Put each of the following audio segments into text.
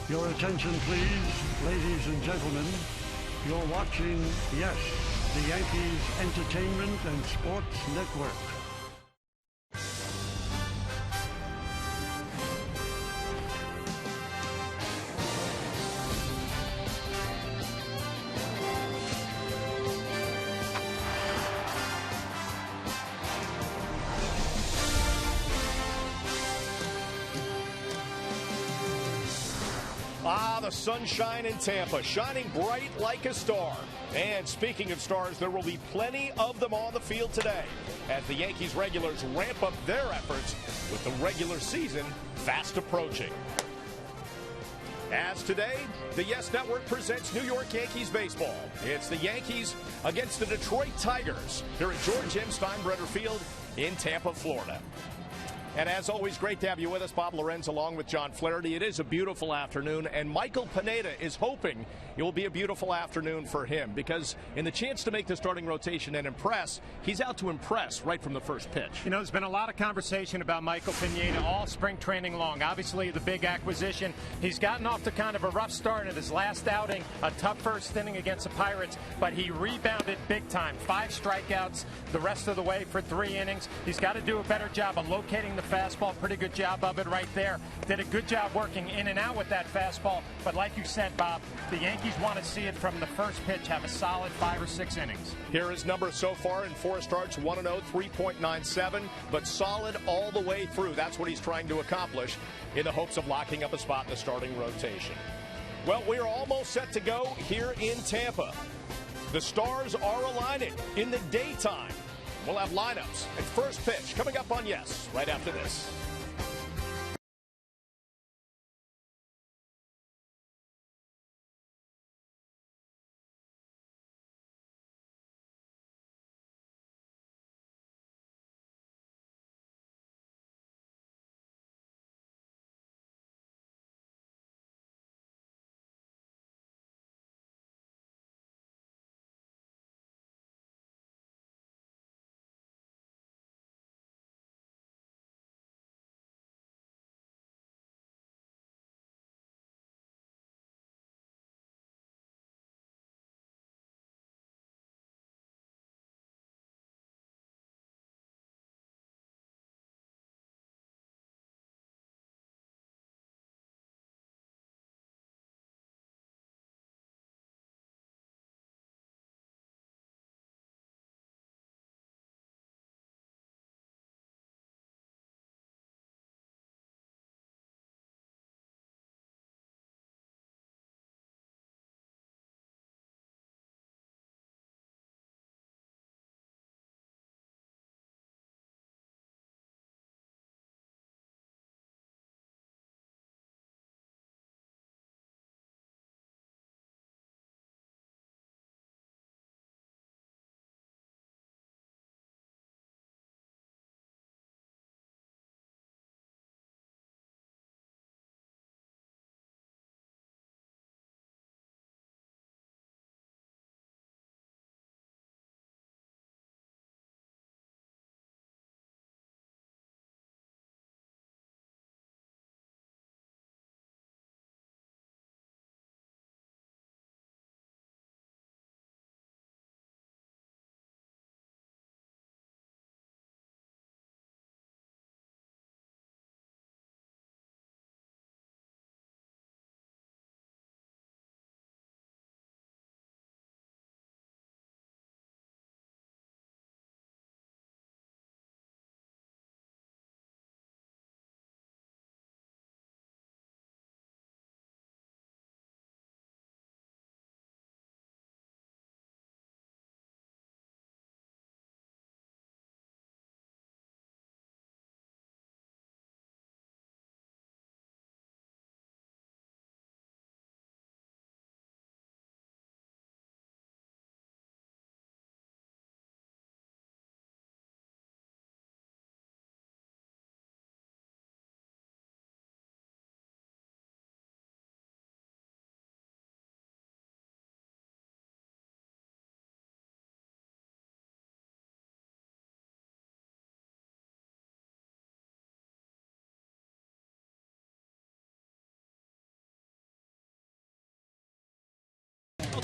Your attention, please, ladies and gentlemen. You're watching, yes, the Yankees Entertainment and Sports Network. The sunshine in Tampa, shining bright like a star. And speaking of stars, there will be plenty of them on the field today as the Yankees regulars ramp up their efforts with the regular season fast approaching. As today, the Yes Network presents New York Yankees baseball. It's the Yankees against the Detroit Tigers here at George M. Steinbrenner Field in Tampa, Florida. And as always, great to have you with us. Bob Lorenz along with John Flaherty. It is a beautiful afternoon, and Michael Pineda is hoping it will be a beautiful afternoon for him because in the chance to make the starting rotation and impress, he's out to impress right from the first pitch. You know, there's been a lot of conversation about Michael Pineda all spring training long. Obviously, the big acquisition. He's gotten off to kind of a rough start in his last outing, a tough first inning against the Pirates, but he rebounded big time. 5 strikeouts the rest of the way for 3 innings. He's got to do a better job of locating the fastball. Pretty good job of it right there. Did a good job working in and out with that fastball. But like you said, Bob, the Yankees want to see it from the first pitch, have a solid 5 or 6 innings. Here is numbers so far in 4 starts, 1-0, 3.97, but solid all the way through. That's what he's trying to accomplish in the hopes of locking up a spot in the starting rotation. Well, we're almost set to go here in Tampa. The stars are aligning in the daytime. We'll have lineups and first pitch coming up on Yes right after this.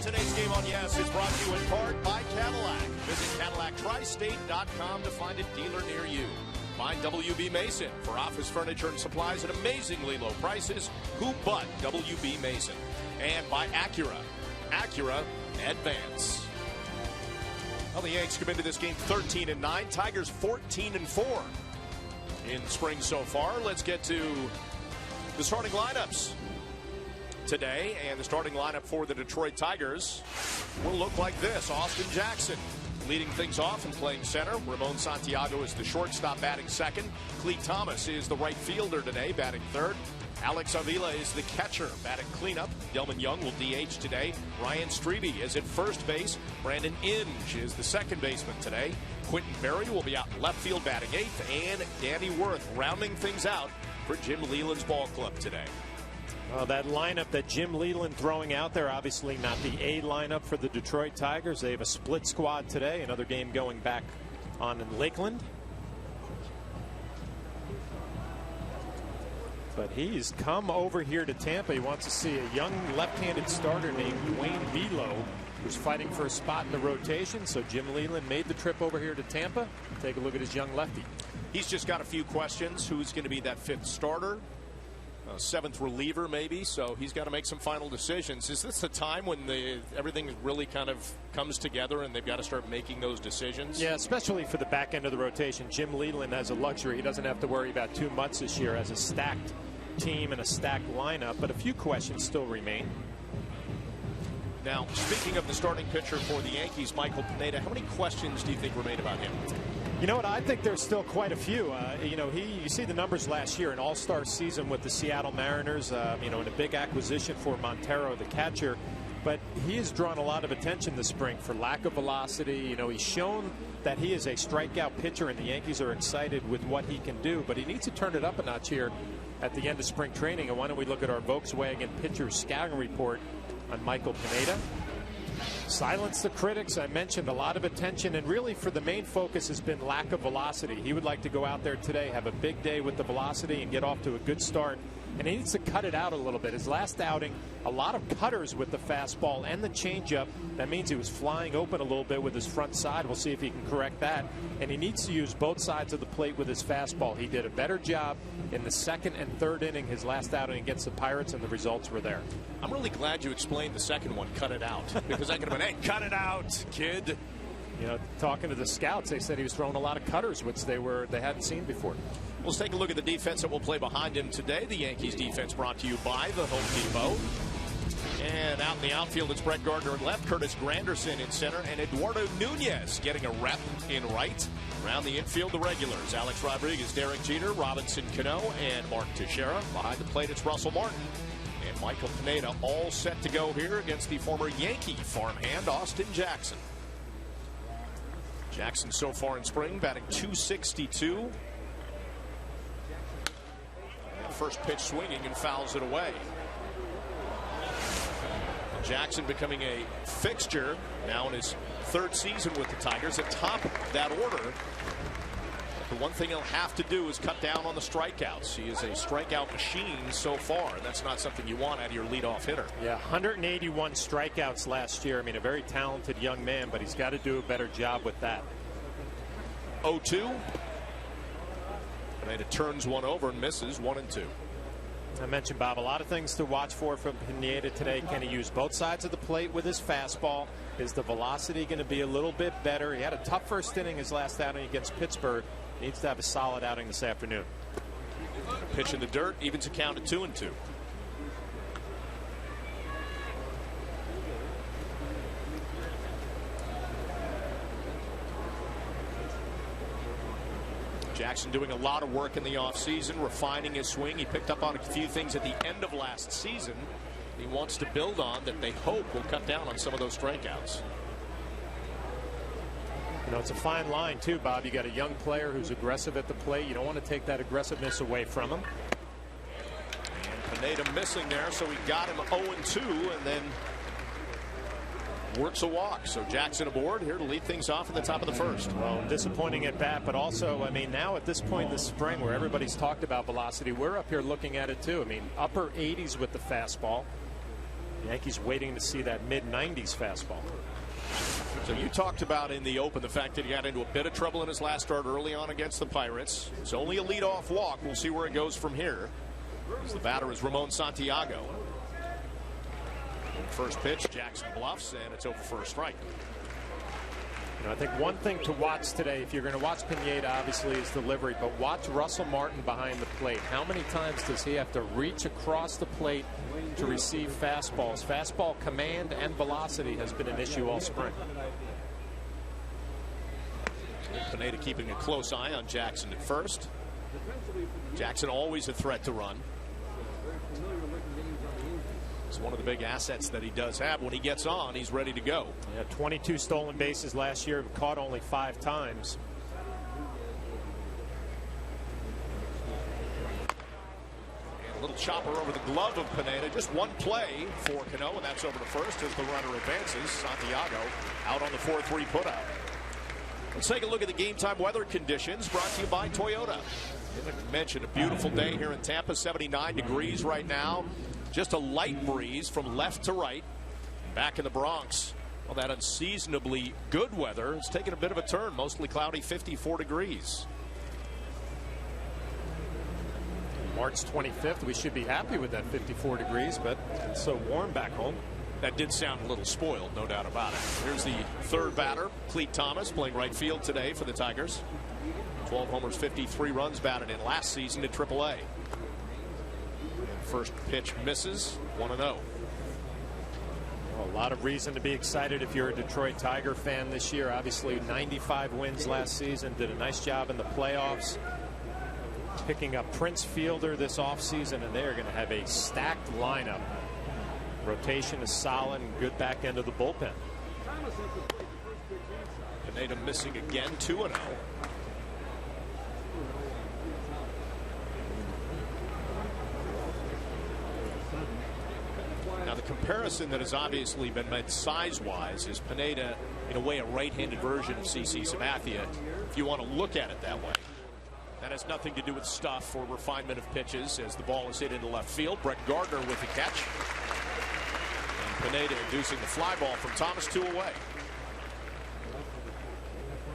Today's game on Yes is brought to you in part by Cadillac. Visit CadillacTristate.com to find a dealer near you. Find WB Mason for office furniture and supplies at amazingly low prices. Who but WB Mason? And by Acura. Acura Advance. Well, the Yanks come into this game 13-9. Tigers 14-4 in spring so far. Let's get to the starting lineups today, and the starting lineup for the Detroit Tigers will look like this. Austin Jackson leading things off and playing center. Ramon Santiago is the shortstop, batting second. Cleet Thomas is the right fielder today, batting third. Alex Avila is the catcher, batting cleanup. Delman Young will DH today. Ryan Strebe is at first base. Brandon Inge is the second baseman today. Quentin Berry will be out in left field, batting eighth. And Danny Wirth rounding things out for Jim Leyland's ball club today. Well, that lineup that Jim Leyland throwing out there, obviously not the A lineup for the Detroit Tigers. They have a split squad today. Another game going back on in Lakeland. But he's come over here to Tampa. He wants to see a young left-handed starter named Dwayne Velo, who's fighting for a spot in the rotation. So Jim Leyland made the trip over here to Tampa. Take a look at his young lefty. He's just got a few questions. Who's going to be that fifth starter? Seventh reliever, maybe. So he's got to make some final decisions. Is this a time when everything really kind of comes together and they've got to start making those decisions? Yeah, especially for the back end of the rotation. Jim Leyland has a luxury. He doesn't have to worry about too much this year as a stacked team and a stacked lineup, but a few questions still remain. Now, speaking of the starting pitcher for the Yankees, Michael Pineda, how many questions do you think remain about him? You know what? I think there's still quite a few. You see the numbers last year, an all-star season with the Seattle Mariners, and a big acquisition for Montero, the catcher. But he has drawn a lot of attention this spring for lack of velocity. He's shown that he is a strikeout pitcher, and the Yankees are excited with what he can do. But he needs to turn it up a notch here at the end of spring training. And why don't we look at our Volkswagen pitcher scouting report on Michael Pineda? Silence the critics. I mentioned a lot of attention, and really for the main focus has been lack of velocity. He would like to go out there today, have a big day with the velocity, and get off to a good start. And he needs to cut it out a little bit. His last outing, a lot of cutters with the fastball and the changeup. That means he was flying open a little bit with his front side. We'll see if he can correct that. And he needs to use both sides of the plate with his fastball. He did a better job in the second and third inning, his last outing against the Pirates, and the results were there. I'm really glad you explained the second one, cut it out. Because I could have been, hey, cut it out, kid. Talking to the scouts, they said he was throwing a lot of cutters, which they hadn't seen before. Let's take a look at the defense that will play behind him today. The Yankees defense brought to you by the Home Depot. And out in the outfield, it's Brett Gardner in left, Curtis Granderson in center, and Eduardo Nunez getting a rep in right. Around the infield, the regulars, Alex Rodriguez, Derek Jeter, Robinson Cano, and Mark Teixeira. Behind the plate, it's Russell Martin and Michael Pineda, all set to go here against the former Yankee farmhand, Austin Jackson. Jackson so far in spring batting .262. First pitch swinging and fouls it away. Jackson becoming a fixture now in his third season with the Tigers, atop that order. The one thing he'll have to do is cut down on the strikeouts. He is a strikeout machine so far, and that's not something you want out of your leadoff hitter. Yeah, 181 strikeouts last year. I mean, a very talented young man, but he's got to do a better job with that. 0-2. Pineda turns one over and misses 1-2. I mentioned, Bob, a lot of things to watch for from Pineda today. Can he use both sides of the plate with his fastball? Is the velocity going to be a little bit better? He had a tough first inning his last outing against Pittsburgh. Needs to have a solid outing this afternoon. Pitch in the dirt, evens a count at 2-2. Jackson doing a lot of work in the offseason, refining his swing. He picked up on a few things at the end of last season he wants to build on that they hope will cut down on some of those strikeouts. It's a fine line, too, Bob. You got a young player who's aggressive at the plate. You don't want to take that aggressiveness away from him. And Pineda missing there, so he got him 0-2 and then works a walk. So Jackson aboard here to lead things off at the top of the first. Well, disappointing at bat, but also, I mean, now at this point in the spring where everybody's talked about velocity, we're up here looking at it too. I mean, upper 80s with the fastball. Yankees waiting to see that mid-90s fastball. So you talked about in the open the fact that he got into a bit of trouble in his last start early on against the Pirates. It's only a leadoff walk. We'll see where it goes from here. As the batter is Ramon Santiago. First pitch, Jackson bluffs, and it's over for a strike. I think one thing to watch today, if you're going to watch Pineda, obviously, is delivery, but watch Russell Martin behind the plate. How many times does he have to reach across the plate to receive fastballs? Fastball command and velocity has been an issue all spring. Pineda keeping a close eye on Jackson at first. Jackson always a threat to run. It's one of the big assets that he does have. When he gets on, he's ready to go. Yeah, 22 stolen bases last year, caught only 5 times. And a little chopper over the glove of Pineda. Just one play for Cano, and that's over to first as the runner advances. Santiago out on the 4-3 putout. Let's take a look at the game time weather conditions brought to you by Toyota. Like I mentioned, a beautiful day here in Tampa, 79 degrees right now. Just a light breeze from left to right. Back in the Bronx, well, that unseasonably good weather has taken a bit of a turn. Mostly cloudy, 54 degrees. March 25th, we should be happy with that 54 degrees, but it's so warm back home. That did sound a little spoiled, no doubt about it. Here's the third batter, Cleet Thomas, playing right field today for the Tigers. 12 homers, 53 runs batted in last season at AAA. First pitch misses, 1-0. Well, a lot of reason to be excited if you're a Detroit Tiger fan this year. Obviously 95 wins last season, did a nice job in the playoffs. Picking up Prince Fielder this offseason, and they're going to have a stacked lineup. Rotation is solid and good back end of the bullpen. Pineda missing again, 2-0. Now the comparison that has obviously been made size-wise is Pineda, in a way, a right-handed version of CC Sabathia, if you want to look at it that way. That has nothing to do with stuff or refinement of pitches as the ball is hit into left field. Brett Gardner with the catch. And Pineda inducing the fly ball from Thomas, 2 away.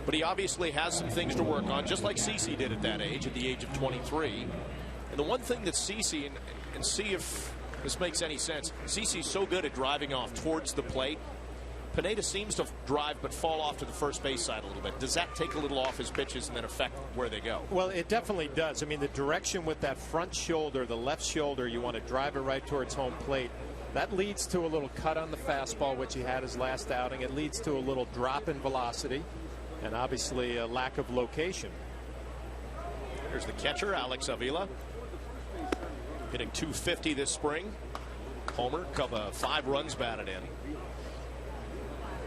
But he obviously has some things to work on, just like CC did at that age, at the age of 23. And the one thing that CC, and see if this makes any sense, CC's so good at driving off towards the plate. Pineda seems to drive but fall off to the first base side a little bit. Does that take a little off his pitches and then affect where they go? Well, it definitely does. I mean, the direction with that front shoulder, the left shoulder, you want to drive it right towards home plate. That leads to a little cut on the fastball, which he had his last outing. It leads to a little drop in velocity and obviously a lack of location. Here's the catcher, Alex Avila. Hitting .250 this spring. Homer, 5 runs batted in.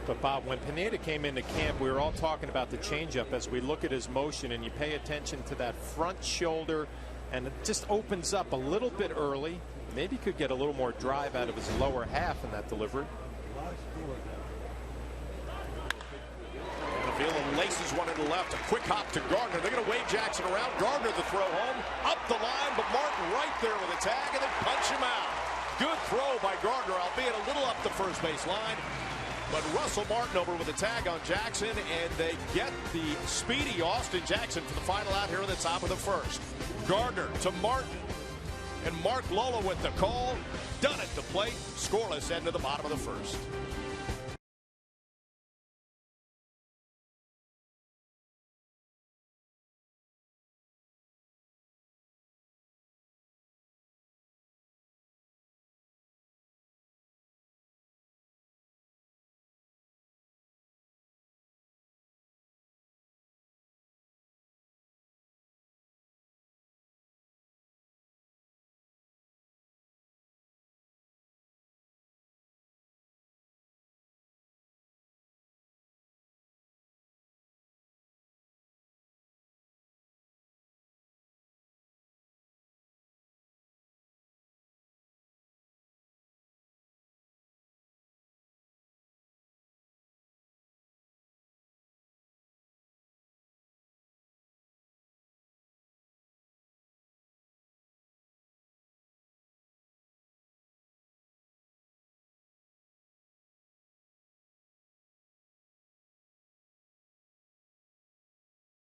But Bob, when Pineda came into camp, we were all talking about the changeup. As we look at his motion and you pay attention to that front shoulder, and it just opens up a little bit early. Maybe could get a little more drive out of his lower half in that delivery. And Avila laces one into left. A quick hop to Gardner. They're going to wave Jackson around. Gardner the throw home. Up the line, but Martin right there with a tag, and then punch him out. Good throw by Gardner, albeit a little up the first base line. But Russell Martin over with a tag on Jackson, and they get the speedy Austin Jackson for the final out here at the top of the first. Gardner to Martin, and Mark Lola with the call. Done at the plate. Scoreless end to the bottom of the first.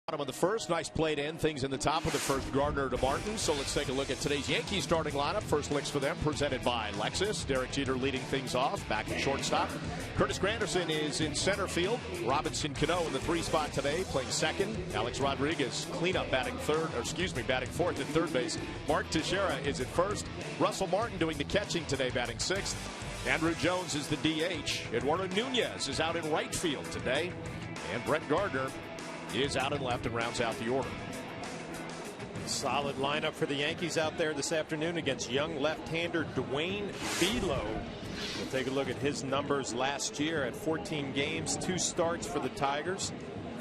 Bottom of the first, nice play to end things in the top of the first, Gardner to Martin. So let's take a look at today's Yankees starting lineup. First licks for them, presented by Lexus. Derek Jeter leading things off, back at shortstop. Curtis Granderson is in center field. Robinson Cano in the 3 spot today, playing second. Alex Rodriguez cleanup batting batting fourth at third base. Mark Teixeira is at first. Russell Martin doing the catching today, batting sixth. Andrew Jones is the DH. Eduardo Nunez is out in right field today. And Brett Gardner is out and left and rounds out the order. Solid lineup for the Yankees out there this afternoon against young left-hander Dwayne Belo. We'll take a look at his numbers last year at 14 games, 2 starts for the Tigers,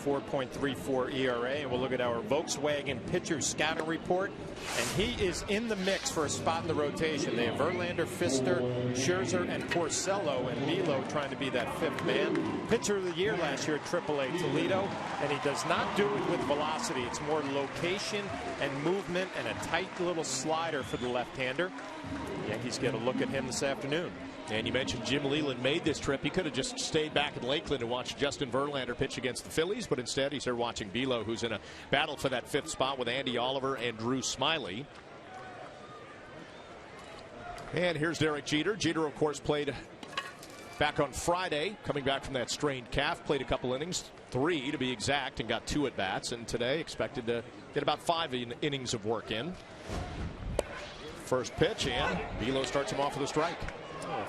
4.34 ERA. And we'll look at our Volkswagen pitcher scouting report. And he is in the mix for a spot in the rotation. They have Verlander, Pfister, Scherzer, and Porcello, and Belo trying to be that 5th man. Pitcher of the year last year at AAA Toledo, and he does not do it with velocity. It's more location and movement and a tight little slider for the left-hander. The Yankees get a look at him this afternoon. And you mentioned Jim Leyland made this trip. He could have just stayed back in Lakeland and watched Justin Verlander pitch against the Phillies, but instead he's here watching Belo, who's in a battle for that 5th spot with Andy Oliver and Drew Smiley. And here's Derek Jeter. Jeter, of course, played back on Friday, coming back from that strained calf, played a couple innings, 3 to be exact, and got 2 at bats. And today expected to get about 5 innings of work in. First pitch, and Belo starts him off with a strike.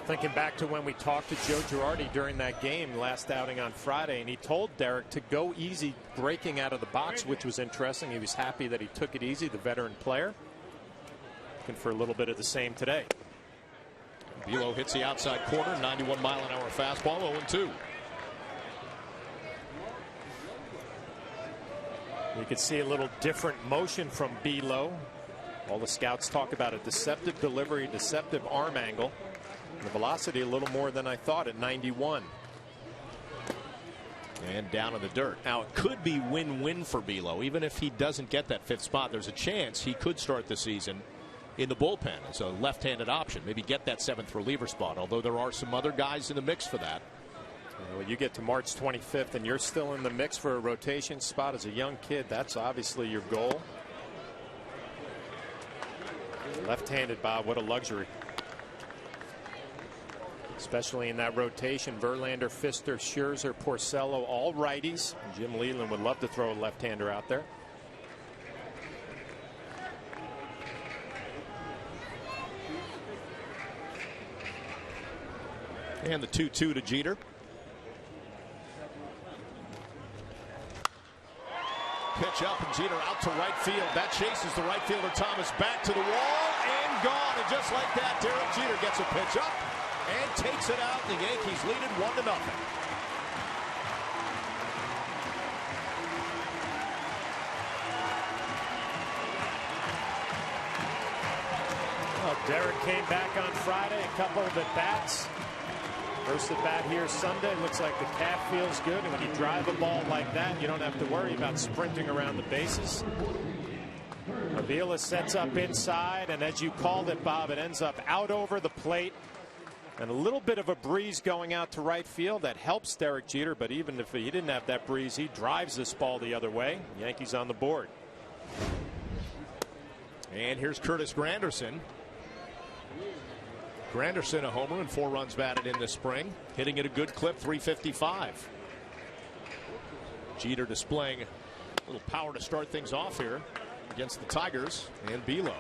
Thinking back to when we talked to Joe Girardi during that game last outing on Friday, and he told Derek to go easy breaking out of the box, which was interesting. He was happy that he took it easy, the veteran player. Looking for a little bit of the same today. Belo hits the outside corner, 91-mile-an-hour fastball, 0-2. You could see a little different motion from Belo. All the scouts talk about a deceptive delivery, deceptive arm angle. The velocity a little more than I thought at 91. And down in the dirt. Now it could be win-win for Belo. Even if he doesn't get that 5th spot, there's a chance he could start the season in the bullpen as a left-handed option. Maybe get that 7th reliever spot, although there are some other guys in the mix for that. Well, you get to March 25th and you're still in the mix for a rotation spot as a young kid. That's obviously your goal. Left-handed, Bob, what a luxury. Especially in that rotation, Verlander, Pfister, Scherzer, Porcello, all righties. Jim Leyland would love to throw a left-hander out there. And the 2-2 to Jeter. Pitch up, and Jeter out to right field. That chases the right fielder Thomas back to the wall and gone. And just like that, Derek Jeter gets a pitch up and takes it out. The Yankees lead it 1-0. Well, Derek came back on Friday, a couple of at-bats. First at bat here Sunday. Looks like the calf feels good, and when you drive a ball like that, you don't have to worry about sprinting around the bases. Avila sets up inside, and as you called it, Bob, it ends up out over the plate. And a little bit of a breeze going out to right field that helps Derek Jeter, but even if he didn't have that breeze, he drives this ball the other way. Yankees on the board. And here's Curtis Granderson. Granderson a homer and 4 runs batted in the spring, hitting at a good clip, 355. Jeter displaying a little power to start things off here against the Tigers and Belo.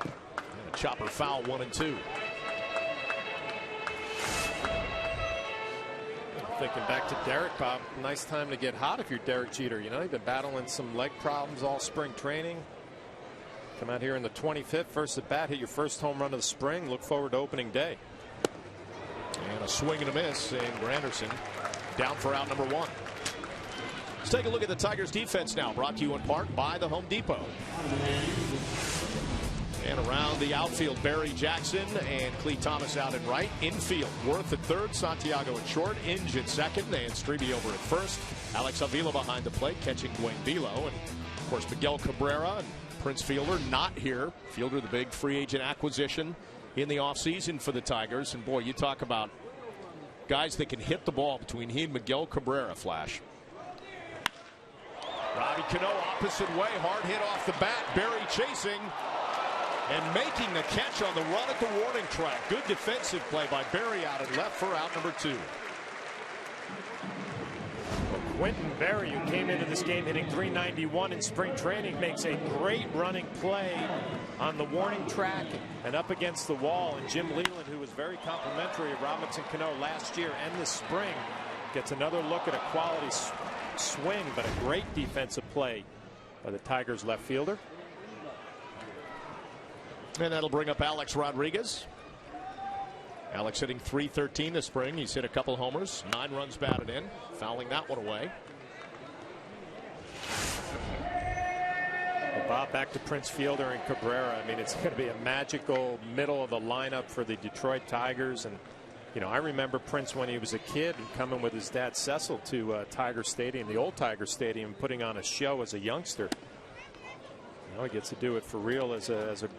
And a chopper foul, 1-2. Thinking back to Derek, Bob, nice time to get hot if you're Derek Jeter. You know, you've been battling some leg problems all spring training. Come out here in the 25th, first at bat, hit your first home run of the spring. Look forward to opening day. And a swing and a miss, and Granderson down for out number 1. Let's take a look at the Tigers defense now, brought to you in part by the Home Depot. And around the outfield, Barry Jackson and Clee Thomas out in right. Infield, Worth at third, Santiago at short, Inge at second, and Strebe over at first. Alex Avila behind the plate, catching Dwayne Belo. And, of course, Miguel Cabrera and Prince Fielder not here. Fielder, the big free agent acquisition in the offseason for the Tigers. And boy, you talk about guys that can hit the ball between he and Miguel Cabrera, Flash. Robbie Cano opposite way, hard hit off the bat. Berry chasing and making the catch on the run at the warning track. Good defensive play by Berry out and left for out number 2. Quentin Berry, who came into this game hitting .391 in spring training, makes a great running play on the warning track and up against the wall. And Jim Leland, who was very complimentary of Robinson Cano last year and this spring, gets another look at a quality swing, but a great defensive play by the Tigers left fielder. And that'll bring up Alex Rodriguez. Alex hitting .313 this spring. He's hit a couple homers, 9 runs batted in, fouling that one away. Well, Bob, back to Prince Fielder and Cabrera. I mean, it's going to be a magical middle of the lineup for the Detroit Tigers. And, you know, I remember Prince when he was a kid and coming with his dad Cecil to Tiger Stadium, the old Tiger Stadium, putting on a show as a youngster. Now he gets to do it for real as a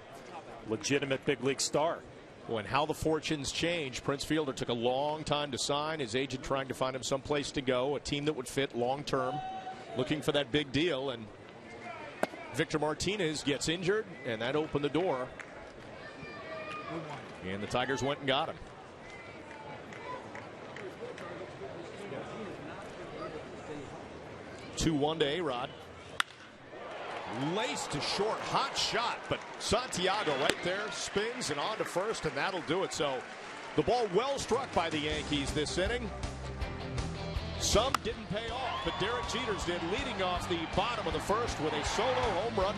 legitimate big league star. When how the fortunes change, Prince Fielder took a long time to sign. His agent trying to find him someplace to go, a team that would fit long term, looking for that big deal. And Victor Martinez gets injured, and that opened the door. And the Tigers went and got him. 2-1 to A-Rod. Laced to short, hot shot, but Santiago right there spins and on to first, and that'll do it. So the ball well struck by the Yankees this inning. Some didn't pay off, but Derek Jeter's did, leading off the bottom of the first with a solo home run.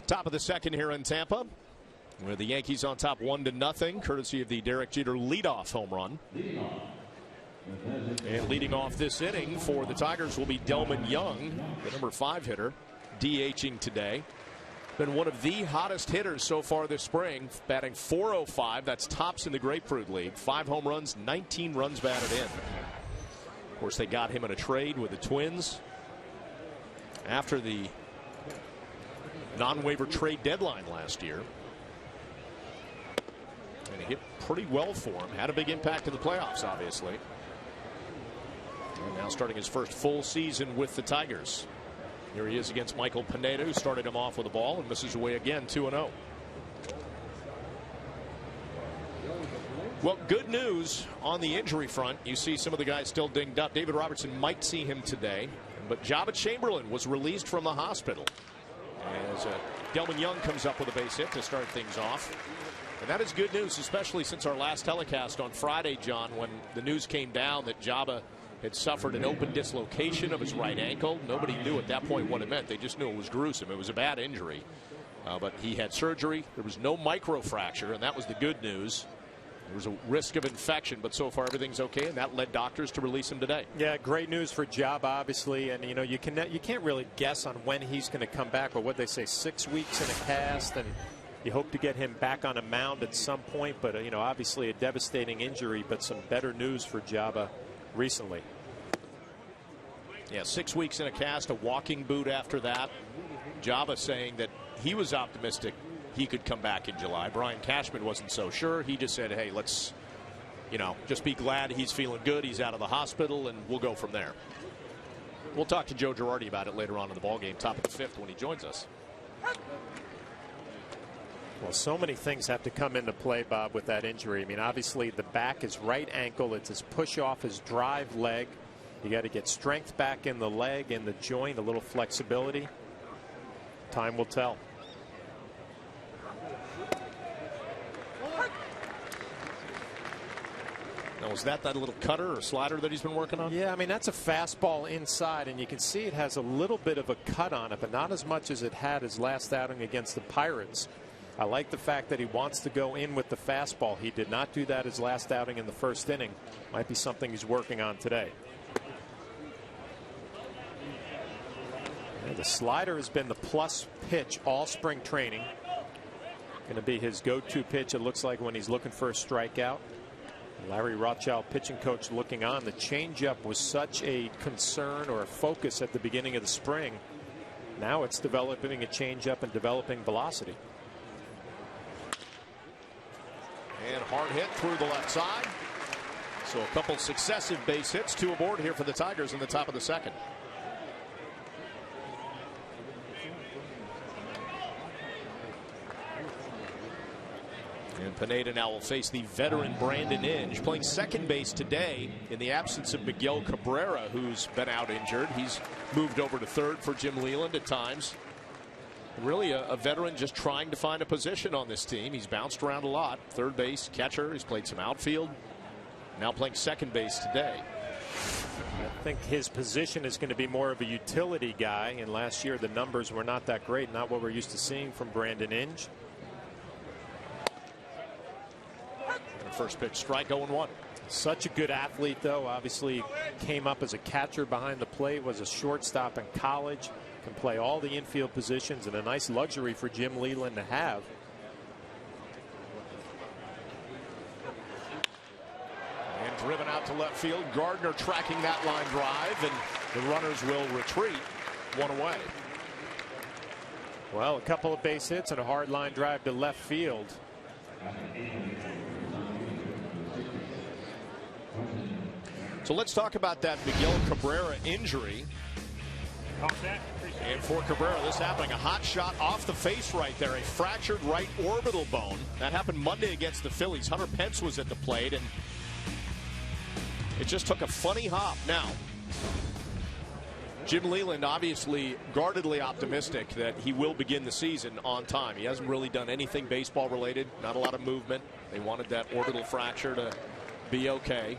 Top of the second here in Tampa, with the Yankees on top 1-0, courtesy of the Derek Jeter leadoff home run. And leading off this inning for the Tigers will be Delman Young, the number 5 hitter, DHing today. Been one of the hottest hitters so far this spring, batting .405. That's tops in the Grapefruit League. 5 home runs, 19 runs batted in. Of course, they got him in a trade with the Twins after the non-waiver trade deadline last year. And he hit pretty well for him. Had a big impact in the playoffs, obviously. And now starting his first full season with the Tigers. Here he is against Michael Pineda, who started him off with a ball and misses away again, 2-0. Well, good news on the injury front. You see some of the guys still dinged up. David Robertson might see him today, but Jabba Chamberlain was released from the hospital as Delman Young comes up with a base hit to start things off. And that is good news, especially since our last telecast on Friday, John, when the news came down that Jabba had suffered an open dislocation of his right ankle. Nobody knew at that point what it meant. They just knew it was gruesome. It was a bad injury. But he had surgery. There was no microfracture, and that was the good news. There was a risk of infection, but so far everything's okay, and that led doctors to release him today. Yeah, great news for Job, obviously, and you can't really guess on when he's going to come back, but what they say, 6 weeks in a cast, and you hope to get him back on a mound at some point, but obviously a devastating injury, but some better news for Jabba recently. Yeah, 6 weeks in a cast, a walking boot after that. Jabba saying that he was optimistic he could come back in July. Brian Cashman wasn't so sure. He just said, hey, let's, just be glad he's feeling good. He's out of the hospital, and we'll go from there. We'll talk to Joe Girardi about it later on in the ballgame, top of the 5th, when he joins us. Well, so many things have to come into play, Bob, with that injury. I mean, obviously, the back is right ankle. It's his push off his drive leg. You got to get strength back in the leg and the joint, a little flexibility. Time will tell. Now, was that little cutter or slider that he's been working on? Yeah, I mean, that's a fastball inside, and you can see it has a little bit of a cut on it, but not as much as it had his last outing against the Pirates. I like the fact that he wants to go in with the fastball. He did not do that his last outing in the first inning. Might be something he's working on today. And the slider has been the plus pitch all spring training. Going to be his go-to pitch, it looks like, when he's looking for a strikeout. Larry Rothschild, pitching coach, looking on. The changeup was such a concern or a focus at the beginning of the spring. Now it's developing a changeup and developing velocity. And hard hit through the left side. So a couple successive base hits, 2 aboard here for the Tigers in the top of the 2nd. And Pineda now will face the veteran Brandon Inge, playing second base today in the absence of Miguel Cabrera, who's been out injured. He's moved over to third for Jim Leland at times. Really a veteran just trying to find a position on this team. He's bounced around a lot. Third base, catcher. He's played some outfield. Now playing second base today. I think his position is going to be more of a utility guy, and last year the numbers were not that great, not what we're used to seeing from Brandon Inge. First pitch strike, 0-1. Such a good athlete, though. Obviously came up as a catcher behind the plate, was a shortstop in college, can play all the infield positions, and a nice luxury for Jim Leland to have. And driven out to left field. Gardner tracking that line drive, and the runners will retreat, 1 away. Well, a couple of base hits and a hard line drive to left field. So let's talk about that Miguel Cabrera injury. And for Cabrera, this happening, a hot shot off the face right there, a fractured right orbital bone. That happened Monday against the Phillies. Hunter Pence was at the plate, and it just took a funny hop. Now, Jim Leland obviously guardedly optimistic that he will begin the season on time. He hasn't really done anything baseball related, not a lot of movement. They wanted that orbital fracture to be okay.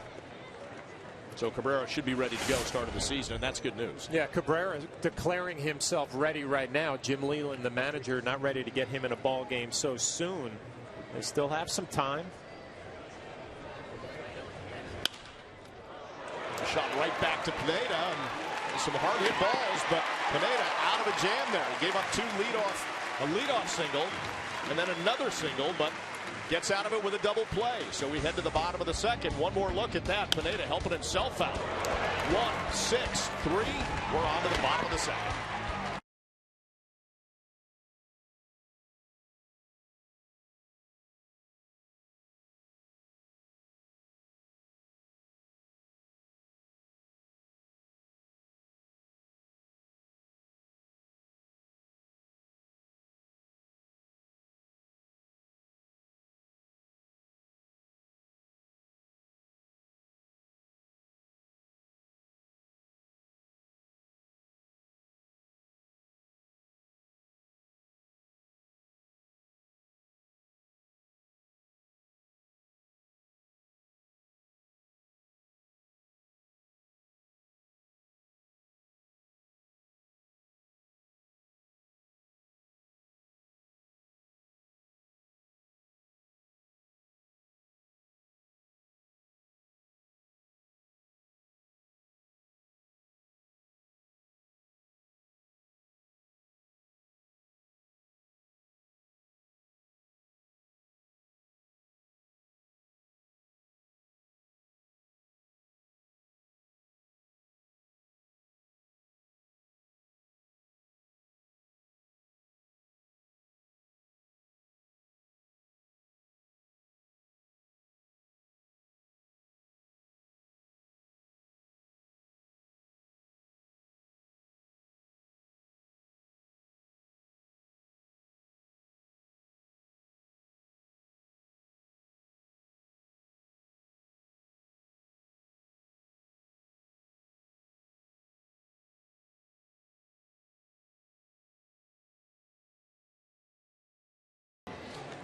So Cabrera should be ready to go start of the season, and that's good news. Yeah, Cabrera declaring himself ready right now. Jim Leland, the manager, not ready to get him in a ball game so soon. They still have some time. Shot right back to Pineda, and some hard hit balls, but Pineda out of a jam there. He gave up a leadoff single, and then another single, but gets out of it with a double play. So we head to the bottom of the 2nd. One more look at that. Pineda helping himself out. 1-6-3. We're on to the bottom of the 2nd.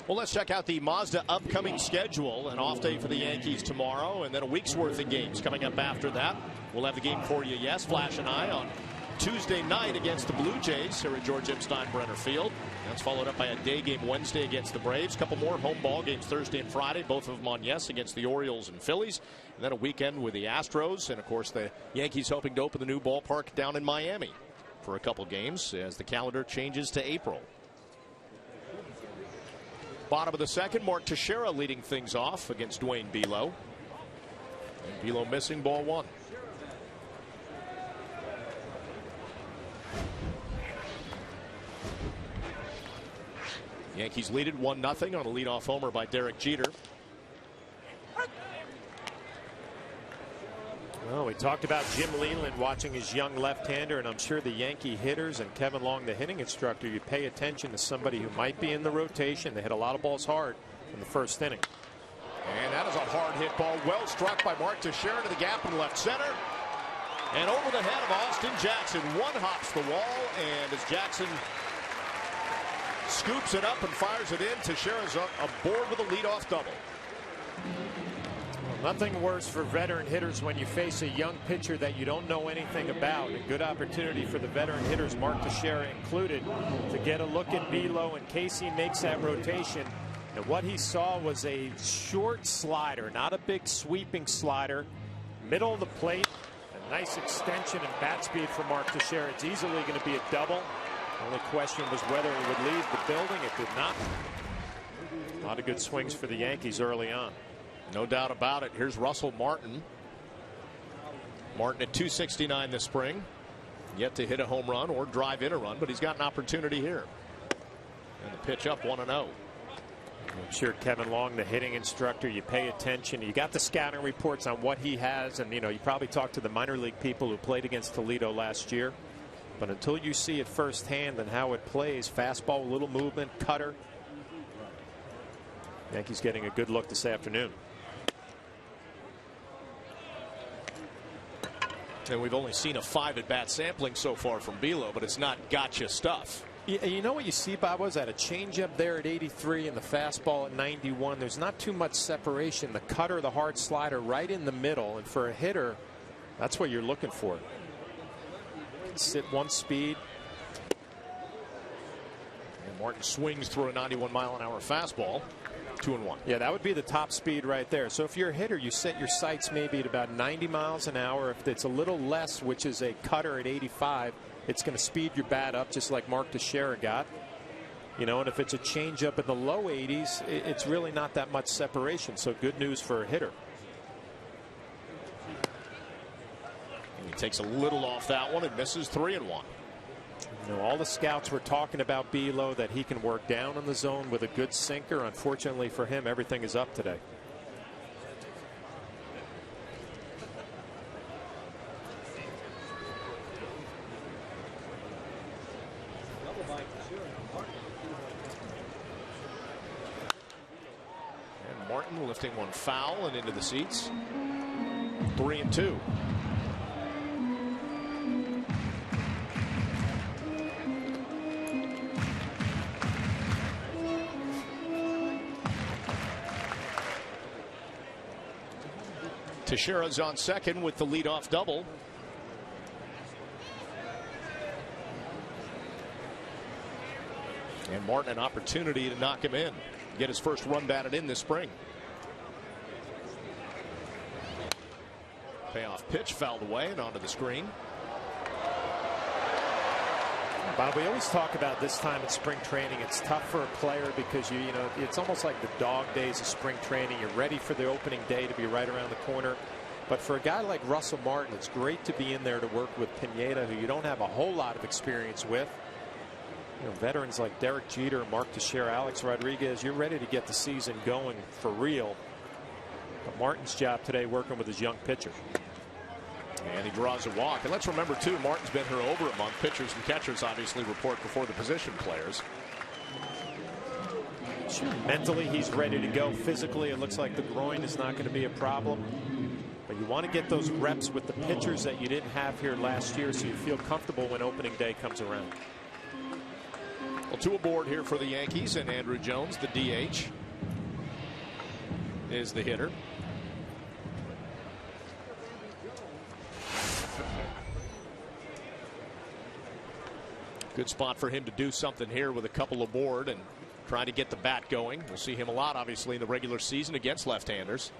Well, let's check out the Mazda upcoming schedule. An off day for the Yankees tomorrow, and then a week's worth of games coming up after that. We'll have the game for you, yes, Flash and I, on Tuesday night against the Blue Jays here at George M. Steinbrenner Field. That's followed up by a day game Wednesday against the Braves. A couple more home ball games Thursday and Friday, both of them on yes against the Orioles and Phillies. And then a weekend with the Astros. And, of course, the Yankees hoping to open the new ballpark down in Miami for a couple games as the calendar changes to April. Bottom of the second, Mark Teixeira leading things off against Dwayne Bilo. And Bilo missing ball one. Yankees lead it 1-0 on a leadoff homer by Derek Jeter. Well, we talked about Jim Leland watching his young left-hander, and I'm sure the Yankee hitters and Kevin Long, the hitting instructor, you pay attention to somebody who might be in the rotation. They hit a lot of balls hard in the first inning. And that is a hard hit ball, well struck by Mark Teixeira to the gap in left center. And over the head of Austin Jackson. One hops the wall, and as Jackson scoops it up and fires it in, Teixeira's aboard with a leadoff double. Well, nothing worse for veteran hitters when you face a young pitcher that you don't know anything about. A good opportunity for the veteran hitters, Mark Teixeira included, to get a look at Bilo in case he makes that rotation. And what he saw was a short slider, not a big sweeping slider, middle of the plate. A nice extension and bat speed for Mark Teixeira. It's easily going to be a double. The only question was whether it would leave the building. It did not. A lot of good swings for the Yankees early on. No doubt about it. Here's Russell Martin. Martin at .269 this spring. Yet to hit a home run or drive in a run, but he's got an opportunity here. And the pitch up 1-0. I'm sure Kevin Long, the hitting instructor, you pay attention. You got the scouting reports on what he has, and you probably talked to the minor league people who played against Toledo last year. But until you see it firsthand and how it plays, fastball, little movement, cutter. Yankees getting a good look this afternoon. And we've only seen a 5 at-bat sampling so far from Bilo, but it's not gotcha stuff. You know what you see, Bob, was that a changeup there at 83 and the fastball at 91. There's not too much separation. The cutter, the hard slider right in the middle. And for a hitter, that's what you're looking for. Sit one speed. And Martin swings through a 91-mile-an-hour fastball. 2-1. Yeah, that would be the top speed right there. So if you're a hitter, you set your sights maybe at about 90 miles an hour. If it's a little less, which is a cutter at 85, it's going to speed your bat up just like Mark Teixeira got. And if it's a changeup in the low 80s, it's really not that much separation. So good news for a hitter. And he takes a little off that one and misses 3-1. All the scouts were talking about Bilo, that he can work down in the zone with a good sinker. Unfortunately for him, everything is up today. And Martin lifting one foul and into the seats. 3-2. Teixeira's on second with the leadoff double. And Martin an opportunity to knock him in. Get his first run batted in this spring. Payoff pitch fouled away and onto the screen. Bob, we always talk about this time in spring training. It's tough for a player because it's almost like the dog days of spring training. You're ready for the opening day to be right around the corner. But for a guy like Russell Martin, it's great to be in there to work with Pineda, who you don't have a whole lot of experience with. Veterans like Derek Jeter, Mark Teixeira, Alex Rodriguez, you're ready to get the season going for real. But Martin's job today working with his young pitcher. And he draws a walk. And let's remember, too, Martin's been here over a month. Pitchers and catchers obviously report before the position players. Sure. Mentally, he's ready to go. Physically, it looks like the groin is not going to be a problem. But you want to get those reps with the pitchers that you didn't have here last year so you feel comfortable when opening day comes around. Well, two aboard here for the Yankees, and Andrew Jones, the DH, is the hitter. Good spot for him to do something here with a couple aboard and trying to get the bat going. We'll see him a lot, obviously, in the regular season against left-handers.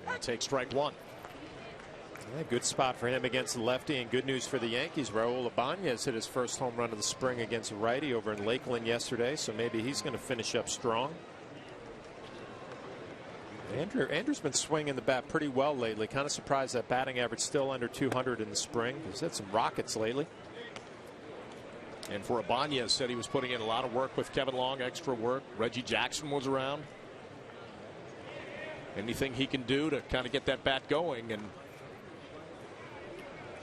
And take strike one. Yeah, good spot for him against the lefty, and good news for the Yankees. Raul Ibanez hit his first home run of the spring against a righty over in Lakeland yesterday, so maybe he's going to finish up strong. Andrew's been swinging the bat pretty well lately. Kind of surprised that batting average still under 200 in the spring. He's had some rockets lately. And for Ibanez, said he was putting in a lot of work with Kevin Long, extra work. Reggie Jackson was around. Anything he can do to kind of get that bat going, and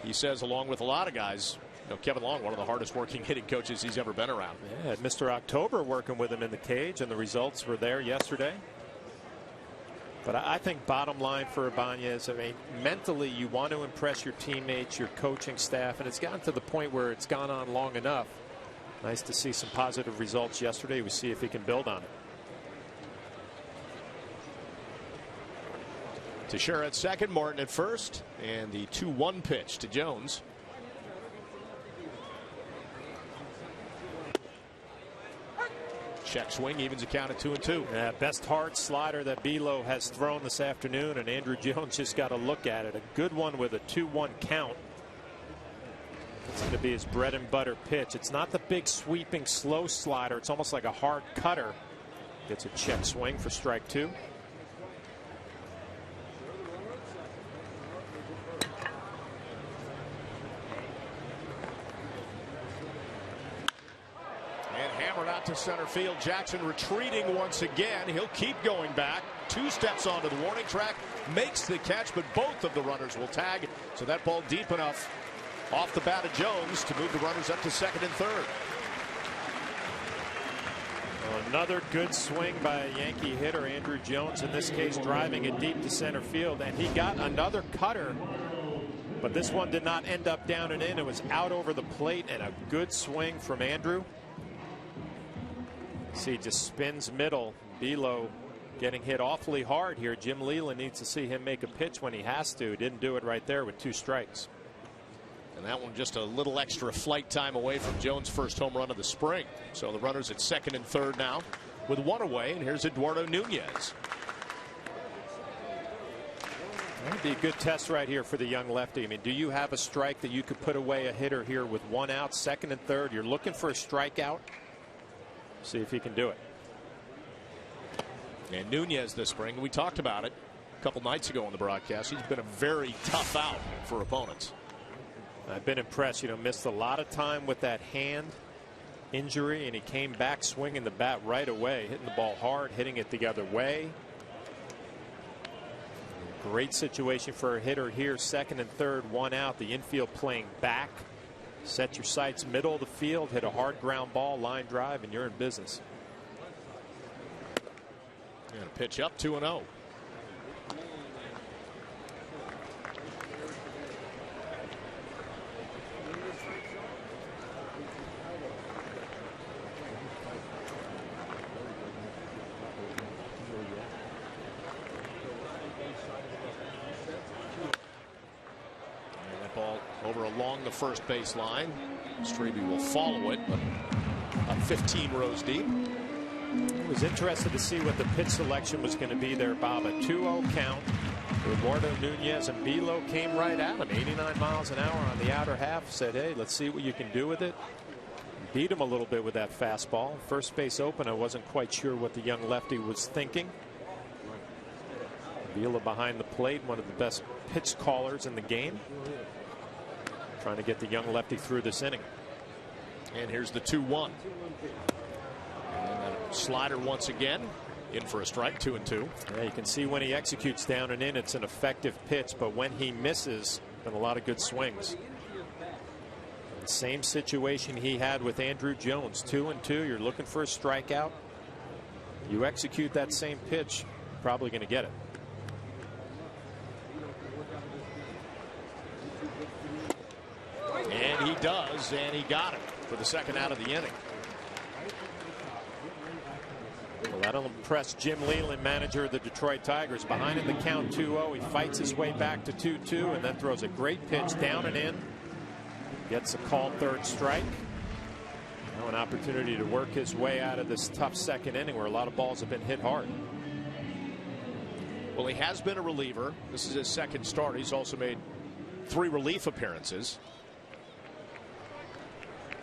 he says, along with a lot of guys, you know, Kevin Long, one of the hardest working hitting coaches he's ever been around. Yeah, had Mr. October working with him in the cage, and the results were there yesterday. But I think bottom line for Ibanez, I mean, mentally you want to impress your teammates, your coaching staff, and it's gotten to the point where it's gone on long enough. Nice to see some positive results yesterday. We see if he can build on it. Teixeira at second, Martin at first, and the 2-1 pitch to Jones. Check swing, evens the count at 2-2. Yeah, best hard slider that Belo has thrown this afternoon, and Andrew Jones just got a look at it. A good one with a 2-1 count. It's going to be his bread and butter pitch. It's not the big sweeping slow slider. It's almost like a hard cutter. Gets a check swing for strike two. To center field. Jackson retreating once again. He'll keep going back. 2 steps onto the warning track. Makes the catch, but both of the runners will tag. So that ball deep enough off the bat of Jones to move the runners up to second and third. Another good swing by a Yankee hitter, Andrew Jones, in this case driving it deep to center field, and he got another cutter, but this one did not end up down and in. It was out over the plate, and a good swing from Andrew. See, just spins middle. Belo getting hit awfully hard here. Jim Leland needs to see him make a pitch when he has to. Didn't do it right there with 2 strikes. And that one just a little extra flight time away from Jones' first home run of the spring. So the runners at second and third now with 1 away, and here's Eduardo Nunez. That'd be a good test right here for the young lefty. I mean, do you have a strike that you could put away a hitter here with 1 out, second and third? You're looking for a strikeout. See if he can do it. And Nunez this spring, we talked about it a couple nights ago on the broadcast. He's been a very tough out for opponents. I've been impressed. You know, missed a lot of time with that hand injury, and he came back swinging the bat right away, hitting the ball hard, hitting it the other way. Great situation for a hitter here. Second and third, 1 out. The infield playing back. Set your sights middle of the field, hit a hard ground ball, line drive, and you're in business. And a pitch up, 2-0. Over along the first base line. Strebe will follow it, but about 15 rows deep. I was interested to see what the pitch selection was going to be there, Bob. A 2-0 count. Eduardo Nunez and Belo came right at him. 89 miles an hour on the outer half. Said, hey, let's see what you can do with it. Beat him a little bit with that fastball. First base open, I wasn't quite sure what the young lefty was thinking. Belo behind the plate, one of the best pitch callers in the game. Trying to get the young lefty through this inning. And here's the 2-1. And a slider once again. In for a strike, 2-2. Yeah, you can see when he executes down and in, it's an effective pitch, but when he misses, been a lot of good swings. Same situation he had with Andrew Jones. 2-2. You're looking for a strikeout. You execute that same pitch, probably going to get it. And he does, and he got it for the second out of the inning. Well, that'll impress Jim Leyland, manager of the Detroit Tigers. Behind in the count 2-0. He fights his way back to 2-2 and then throws a great pitch down and in. Gets a called third strike. Now an opportunity to work his way out of this tough second inning where a lot of balls have been hit hard. Well, he has been a reliever. This is his second start. He's also made 3 relief appearances.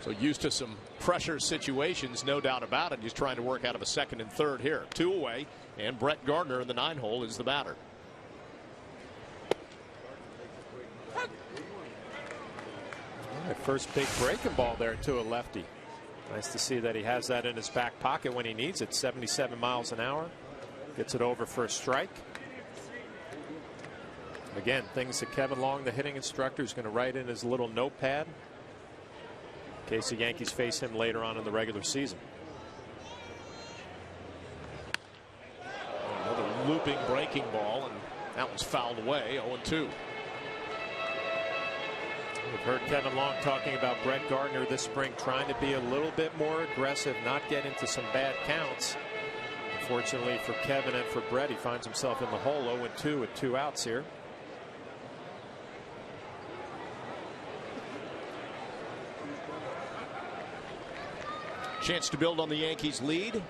So used to some pressure situations, no doubt about it. He's trying to work out of a second and third here. 2 away, and Brett Gardner in the 9-hole is the batter. First big breaking ball there to a lefty. Nice to see that he has that in his back pocket when he needs it. 77 miles an hour. Gets it over for a strike. Again, things that Kevin Long, the hitting instructor, is going to write in his little notepad in case the Yankees face him later on in the regular season. Another looping breaking ball, and that was fouled away. 0-2. We've heard Kevin Long talking about Brett Gardner this spring, trying to be a little bit more aggressive, not get into some bad counts. Unfortunately for Kevin and for Brett, he finds himself in the hole. 0-2 with 2 outs here. Chance to build on the Yankees' lead.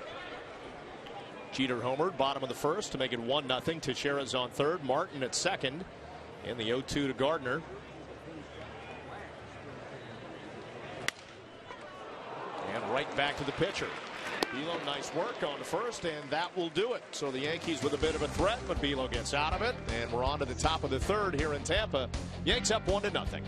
Jeter homered, bottom of the first to make it 1-0. Teixeira's on third, Martin at second, and the 0-2 to Gardner. And right back to the pitcher. Belo, nice work on the first, and that will do it. So the Yankees with a bit of a threat, but Belo gets out of it, and we're on to the top of the third here in Tampa. Yanks up 1-0.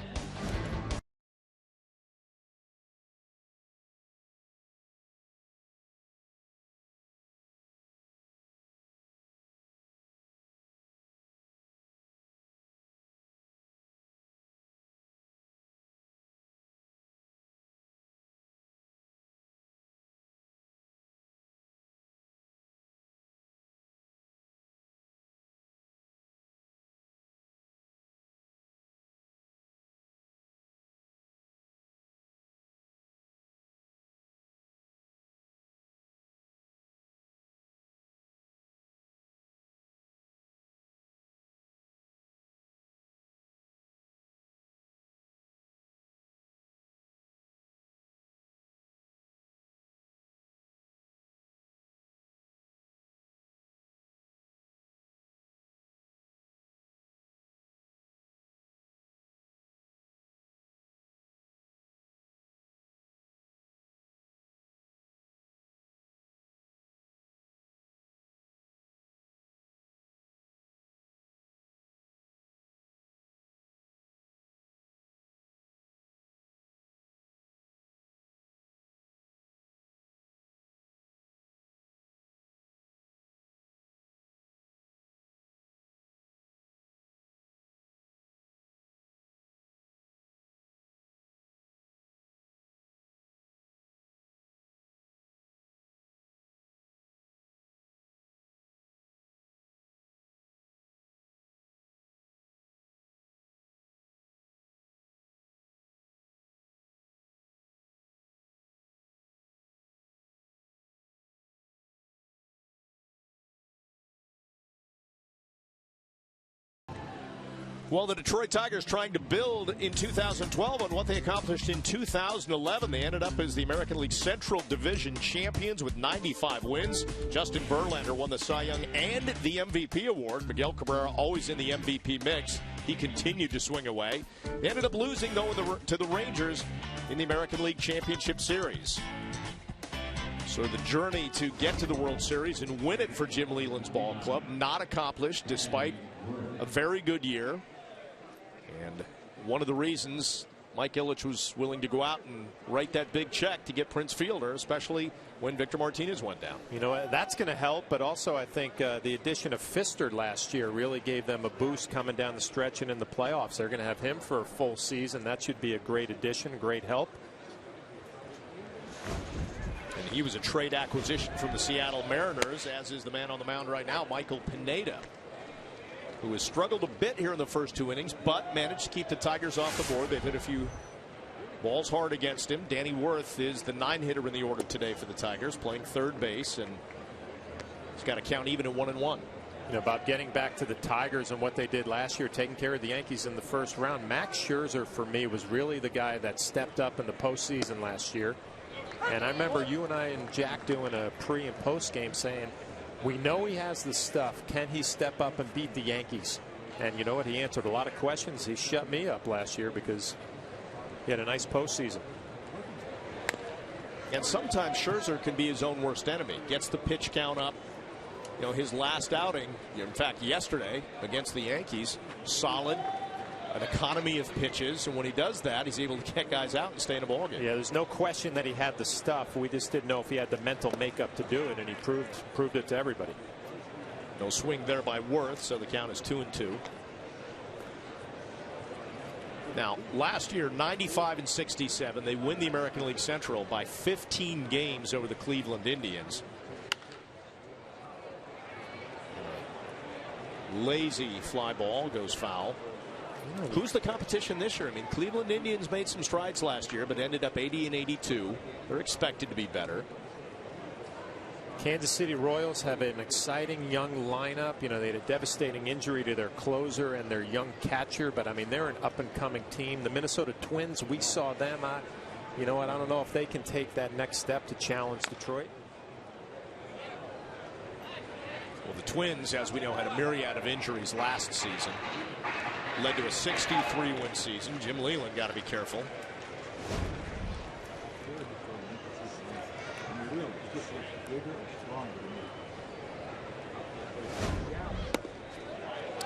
Well, the Detroit Tigers trying to build in 2012 on what they accomplished in 2011. They ended up as the American League Central Division champions with 95 wins. Justin Verlander won the Cy Young and the MVP award. Miguel Cabrera always in the MVP mix. He continued to swing away. They ended up losing, though, to the Rangers in the American League Championship Series. So the journey to get to the World Series and win it for Jim Leyland's ball club, not accomplished despite a very good year. And one of the reasons Mike Ilitch was willing to go out and write that big check to get Prince Fielder, especially when Victor Martinez went down. You know, that's going to help, but also I think the addition of Pfister last year really gave them a boost coming down the stretch and in the playoffs. They're going to have him for a full season. That should be a great addition, great help. And he was a trade acquisition from the Seattle Mariners, as is the man on the mound right now, Michael Pineda, who has struggled a bit here in the first 2 innings, but managed to keep the Tigers off the board. They've hit a few Ball's hard against him. Danny Worth is the 9-hitter in the order today for the Tigers, playing third base, and he's got to count even at 1-1. You know, about getting back to the Tigers and what they did last year, taking care of the Yankees in the first round. Max Scherzer, for me, was really the guy that stepped up in the postseason last year. And I remember you and I and Jack doing a pre and post game saying, we know he has the stuff. Can he step up and beat the Yankees? And you know what? He answered a lot of questions. He shut me up last year because he had a nice postseason. And sometimes Scherzer can be his own worst enemy. Gets the pitch count up. You know, his last outing, in fact, yesterday against the Yankees, solid, an economy of pitches, and when he does that, he's able to get guys out and stay in a ball game. Yeah, there's no question that he had the stuff. We just didn't know if he had the mental makeup to do it, and he proved it to everybody. No swing there by Worth, so the count is 2-2. Now, last year, 95 and 67, they win the American League Central by 15 games over the Cleveland Indians. Lazy fly ball goes foul. Who's the competition this year? I mean, Cleveland Indians made some strides last year, but ended up 80 and 82. They're expected to be better. Kansas City Royals have an exciting young lineup. You know, they had a devastating injury to their closer and their young catcher, but I mean, they're an up-and-coming team. The Minnesota Twins, we saw them. You know what? I don't know if they can take that next step to challenge Detroit. Well, the Twins, as we know, had a myriad of injuries last season. Led to a 63-win season. Jim Leland got to be careful.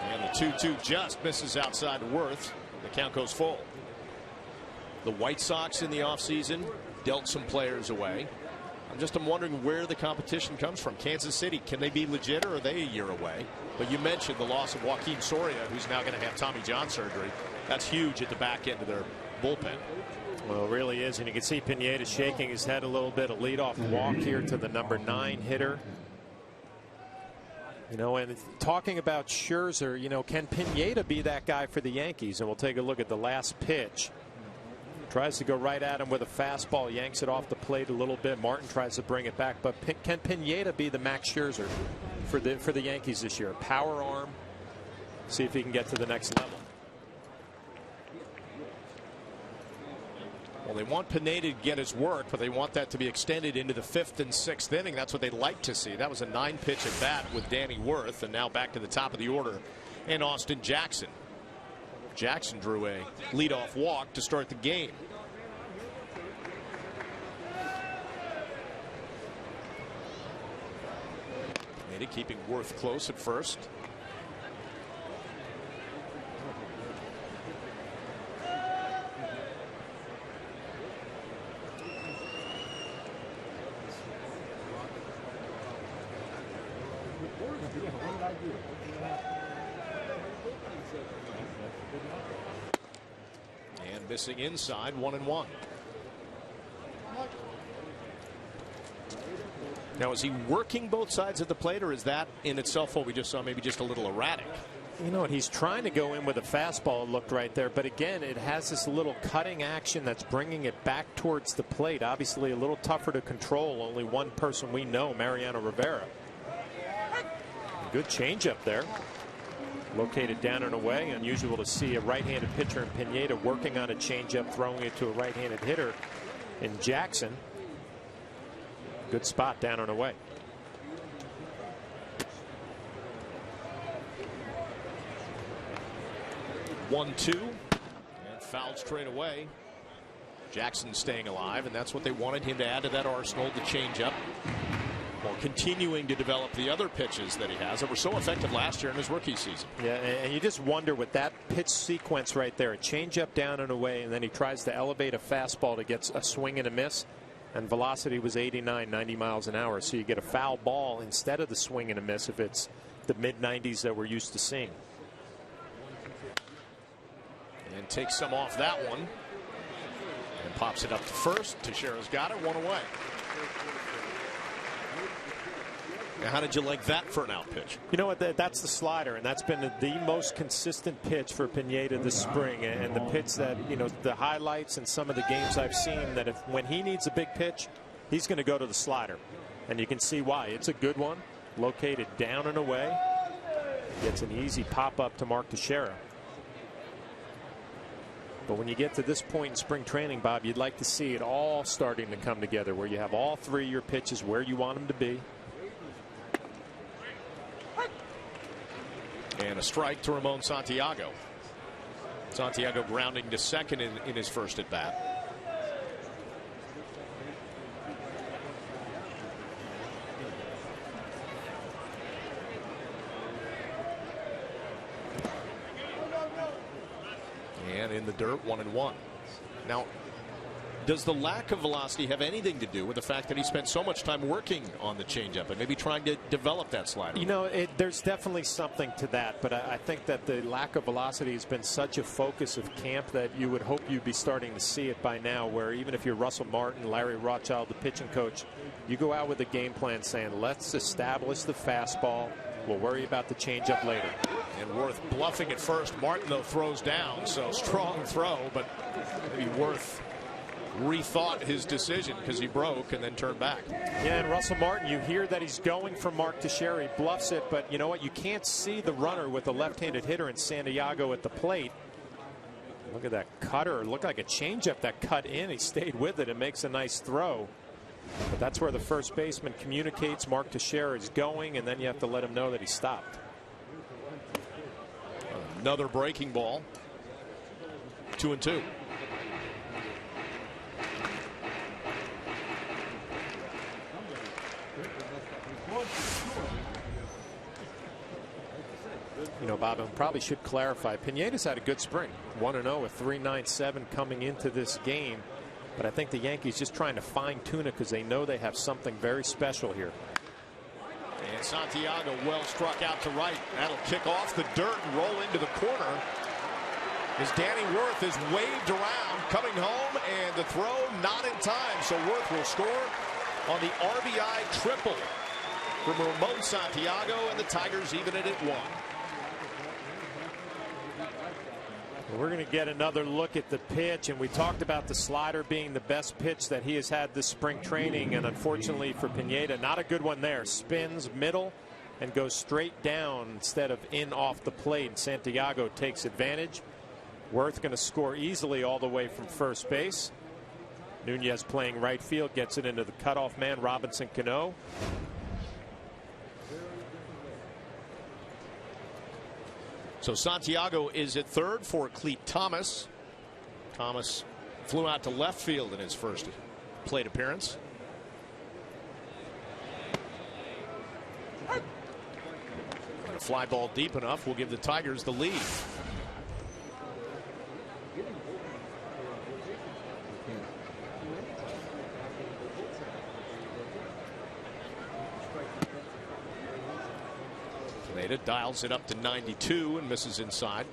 And the 2-2 just misses outside Worth. The count goes full. The White Sox in the offseason dealt some players away. I'm wondering where the competition comes from. Kansas City, can they be legit, or are they a year away? But you mentioned the loss of Joaquin Soria, who's now going to have Tommy John surgery. That's huge at the back end of their bullpen. Well, it really is, and you can see Pineda shaking his head a little bit. A leadoff walk here to the number 9 hitter. You know, and talking about Scherzer, you know, can Pineda be that guy for the Yankees? And we'll take a look at the last pitch. Tries to go right at him with a fastball, yanks it off the plate a little bit. Martin tries to bring it back, but can Pineda be the Max Scherzer for the Yankees this year? Power arm. See if he can get to the next level. Well, they want Pineda to get his work, but they want that to be extended into the 5th and 6th inning. That's what they'd like to see. That was a 9-pitch at bat with Danny Worth, and now back to the top of the order and Austin Jackson. Jackson drew a leadoff walk to start the game. Pineda keeping Worth close at first. And missing inside, 1-1. Now, is he working both sides of the plate, or is that in itself what we just saw, maybe just a little erratic? You know what, he's trying to go in with a fastball, it looked right there, but again, it has this little cutting action that's bringing it back towards the plate. Obviously a little tougher to control. Only one person we know, Mariano Rivera. Good changeup there. Located down and away. Unusual to see a right-handed pitcher in Pineda working on a changeup, throwing it to a right-handed hitter in Jackson. Good spot down and away. One-two, and fouled straight away. Jackson staying alive, and that's what they wanted him to add to that arsenal, the changeup, while continuing to develop the other pitches that he has that were so effective last year in his rookie season. Yeah, and you just wonder with that pitch sequence right there, a changeup down and away, and then he tries to elevate a fastball to get a swing and a miss, and velocity was 89, 90 miles an hour. So you get a foul ball instead of the swing and a miss if it's the mid-90s that we're used to seeing. And takes some off that one. And pops it up to first. Teixeira's got it, one away. How did you like that for an out pitch? You know what? That's the slider, and that's been the most consistent pitch for Pineda this spring. And the pitch that, you know, the highlights and some of the games I've seen, that when he needs a big pitch, he's going to go to the slider. And you can see why. It's a good one, located down and away. Gets an easy pop up to Mark Teixeira. But when you get to this point in spring training, Bob, you'd like to see it all starting to come together, where you have all three of your pitches where you want them to be. And a strike to Ramon Santiago. Santiago grounding to second in his first at bat. And in the dirt, 1-1. Now, does the lack of velocity have anything to do with the fact that he spent so much time working on the changeup and maybe trying to develop that slider? You know, there's definitely something to that, but I think that the lack of velocity has been such a focus of camp that you would hope you'd be starting to see it by now, where even if you're Russell Martin, Larry Rothschild, the pitching coach, you go out with a game plan saying, let's establish the fastball. We'll worry about the changeup later. And Worth bluffing at first. Martin, though, throws down, so strong throw, but maybe Worth rethought his decision because he broke and then turned back. Yeah, and Russell Martin, you hear that he's going for Mark Teixeira. He bluffs it, but you know what? You can't see the runner with the left-handed hitter in Santiago at the plate. Look at that cutter. It looked like a changeup that cut in. He stayed with it and makes a nice throw. But that's where the first baseman communicates Mark Teixeira is going, and then you have to let him know that he stopped. Another breaking ball. 2-2. You know, Bob, I probably should clarify. Pineda's had a good spring. 1-0 with 3.97 coming into this game. But I think the Yankees just trying to fine-tune it because they know they have something very special here. And Santiago well struck out to right. That'll kick off the dirt and roll into the corner. As Danny Worth is waved around, coming home, and the throw not in time. So Worth will score on the RBI triple from Ramon Santiago, and the Tigers even it at 1. We're going to get another look at the pitch, and we talked about the slider being the best pitch that he has had this spring training, and unfortunately for Pineda, not a good one there. Spins middle and goes straight down instead of in off the plate, and Santiago takes advantage. Worth going to score easily all the way from first base. Nunez playing right field, gets it into the cutoff man, Robinson Cano. So Santiago is at third for Cleat Thomas. Thomas flew out to left field in his first plate appearance. And a fly ball deep enough will give the Tigers the lead. Pineda dials it up to 92 and misses inside.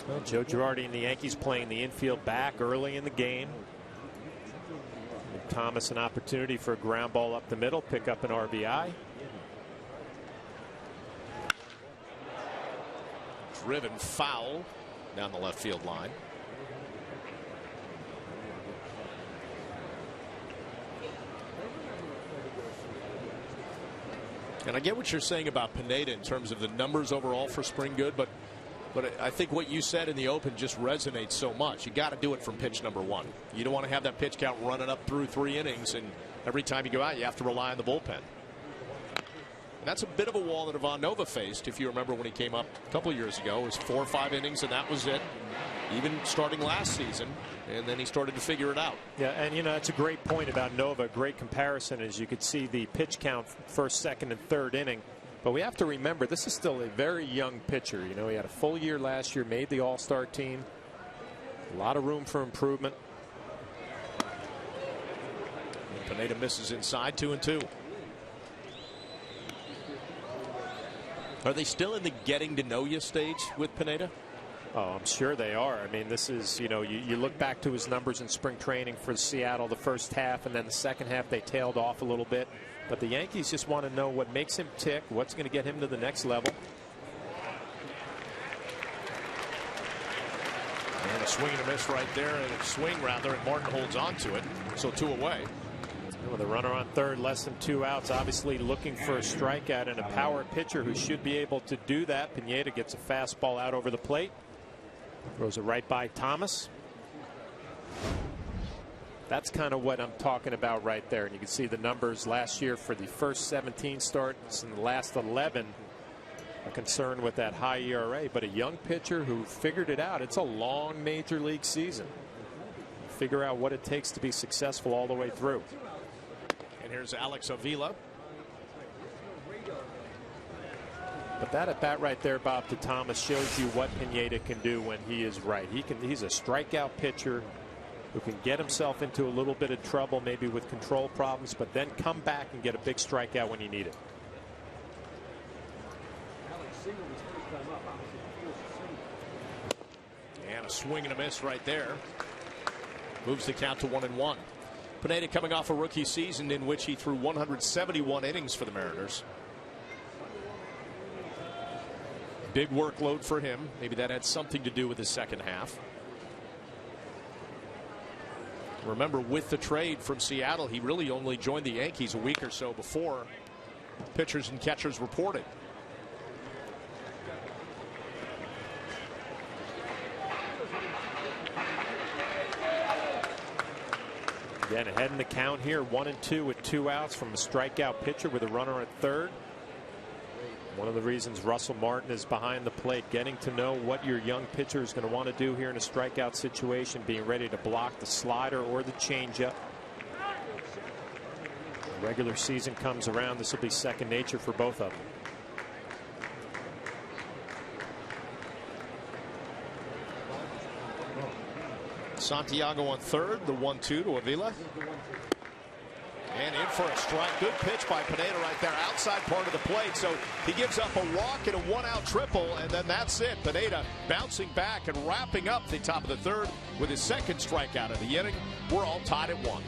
Well, Joe Girardi and the Yankees playing the infield back early in the game. And Thomas an opportunity for a ground ball up the middle, pick up an RBI. Driven foul down the left field line. And I get what you're saying about Pineda in terms of the numbers overall for spring good, but I think what you said in the open just resonates so much. You got to do it from pitch number 1. You don't want to have that pitch count running up through 3 innings, and every time you go out you have to rely on the bullpen. And that's a bit of a wall that Ivan Nova faced, if you remember when he came up a couple years ago. It was 4 or 5 innings and that was it, even starting last season, and then he started to figure it out. Yeah, and you know, that's a great point about Nova. Great comparison, as you could see the pitch count first, second, and third inning. But we have to remember, this is still a very young pitcher. You know, he had a full year last year, made the All-Star team. A lot of room for improvement. Pineda misses inside, 2-2. Are they still in the getting to know you stage with Pineda? Oh, I'm sure they are. I mean, this is, you know, you look back to his numbers in spring training for Seattle the first half, and then the second half they tailed off a little bit. But the Yankees just want to know what makes him tick, what's going to get him to the next level. And a swing and a miss right there, and a swing rather, and Martin holds on to it. So 2 away. With a runner on third, less than 2 outs, obviously looking for a strikeout, and a power pitcher who should be able to do that. Pineda gets a fastball out over the plate. Throws it right by Thomas. That's kind of what I'm talking about right there. And you can see the numbers last year for the first 17 starts and the last 11. A concern with that high ERA, but a young pitcher who figured it out. It's a long major league season. Figure out what it takes to be successful all the way through. And here's Alex Avila. But that at bat right there, Bob, to Thomas, shows you what Pineda can do when he is right. He's a strikeout pitcher who can get himself into a little bit of trouble, maybe with control problems, but then come back and get a big strikeout when you need it. And a swing and a miss right there. Moves the count to 1-1. Pineda coming off a rookie season in which he threw 171 innings for the Mariners. Big workload for him. Maybe that had something to do with his second half. Remember, with the trade from Seattle, he really only joined the Yankees a week or so before pitchers and catchers reported. Again, ahead in the count here, 1-2 with 2 outs from a strikeout pitcher with a runner at third. One of the reasons Russell Martin is behind the plate, getting to know what your young pitcher is going to want to do here in a strikeout situation, being ready to block the slider or the changeup. The regular season comes around, this will be second nature for both of them. Santiago on third, the 1-2 to Avila. And in for a strike. Good pitch by Pineda right there, outside part of the plate. So he gives up a walk and a 1-out triple, and then that's it. Pineda bouncing back and wrapping up the top of the third with his second strikeout of the inning. We're all tied at 1.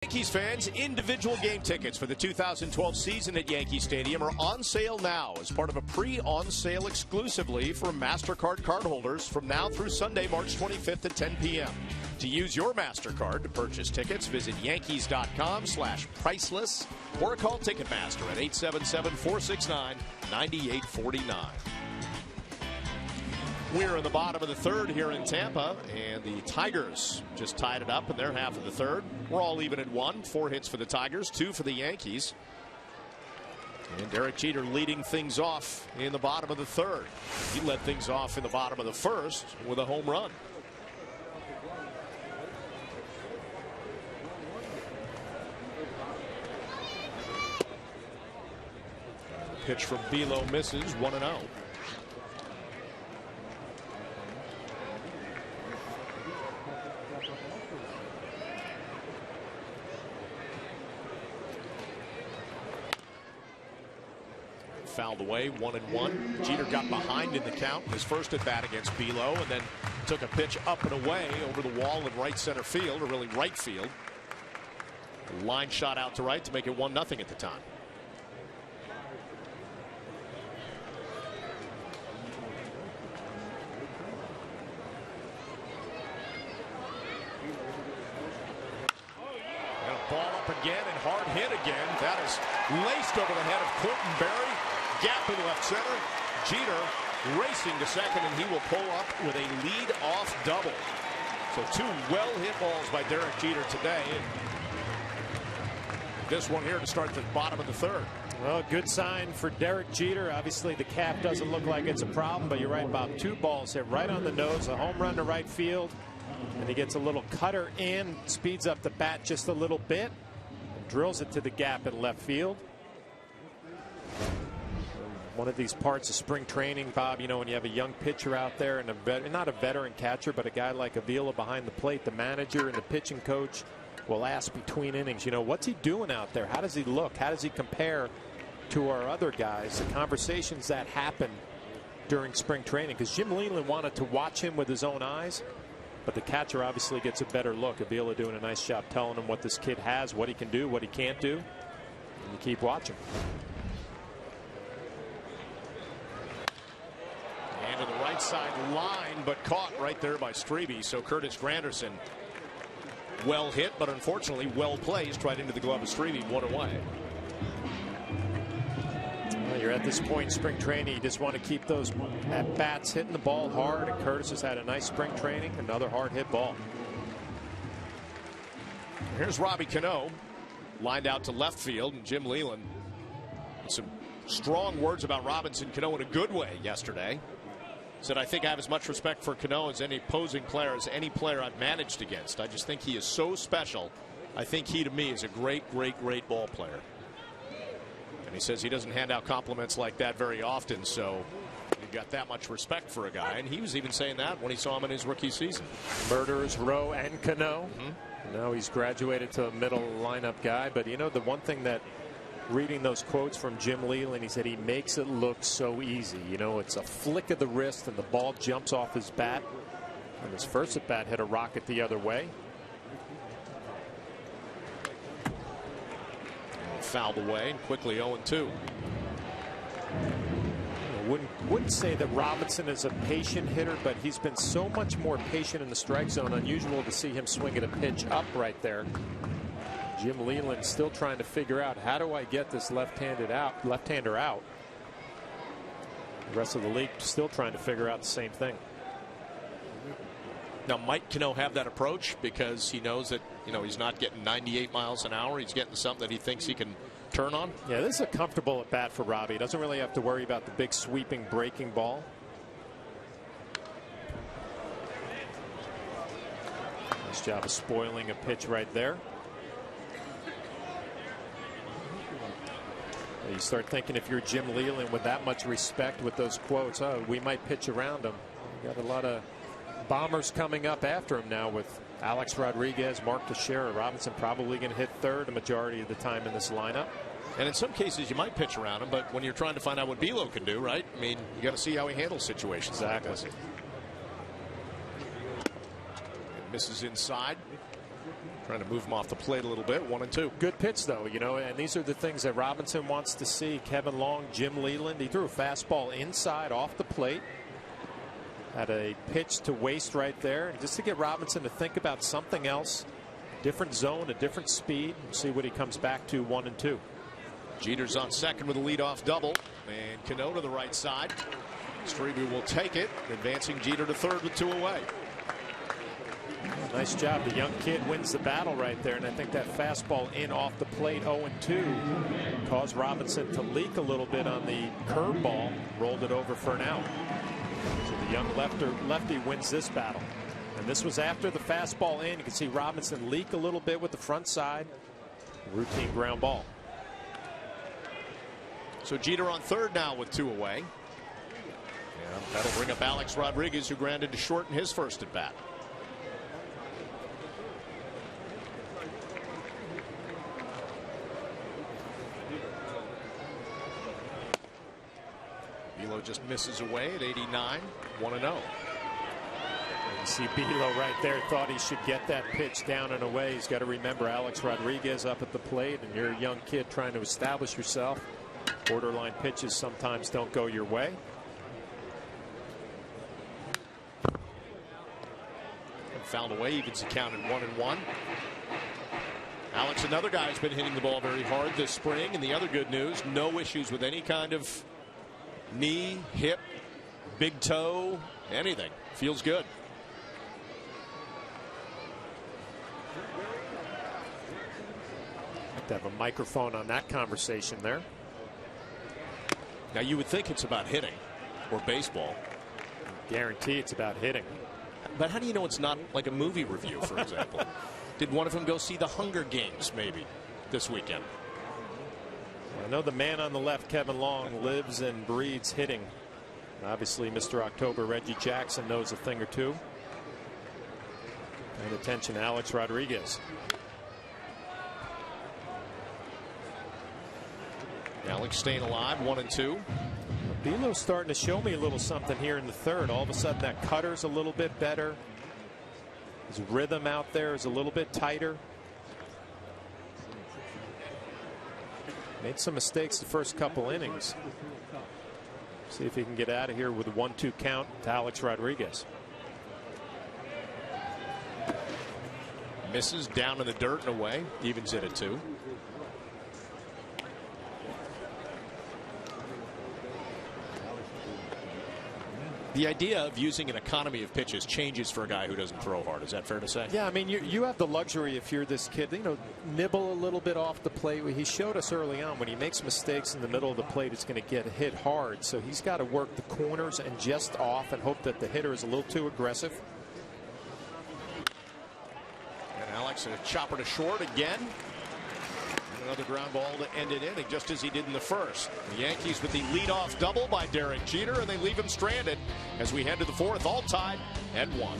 Yankees fans, individual game tickets for the 2012 season at Yankee Stadium are on sale now as part of a pre-on sale exclusively for MasterCard cardholders from now through Sunday, March 25th at 10 p.m. To use your MasterCard to purchase tickets, visit Yankees.com/priceless or call Ticketmaster at 877-469-9849. We're in the bottom of the third here in Tampa, and the Tigers just tied it up in their half of the third. We're all even at 1. 4 hits for the Tigers, 2 for the Yankees. And Derek Jeter leading things off in the bottom of the third. He led things off in the bottom of the first with a home run. Pitch from Below misses, 1-0. Fouled away, 1-1. Jeter got behind in the count his first at bat against Below, and then took a pitch up and away over the wall in right center field, or really right field. A line shot out to right to make it 1-0 at the time. And a ball up again and hard hit again. That is laced over the head of Clinton Berry. Gap in left center. Jeter racing to second, and he will pull up with a lead-off double. So 2 well-hit balls by Derek Jeter today. And this one here to start the bottom of the third. Well, good sign for Derek Jeter. Obviously, the cap doesn't look like it's a problem, but you're right about 2 balls hit right on the nose. A home run to right field, and he gets a little cutter in, speeds up the bat just a little bit, and drills it to the gap in left field. One of these parts of spring training, Bob, you know, when you have a young pitcher out there and not a veteran catcher, but a guy like Avila behind the plate, the manager and the pitching coach will ask between innings, you know, what's he doing out there? How does he look? How does he compare to our other guys? The conversations that happen during spring training, because Jim Leland wanted to watch him with his own eyes, but the catcher obviously gets a better look. Avila doing a nice job telling him what this kid has, what he can do, what he can't do, and you keep watching. And to the right side line, but caught right there by Strebe. So Curtis Granderson, well hit, but unfortunately well placed right into the glove of Strebe, 1 away. Well, you're at this point in spring training, you just want to keep those at bats hitting the ball hard, and Curtis has had a nice spring training, another hard hit ball. Here's Robbie Cano, lined out to left field, and Jim Leland, some strong words about Robinson Cano in a good way yesterday. Said, I think I have as much respect for Cano as any opposing player, as any player I've managed against. I just think he is so special. I think he, to me, is a great, great, great ball player. And he says he doesn't hand out compliments like that very often, so you've got that much respect for a guy. And he was even saying that when he saw him in his rookie season. Murderers Row and Cano. Now he's graduated to a middle lineup guy. But, you know, the one thing that reading those quotes from Jim Leland, he said he makes it look so easy. You know, it's a flick of the wrist and the ball jumps off his bat. And his first at bat hit a rocket the other way. Fouled away and quickly 0-2. Wouldn't say that Robinson is a patient hitter, but he's been so much more patient in the strike zone. Unusual to see him swing at a pitch up right there. Jim Leland still trying to figure out, how do I get this left-hander out? The rest of the league still trying to figure out the same thing. Now, might Cano have that approach because he knows that, you know, he's not getting 98 miles an hour. He's getting something that he thinks he can turn on. Yeah, this is a comfortable at bat for Robbie. He doesn't really have to worry about the big sweeping breaking ball. Nice job of spoiling a pitch right there. You start thinking, if you're Jim Leland with that much respect with those quotes, oh, we might pitch around him. You got a lot of bombers coming up after him now with Alex Rodriguez, Mark Teixeira. Robinson probably going to hit third a majority of the time in this lineup. And in some cases you might pitch around him, but when you're trying to find out what Below can do, right? I mean, you got to see how he handles situations. Exactly. Like this. Misses inside. Trying to move him off the plate a little bit. 1-2. Good pitch, though, you know, and these are the things that Robinson wants to see. Kevin Long, Jim Leland. He threw a fastball inside off the plate. Had a pitch to waste right there. And just to get Robinson to think about something else, different zone, a different speed, and see what he comes back to. 1-2. Jeter's on second with a leadoff double. And Cano to the right side. Strebe will take it, advancing Jeter to third with 2 away. Nice job. The young kid wins the battle right there, and I think that fastball in off the plate 0-2 caused Robinson to leak a little bit on the curveball, rolled it over for an out. So the young lefty wins this battle. And this was after the fastball in. You can see Robinson leak a little bit with the front side. Routine ground ball. So Jeter on third now with 2 away. And that'll bring up Alex Rodriguez, who grounded to short in his first at bat. Velo just misses away at 89, 1-0. You see Velo right there, thought he should get that pitch down and away. He's got to remember Alex Rodriguez up at the plate, and you're a young kid trying to establish yourself. Borderline pitches sometimes don't go your way. And fouled away, evens the count at 1-1. Alex, another guy who's been hitting the ball very hard this spring, and the other good news, no issues with any kind of knee, hip, big toe, anything. Feels good. To have a microphone on that conversation there. Now you would think it's about hitting or baseball. Guarantee it's about hitting. But how do you know it's not like a movie review, for example? Did one of them go see the Hunger Games maybe this weekend? I know the man on the left, Kevin Long, lives and breathes hitting. Obviously, Mr. October, Reggie Jackson, knows a thing or two. And attention, Alex Rodriguez. Alex staying alive, 1-2. Velo's starting to show me a little something here in the third. All of a sudden, that cutter's a little bit better. His rhythm out there is a little bit tighter. Made some mistakes the first couple innings. See if he can get out of here with a 1-2 count to Alex Rodriguez. Misses down in the dirt and away. Evens it at 2. The idea of using an economy of pitches changes for a guy who doesn't throw hard. Is that fair to say? Yeah, I mean, you have the luxury if you're this kid, nibble a little bit off the plate. He showed us early on when he makes mistakes in the middle of the plate, it's going to get hit hard. So he's got to work the corners and just off and hope that the hitter is a little too aggressive. And Alex, a chopper to short again. Another ground ball to end it inning, just as he did in the first. The Yankees with the leadoff double by Derek Jeter, and they leave him stranded as we head to the fourth, all tied at 1.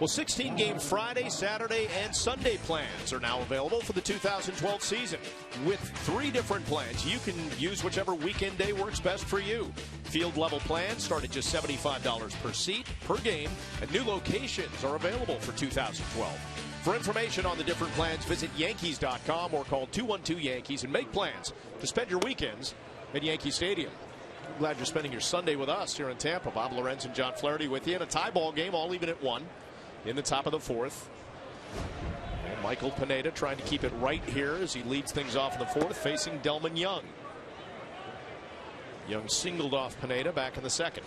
Well, 16-game Friday, Saturday, and Sunday plans are now available for the 2012 season. With 3 different plans, you can use whichever weekend day works best for you. Field-level plans start at just $75 per seat, per game, and new locations are available for 2012. For information on the different plans, visit Yankees.com or call 212-YANKEES and make plans to spend your weekends at Yankee Stadium. I'm glad you're spending your Sunday with us here in Tampa. Bob Lorenz and John Flaherty with you in a tie ball game, all even at 1. In the top of the fourth. And Michael Pineda trying to keep it right here as he leads things off in the fourth, facing Delman Young. Young singled off Pineda back in the second.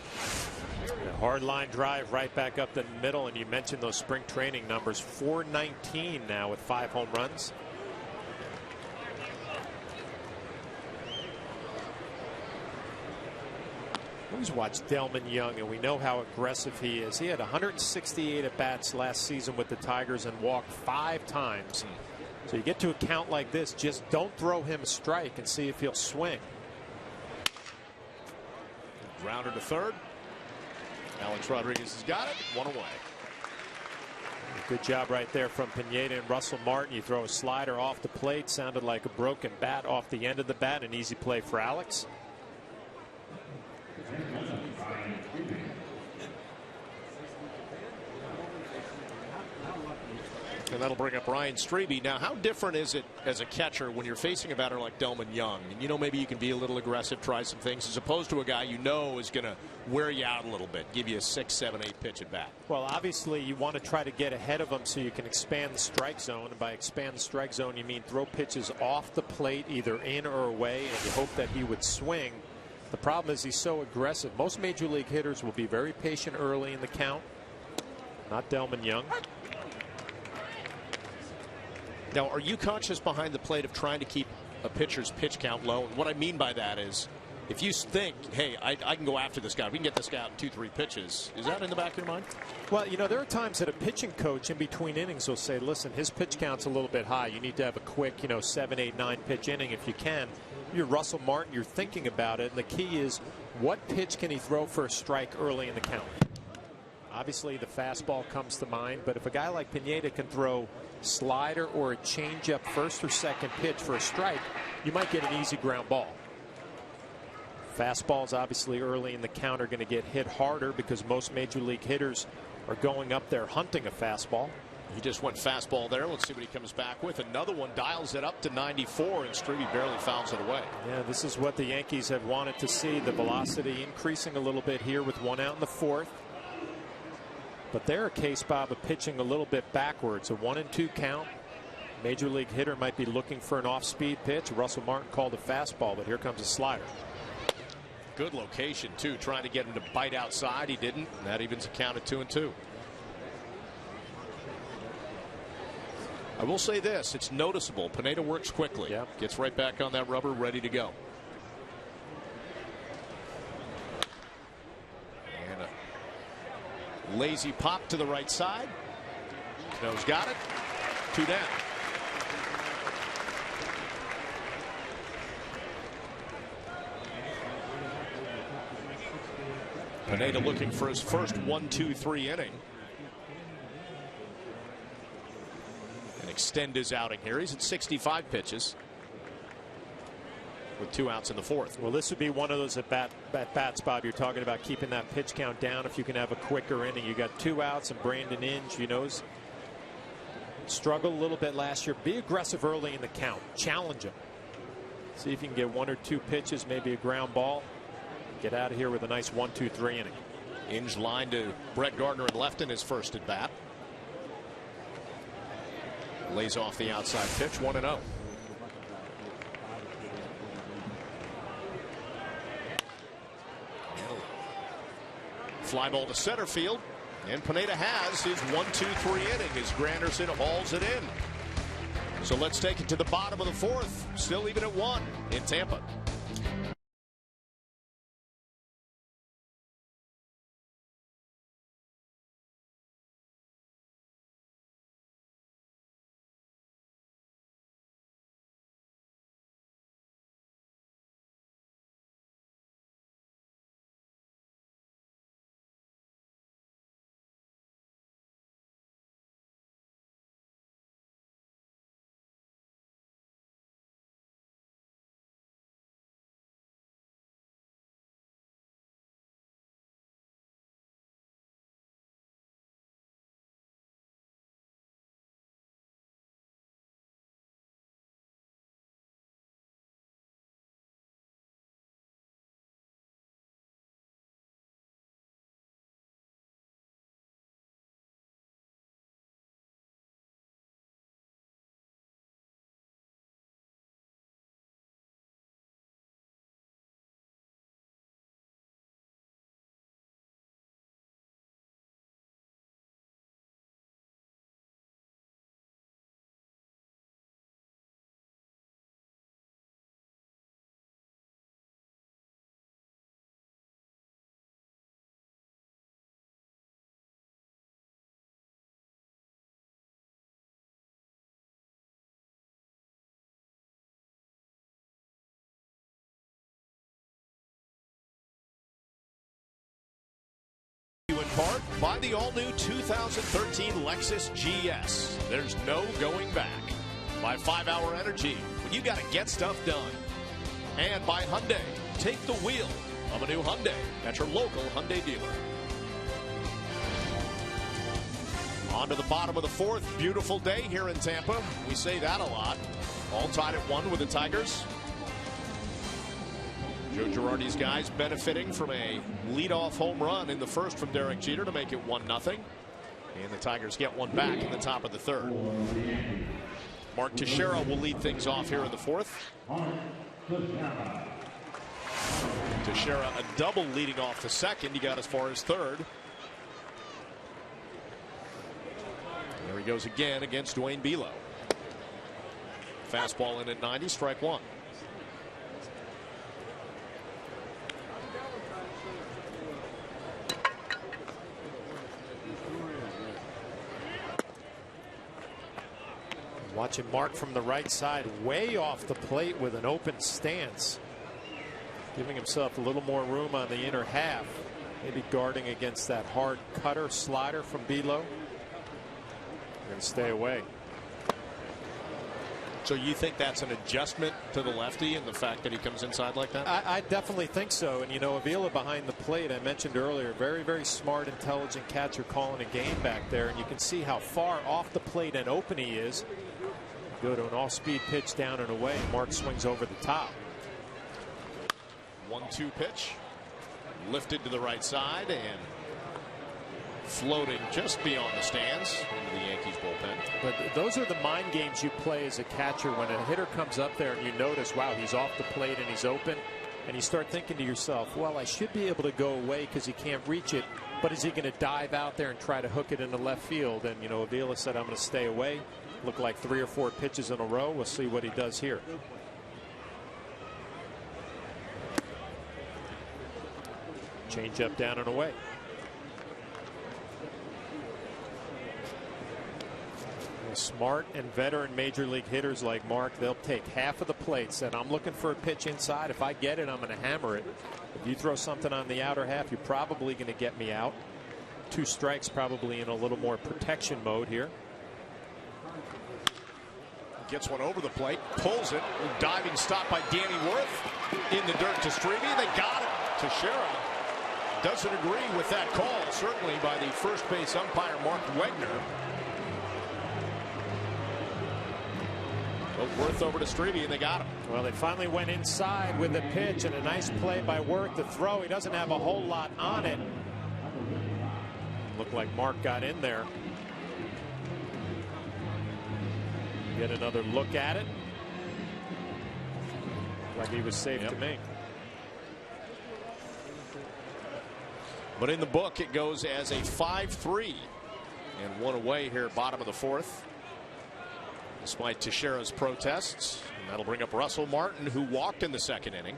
A hard line drive right back up the middle, and you mentioned those spring training numbers. 419 now with 5 home runs. Always watch Delman Young, and we know how aggressive he is. He had 168 at bats last season with the Tigers and walked 5 times. So you get to a count like this, just don't throw him a strike and see if he'll swing. Grounder to third. Alex Rodriguez has got it. 1 away. Good job right there from Pineda and Russell Martin. You throw a slider off the plate. Sounded like a broken bat off the end of the bat. An easy play for Alex. And that'll bring up Ryan Strebe. Now, how different is it as a catcher when you're facing a batter like Delman Young? And you know, maybe you can be a little aggressive, try some things, as opposed to a guy you know is going to wear you out a little bit, give you a 6, 7, 8 pitch at bat. Well, obviously, you want to try to get ahead of him so you can expand the strike zone. And by expand the strike zone, you mean throw pitches off the plate, either in or away, and you hope that he would swing. The problem is he's so aggressive. Most major league hitters will be very patient early in the count. Not Delman Young. Now, are you conscious behind the plate of trying to keep a pitcher's pitch count low? And what I mean by that is, if you think, hey, I can go after this guy, we can get this guy out in 2, 3 pitches, is that in the back of your mind? Well, you know, there are times that a pitching coach in between innings will say, listen, his pitch count's a little bit high. You need to have a quick, 7, 8, 9 pitch inning if you can. You're Russell Martin, you're thinking about it, and the key is what pitch can he throw for a strike early in the count? Obviously, the fastball comes to mind, but if a guy like Pineda can throw slider or a changeup first or second pitch for a strike, you might get an easy ground ball. Fastballs obviously early in the count are going to get hit harder because most major league hitters are going up there hunting a fastball. He just went fastball there. Let's see what he comes back with. Another one dials it up to 94, and Strebe barely fouls it away. Yeah, this is what the Yankees have wanted to see. The velocity increasing a little bit here with 1 out in the 4th. But they're a case, Bob, of pitching a little bit backwards. A 1-2 count. Major league hitter might be looking for an off-speed pitch. Russell Martin called a fastball, but here comes a slider. Good location, too, trying to get him to bite outside. He didn't. And that evens a count at 2-2. I will say this, it's noticeable. Pineda works quickly. Yep. Gets right back on that rubber, ready to go. And a lazy pop to the right side. Snow's got it. 2 down. Pineda looking for his first 1-2-3 inning. And extend his outing here. He's at 65 pitches with 2 outs in the 4th. Well, this would be one of those at bats, Bob. You're talking about keeping that pitch count down. If you can have a quicker inning, you got 2 outs, and Brandon Inge, struggled a little bit last year. Be aggressive early in the count. Challenge him. See if you can get 1 or 2 pitches, maybe a ground ball. Get out of here with a nice 1-2-3 inning. Inge line to Brett Gardner in left in his first at bat. Lays off the outside pitch. 1-0. Fly ball to center field, and Pineda has his 1-2-3 inning as Granderson hauls it in. So let's take it to the bottom of the 4th. Still even at 1 in Tampa. In part by the all-new 2013 Lexus GS. There's no going back. By 5-Hour Energy, when you got to get stuff done. And by Hyundai, take the wheel of a new Hyundai at your local Hyundai dealer. On to the bottom of the fourth. Beautiful day here in Tampa. We say that a lot. All tied at 1 with the Tigers. Joe Girardi's guys benefiting from a leadoff home run in the first from Derek Jeter to make it 1-0. And the Tigers get one back in the top of the third. Mark Teixeira will lead things off here in the fourth. Teixeira a double leading off the second. He got as far as third. There he goes again against Dwayne Belo. Fastball in at 90, strike one. Watching Mark from the right side, way off the plate with an open stance. Giving himself a little more room on the inner half. Maybe guarding against that hard cutter slider from Belo. We're going to stay away. So you think that's an adjustment to the lefty and the fact that he comes inside like that? I definitely think so. And, you know, Avila behind the plate, I mentioned earlier, very, very smart, intelligent catcher calling a game back there. And you can see how far off the plate and open he is. Go to an off-speed pitch down and away. Mark swings over the top. 1-2 pitch. Lifted to the right side and floating just beyond the stands into the Yankees bullpen. But those are the mind games you play as a catcher when a hitter comes up there and you notice, wow, he's off the plate and he's open. And you start thinking to yourself, well, I should be able to go away because he can't reach it. But is he going to dive out there and try to hook it into left field? And, you know, Avila said, I'm going to stay away. Looked like 3 or 4 pitches in a row. We'll see what he does here. Change up, down and away. Smart and veteran major league hitters like Mark, they'll take half of the plates. And I'm looking for a pitch inside. If I get it, I'm going to hammer it. If you throw something on the outer half, you're probably going to get me out. 2 strikes, probably in a little more protection mode here. Gets one over the plate, pulls it. Diving stop by Danny Worth in the dirt to Strebe. They got it. Teixeira doesn't agree with that call, certainly by the first base umpire Mark Wegner. But Worth over to Strebe and they got him. Well, they finally went inside with the pitch and a nice play by Worth to throw. He doesn't have a whole lot on it. Looked like Mark got in there. Get another look at it. Like he was safe to make. But in the book, it goes as a 5-3 and 1 away here, bottom of the fourth. Despite Teixeira's protests, and that'll bring up Russell Martin, who walked in the second inning.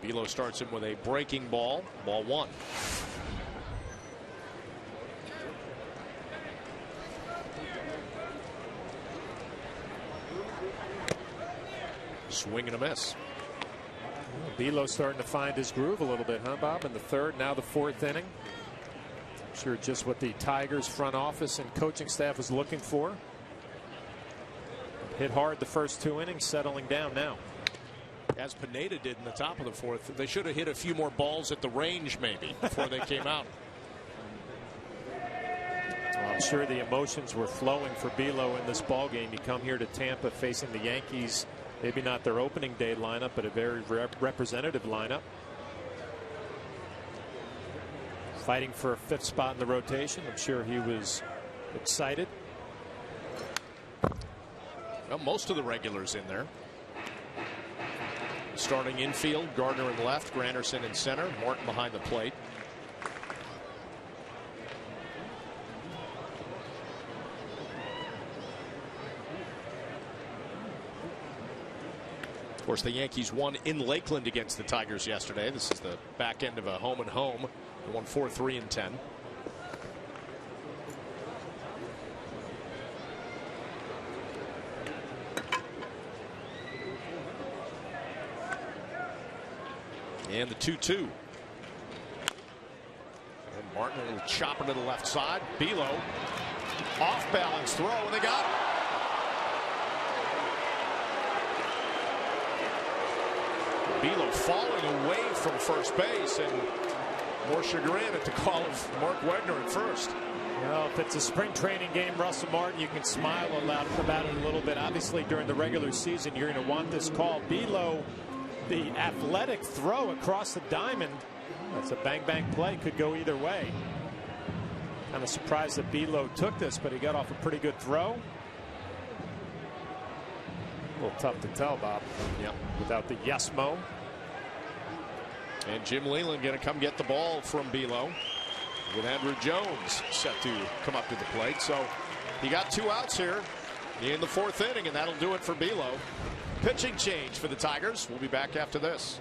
Belo starts him with a breaking ball. Ball 1. Swing and a miss. Belo starting to find his groove a little bit, huh, Bob? In the third, now the fourth inning. I'm sure just what the Tigers front office and coaching staff was looking for. Hit hard the first 2 innings, settling down now. As Pineda did in the top of the fourth, they should have hit a few more balls at the range maybe before they came out. Well, I'm sure the emotions were flowing for Belo in this ball game. You come here to Tampa facing the Yankees, maybe not their opening day lineup, but a very representative lineup. Fighting for a 5th spot in the rotation. I'm sure he was excited. Well, most of the regulars in there. Starting infield, Gardner in left, Granderson in center, Morton behind the plate. Of course, the Yankees won in Lakeland against the Tigers yesterday. This is the back end of a home and home. They won 4-3-10. And the 2-2. And Martin will chop it to the left side. Below, off balance throw, and they got it. Below falling away from first base, and more chagrin at the call of Mark Wegner at first. Well, if it's a spring training game, Russell Martin, you can smile about it a little bit. Obviously, during the regular season, you're going to want this call. Below, the athletic throw across the diamond. That's a bang-bang play. Could go either way. Kind of surprised that Below took this, but he got off a pretty good throw. A little tough to tell, Bob. Yep. Without the yes-mo. And Jim Leyland going to come get the ball from Below, with Andrew Jones set to come up to the plate. So he got 2 outs here in the 4th inning, and that'll do it for Below. Pitching change for the Tigers. We'll be back after this.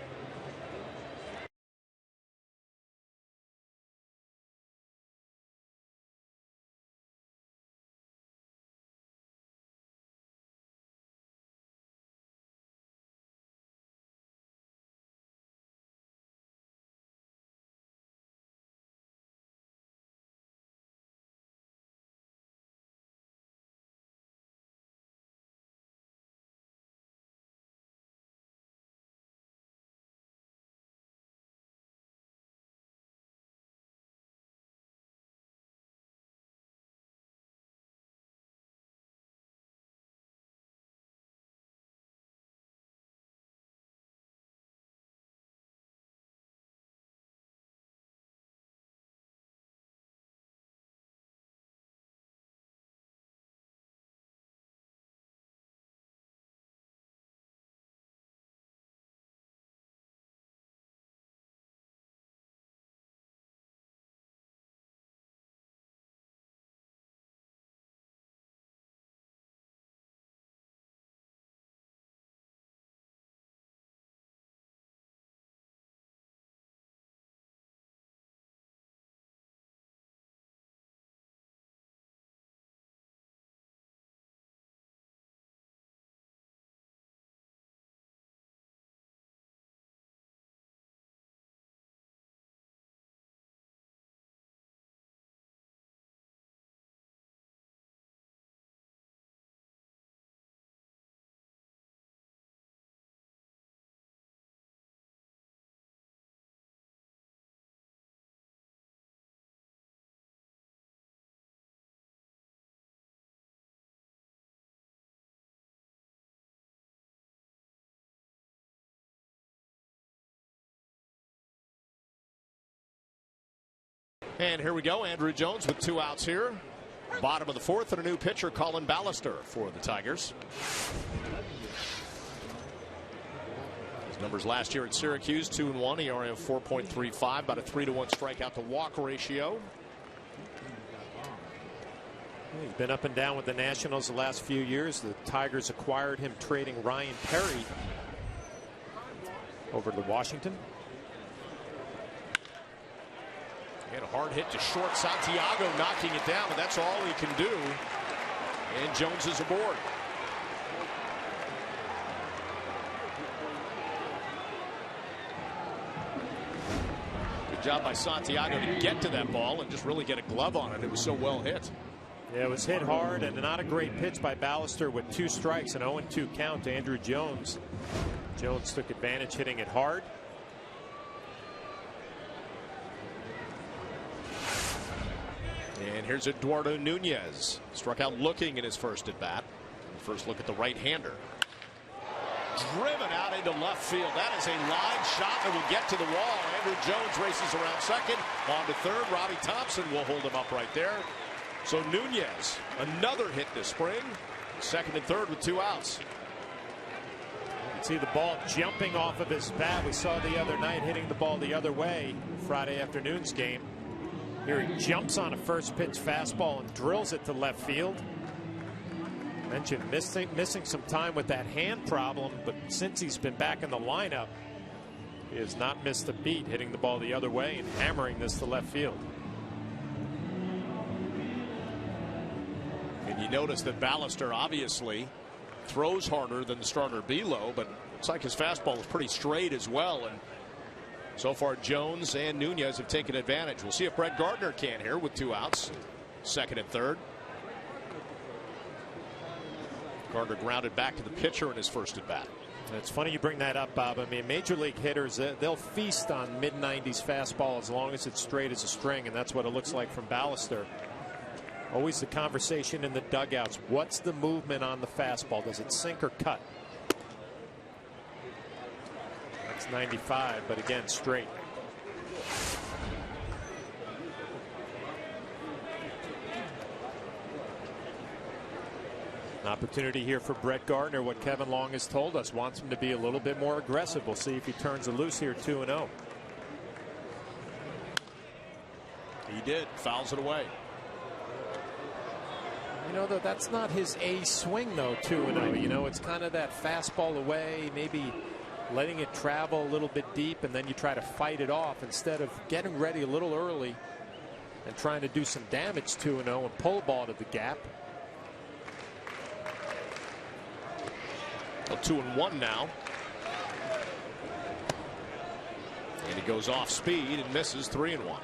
And here we go. Andrew Jones with 2 outs here. Bottom of the 4th, and a new pitcher, Colin Ballister, for the Tigers. His numbers last year at Syracuse, 2-1, ERA of 4.35, about a 3-to-1 strikeout to walk ratio. He's been up and down with the Nationals the last few years. The Tigers acquired him, trading Ryan Perry over to Washington. And a hard hit to short. Santiago knocking it down, but that's all he can do. And Jones is aboard. Good job by Santiago to get to that ball and just really get a glove on it. It was so well hit. Yeah, it was hit hard, and not a great pitch by Ballister with 2 strikes, an 0-2 count to Andrew Jones. Jones took advantage, hitting it hard. And here's Eduardo Nunez. Struck out looking in his first at bat. First look at the right-hander. Driven out into left field. That is a line shot that will get to the wall. Andrew Jones races around second. On to third. Robbie Thompson will hold him up right there. So Nunez, another hit this spring. Second and third with 2 outs. You can see the ball jumping off of his bat. We saw the other night hitting the ball the other way, Friday afternoon's game. Here he jumps on a first pitch fastball and drills it to left field. Mentioned missing some time with that hand problem, but since he's been back in the lineup, he has not missed a beat, hitting the ball the other way and hammering this to left field. And you notice that Ballister obviously throws harder than the starter Below, but it's like his fastball is pretty straight as well. And So far, Jones and Nunez have taken advantage. We'll see if Brett Gardner can here with 2 outs. Second and third. Gardner grounded back to the pitcher in his first at bat. It's funny you bring that up, Bob. I mean, major league hitters, they'll feast on mid-90s fastball as long as it's straight as a string, and that's what it looks like from Ballister. Always the conversation in the dugouts. What's the movement on the fastball? Does it sink or cut? That's 95, but again, straight. An opportunity here for Brett Gardner. What Kevin Long has told us, wants him to be a little bit more aggressive. We'll see if he turns it loose here. 2-0. He did. Fouls it away. You know, though, that's not his A swing, though, 2-0. You know, it's kind of that fastball away, maybe letting it travel a little bit deep, and then you try to fight it off instead of getting ready a little early and trying to do some damage 2-0 and pull the ball to the gap. Well, 2-1 now. And he goes off speed and misses. 3-1.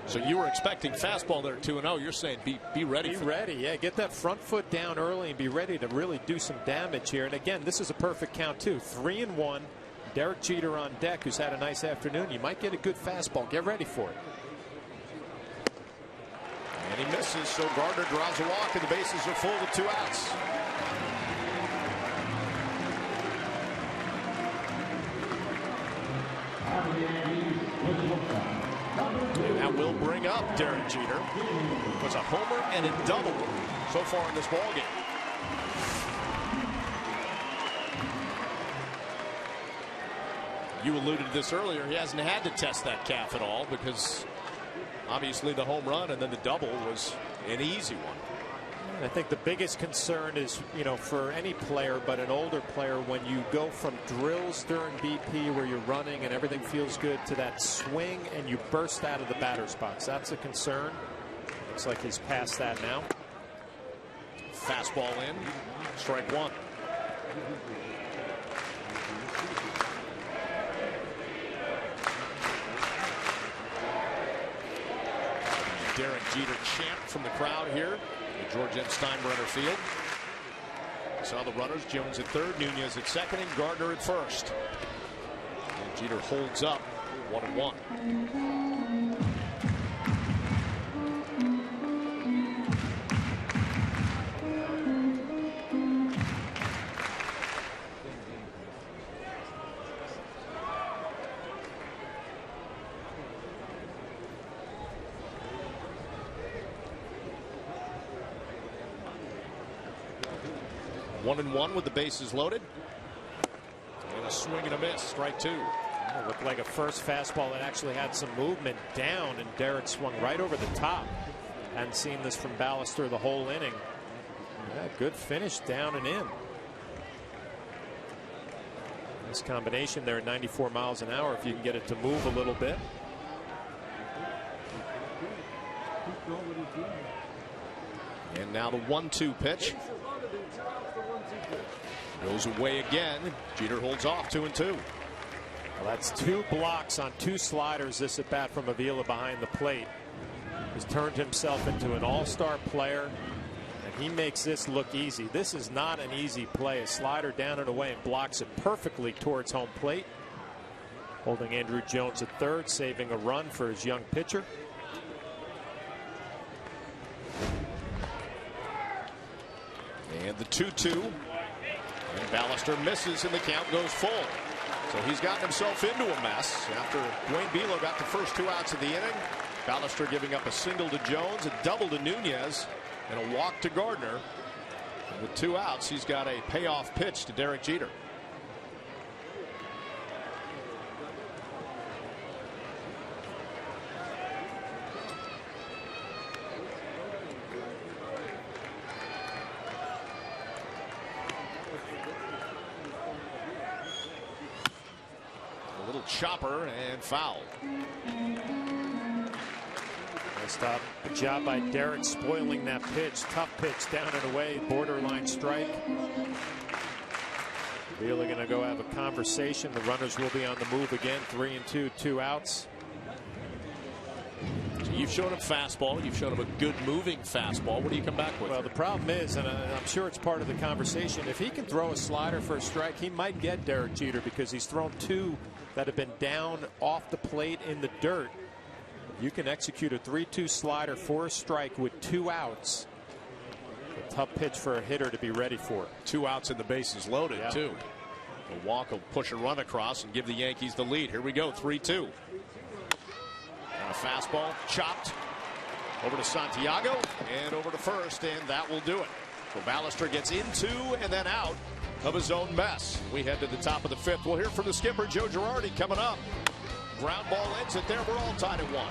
So you were expecting fastball there at 2-0. You're saying be ready. Be ready. Yeah, get that front foot down early and be ready to really do some damage here. And again, this is a perfect count too. 3-1. Derek Jeter on deck, who's had a nice afternoon. You might get a good fastball. Get ready for it. And he misses, so Gardner draws a walk, and the bases are full with 2 outs. And that will bring up Derek Jeter. It was a homer and a double so far in this ballgame. You alluded to this earlier. He hasn't had to test that calf at all because obviously the home run and then the double was an easy one. I think the biggest concern is, you know, for any player, but an older player, when you go from drills during BP where you're running and everything feels good to that swing and you burst out of the batter's box. That's a concern. Looks like he's past that now. Fastball in. Strike 1. Derek Jeter chant from the crowd here at George M. Steinbrenner Field. Saw the runners, Jones at third, Nunez at second, and Gardner at first. And Jeter holds up 1-1. 1-1 with the bases loaded. And a swing and a miss. Strike 2. It looked like a first fastball that actually had some movement down, and Derek swung right over the top. Hadn't seen this from Ballister the whole inning. Yeah, good finish down and in. Nice combination there at 94 miles an hour if you can get it to move a little bit. And now the 1-2 pitch. Goes away again. Jeter holds off 2-2. Well, that's 2 blocks on 2 sliders this at bat from Avila behind the plate. He's turned himself into an all-star player, and he makes this look easy. This is not an easy play. A slider down and away and blocks it perfectly towards home plate. Holding Andrew Jones at third, saving a run for his young pitcher. And the 2-2. And Ballister misses and the count goes full. So he's gotten himself into a mess after Dwayne Bilo got the first 2 outs of the inning. Ballister giving up a single to Jones, a double to Nunez, and a walk to Gardner. And with 2 outs, he's got a payoff pitch to Derek Jeter. Chopper and foul. Nice job by Derek spoiling that pitch. Tough pitch down and away, borderline strike. Really going to go have a conversation. The runners will be on the move again. 3-2, 2 outs. So you've shown him fastball. You've shown him a good moving fastball. What do you come back with? Well, the problem is, and I'm sure it's part of the conversation, if he can throw a slider for a strike, he might get Derek Jeter because he's thrown 2 that have been down off the plate in the dirt. You can execute a 3-2 slider for a strike with 2 outs. A tough pitch for a hitter to be ready for. 2 outs and the bases loaded, too. The walk will push a run across and give the Yankees the lead. Here we go, 3-2. And a fastball chopped over to Santiago and over to first, and that will do it. So Ballister gets into and then out of his own mess. We head to the top of the 5th. We'll hear from the skipper, Joe Girardi, coming up. Ground ball ends it there. We're all tied at 1.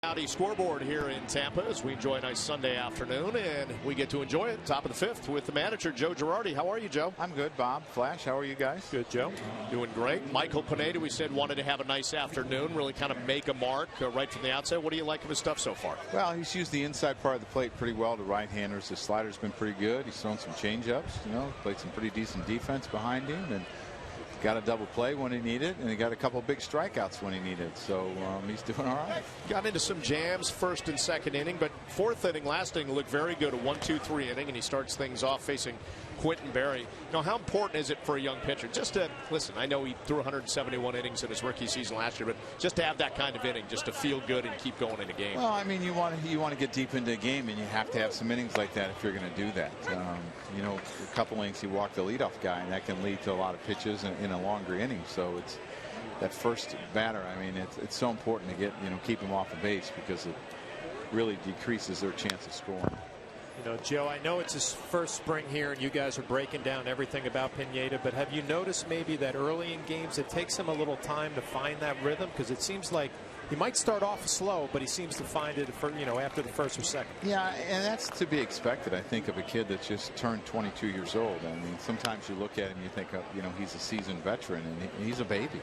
Howdy scoreboard here in Tampa as we enjoy a nice Sunday afternoon, and we get to enjoy it top of the 5th with the manager, Joe Girardi. How are you, Joe? I'm good, Bob. Flash, how are you guys? Good, Joe. Doing great. Michael Pineda, we said, wanted to have a nice afternoon, really kind of make a mark right from the outset. What do you like of his stuff so far? Well, he's used the inside part of the plate pretty well to right-handers. His slider's been pretty good. He's thrown some change-ups, played some pretty decent defense behind him, and got a double play when he needed, and he got a couple big strikeouts when he needed. So he's doing all right. Got into some jams first and second inning, but 4th inning, last inning looked very good. A 1-2-3 inning, and he starts things off facing Quentin Berry. Now, how important is it for a young pitcher just to listen? I know he threw 171 innings in his rookie season last year, but just to have that kind of inning, just to feel good and keep going in a game. Well, I mean, you want to get deep into a game, and you have to have some innings like that if you're going to do that. A couple innings he walked the leadoff guy, and that can lead to a lot of pitches in a longer inning. So it's that first batter. I mean, it's so important to get keep him off the base because it really decreases their chance of scoring. Joe, I know it's his first spring here, and you guys are breaking down everything about Pineda, but have you noticed maybe that early in games it takes him a little time to find that rhythm? Because it seems like he might start off slow, but he seems to find it for, after the first or second. Yeah, and that's to be expected, I think, of a kid that just turned 22 years old. I mean, sometimes you look at him, you think, he's a seasoned veteran, and he's a baby.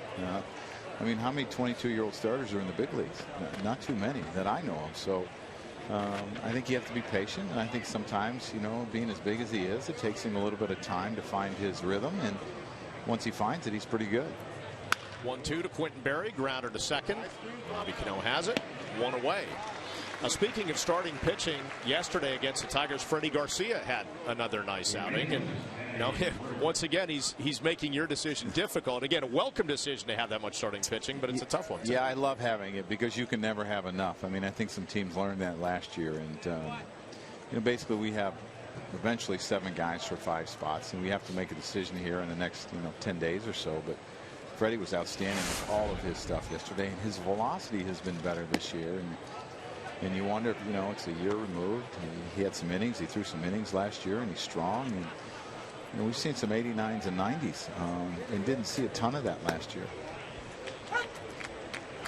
I mean, how many 22-year-old starters are in the big leagues? Not too many that I know of. So I think you have to be patient, and I think sometimes, being as big as he is, it takes him a little bit of time to find his rhythm, and once he finds it, he's pretty good. 1-2 to Quentin Berry, grounder to second. Bobby Cano has it, 1 away. Now, speaking of starting pitching, yesterday against the Tigers, Freddie Garcia had another nice outing, and once again he's making your decision difficult. Again, a welcome decision to have that much starting pitching, but it's a tough one. Yeah, I love having it because you can never have enough. I mean, I think some teams learned that last year, and basically we have eventually 7 guys for 5 spots, and we have to make a decision here in the next 10 days or so. But Freddie was outstanding with all of his stuff yesterday, and his velocity has been better this year. And And you wonder if, it's a year removed. He had some innings. He threw some innings last year, and he's strong. And we've seen some 89s and 90s, and didn't see a ton of that last year.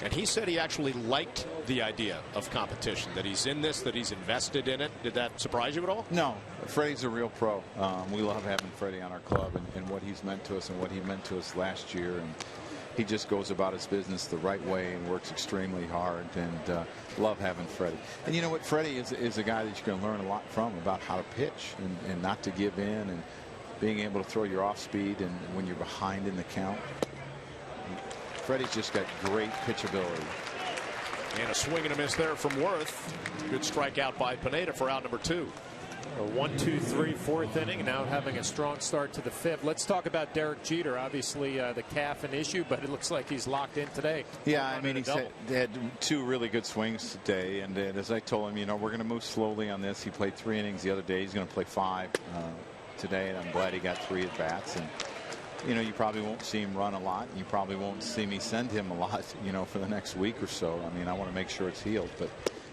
And he said he actually liked the idea of competition, that he's in this, that he's invested in it. Did that surprise you at all? No. Freddie's a real pro. We love having Freddie on our club and what he's meant to us and what he meant to us last year. And he just goes about his business the right way and works extremely hard, and love having Freddie. And you know what? Freddie is a guy that you're going to learn a lot from about how to pitch and not to give in and being able to throw your off speed and when you're behind in the count. Freddie's just got great pitchability. And a swing and a miss there from Worth. Good strikeout by Pineda for out number 2. A 1, 2, 3, 4th inning, now having a strong start to the 5th. Let's talk about Derek Jeter. Obviously, the calf an issue, but it looks like he's locked in today. Yeah, I mean, he had 2 really good swings today, and as I told him, we're going to move slowly on this. He played 3 innings the other day. He's going to play 5 today, and I'm glad he got 3 at bats. And you probably won't see him run a lot. You probably won't see me send him a lot, for the next week or so. I mean, I want to make sure it's healed, but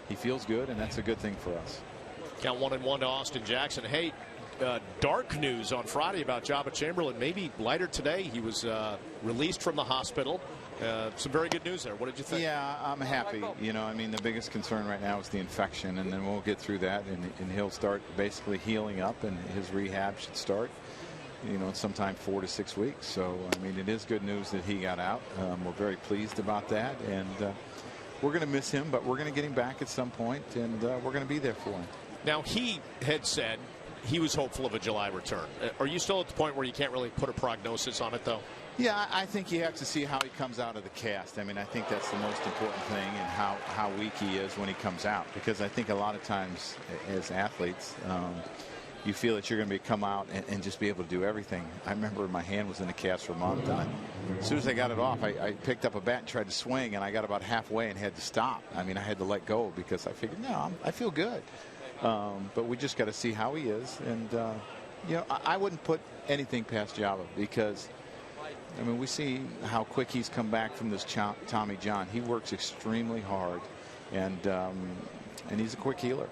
he feels good, and that's a good thing for us. Count 1-1 to Austin Jackson. Hey, dark news on Friday about Jabba Chamberlain. Maybe lighter today. He was released from the hospital. Some very good news there. What did you think? Yeah, I'm happy. I mean, the biggest concern right now is the infection, and then we'll get through that, and he'll start basically healing up, and his rehab should start. Sometime 4 to 6 weeks. So, I mean, it is good news that he got out. We're very pleased about that. And we're going to miss him, but we're going to get him back at some point, and we're going to be there for him. Now, he had said he was hopeful of a July return. Are you still at the point where you can't really put a prognosis on it, though? Yeah, I think you have to see how he comes out of the cast. I mean, I think that's the most important thing, and how weak he is when he comes out. Because I think a lot of times as athletes, you feel that you're going to come out and just be able to do everything. I remember my hand was in the cast for a month, and as soon as I got it off, I picked up a bat and tried to swing, and I got about halfway and had to stop. I mean, I had to let go because I figured, no, I feel good. But we just got to see how he is. And, I wouldn't put anything past Java because, I mean, we see how quick he's come back from this Tommy John. He works extremely hard, and he's a quick healer.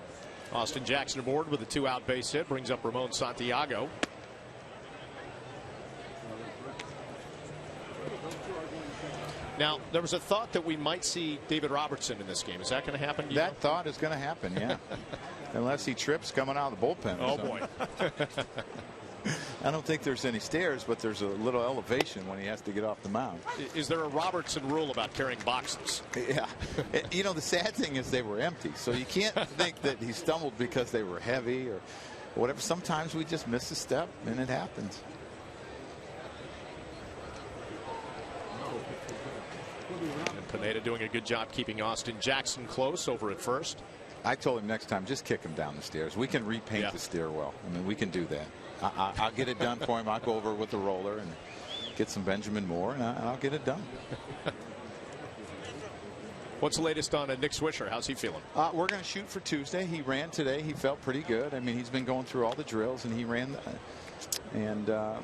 Austin Jackson aboard with a 2-out base hit, brings up Ramon Santiago. Now, there was a thought that we might see David Robertson in this game. Is that going to happen? That thought is going to happen, yeah. Unless he trips coming out of the bullpen. Oh, boy. I don't think there's any stairs, but there's a little elevation when he has to get off the mound. Is there a Robertson rule about carrying boxes? Yeah. The sad thing is they were empty, so you can't think that he stumbled because they were heavy or whatever. Sometimes we just miss a step, and it happens. And Pineda doing a good job keeping Austin Jackson close over at first. I told him next time, just kick him down the stairs. We can repaint the stairwell. I mean, we can do that. I'll get it done for him. I'll go over with the roller and get some Benjamin Moore, and I'll get it done. What's the latest on Nick Swisher? How's he feeling? We're going to shoot for Tuesday. He ran today. He felt pretty good. I mean, he's been going through all the drills, and he ran. And we'll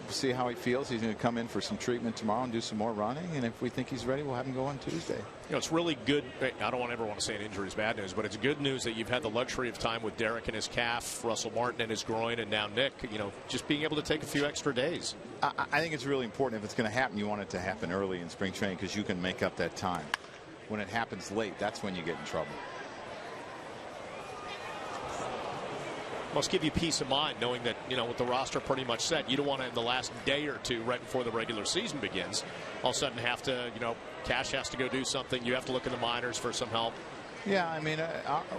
see how he feels. He's going to come in for some treatment tomorrow and do some more running. And if we think he's ready, we'll have him go on Tuesday. It's really good. I don't ever want to say an injury is bad news, but it's good news that you've had the luxury of time with Derek and his calf, Russell Martin and his groin, and now Nick. Just being able to take a few extra days. I think it's really important. If it's going to happen, you want it to happen early in spring training because you can make up that time. When it happens late, that's when you get in trouble. Must give you peace of mind knowing that, with the roster pretty much set, you don't want to, in the last day or two right before the regular season begins, all of a sudden have to, Cash has to go do something. You have to look in the minors for some help. Yeah, I mean,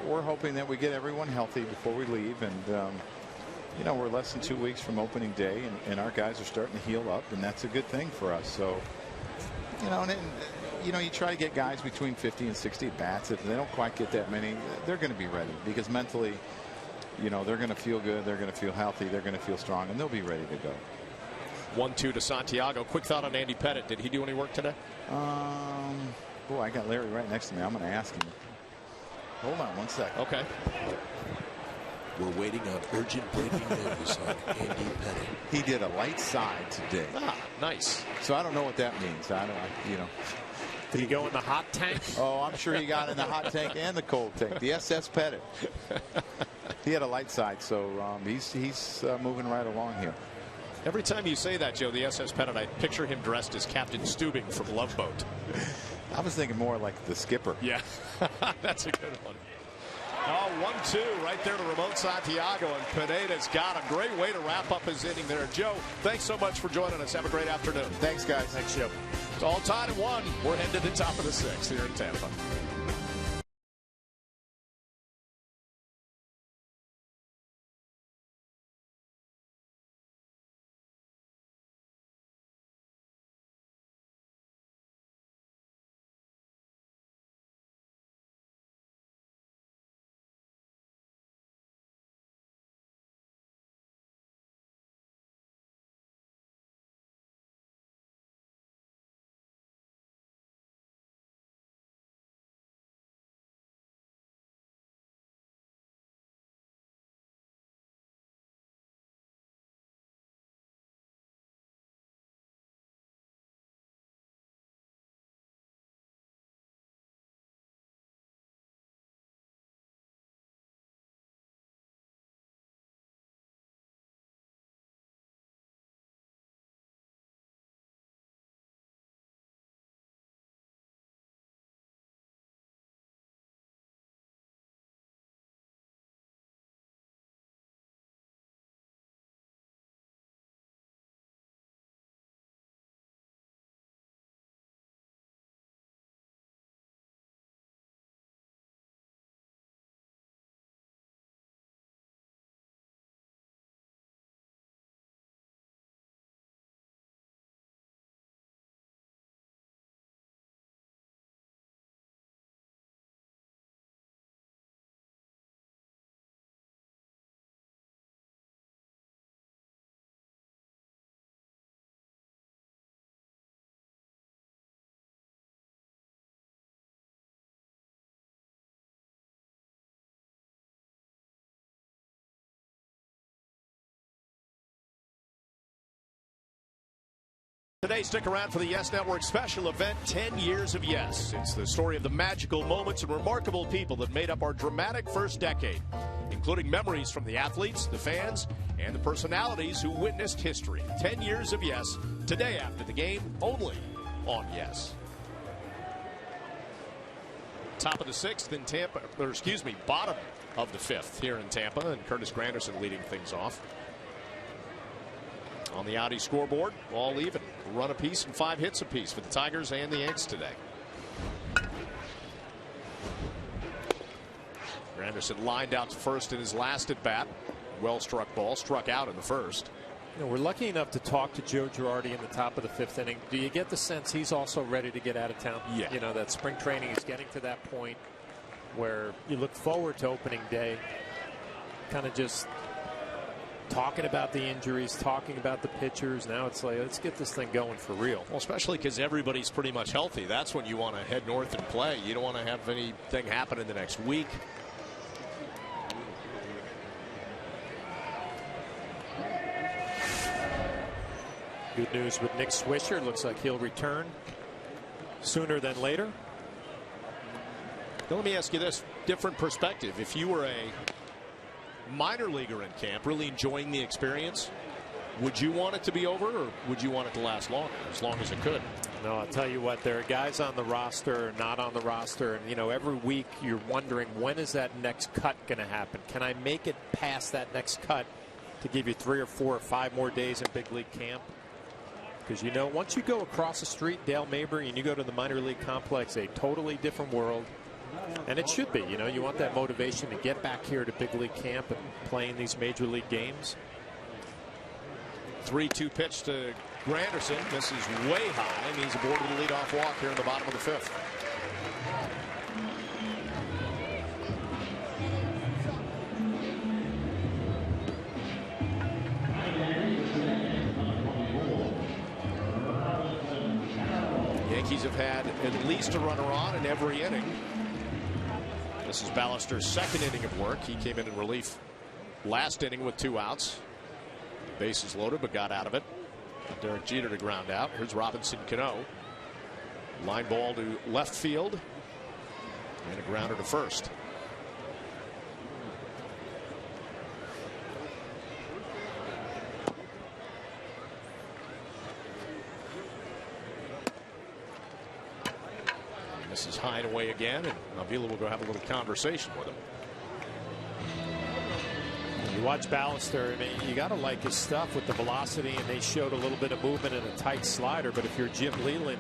we're hoping that we get everyone healthy before we leave. And, we're less than 2 weeks from opening day, and our guys are starting to heal up, and that's a good thing for us. So, you try to get guys between 50 and 60 bats. If they don't quite get that many, they're going to be ready because mentally, they're going to feel good. They're going to feel healthy. They're going to feel strong, and they'll be ready to go. 1-2 to Santiago. Quick thought on Andy Pettit. Did he do any work today? Boy, I got Larry right next to me. I'm going to ask him. Hold on 1 second. Okay. We're waiting on urgent breaking news on Andy Pettit. He did a light side today. Ah, nice. So I don't know what that means. Did he go in the hot tank? Oh, I'm sure he got in the hot tank and the cold tank. The SS Pettit. He had a light side, so he's moving right along here. Every time you say that, Joe, the SS Pettit, I picture him dressed as Captain Steubing from Love Boat. I was thinking more like the skipper. Yeah, that's a good one. Oh, 1-2 right there to Ramon Santiago, and Pineda's got a great way to wrap up his inning there. Joe, thanks so much for joining us. Have a great afternoon. Thanks, guys. Thanks, Joe. It's all tied at 1. We're heading to the top of the 6th here in Tampa. Today, stick around for the Yes Network special event, 10 Years of Yes. It's the story of the magical moments and remarkable people that made up our dramatic first decade, including memories from the athletes, the fans, and the personalities who witnessed history. 10 Years of Yes, today after the game, only on Yes. Top of the 6th in Tampa, or excuse me, bottom of the 5th here in Tampa, and Curtis Granderson leading things off. On the Audi scoreboard, all even. A run apiece and 5 hits apiece for the Tigers and the Yanks today. Granderson lined out to first in his last at bat. Well struck ball, struck out in the first. You know, we're lucky enough to talk to Joe Girardi in the top of the 5th inning. Do you get the sense he's also ready to get out of town? Yeah. You know, that spring training is getting to that point where you look forward to opening day, kind of just talking about the injuries, talking about the pitchers. Now it's like, let's get this thing going for real. Well, especially because everybody's pretty much healthy. That's when you want to head north and play. You don't want to have anything happen in the next week. Good news with Nick Swisher. Looks like he'll return sooner than later. Now, let me ask you this, different perspective. If you were a minor leaguer in camp, really enjoying the experience, would you want it to be over, or would you want it to last longer, as long as it could? No, I'll tell you what, there are guys on the roster, not on the roster, and you know, every week you're wondering, when is that next cut going to happen? Can I make it past that next cut to give you 3 or 4 or 5 more days in big league camp? Because, you know, once you go across the street, Dale Mabry, and you go to the minor league complex, a totally different world. And it should be. You know, you want that motivation to get back here to big league camp and playing these major league games. 3-2 pitch to Granderson. This is way high, and he's aboard with a leadoff walk here in the bottom of the 5th. Yankees have had at least a runner on in every inning. This is Ballister's second inning of work. He came in relief last inning with 2 outs. Bases loaded, but got out of it. Derek Jeter to ground out. Here's Robinson Cano. Line ball to left field. And a grounder to first. And this is high and away again, and Avila will go have a little conversation with him. You watch Ballister, I mean, you got to like his stuff with the velocity, and they showed a little bit of movement and a tight slider. But if you're Jim Leyland,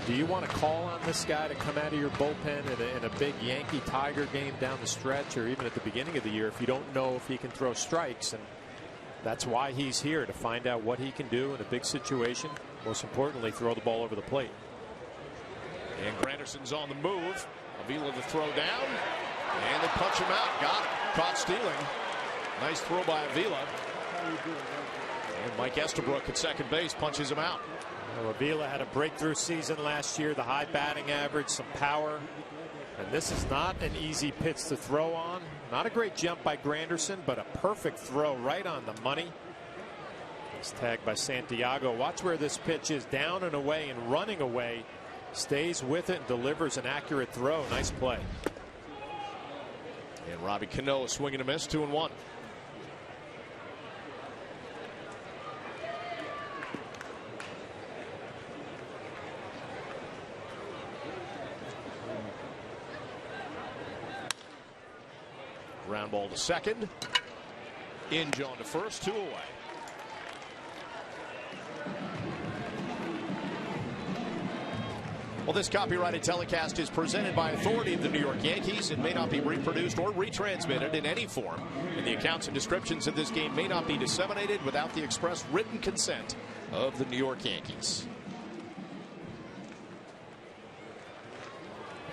do you want to call on this guy to come out of your bullpen in a big Yankee Tiger game down the stretch, or even at the beginning of the year, if you don't know if he can throw strikes? And that's why he's here, to find out what he can do in a big situation. Most importantly, throw the ball over the plate. And Granderson's on the move. Avila to throw down, and they punch him out. Got it. Caught stealing. Nice throw by Avila. And Mike Estabrook at second base punches him out. Well, Avila had a breakthrough season last year, the high batting average, some power. And this is not an easy pitch to throw on. Not a great jump by Granderson, but a perfect throw right on the money. It's tagged by Santiago. Watch where this pitch is, down and away and running away. Stays with it and delivers an accurate throw. Nice play. And Robbie Cano swinging a miss, 2-1. Ground ball to second. Inge on to first, 2 away. Well, this copyrighted telecast is presented by authority of the New York Yankees. It may not be reproduced or retransmitted in any form, and the accounts and descriptions of this game may not be disseminated without the express written consent of the New York Yankees.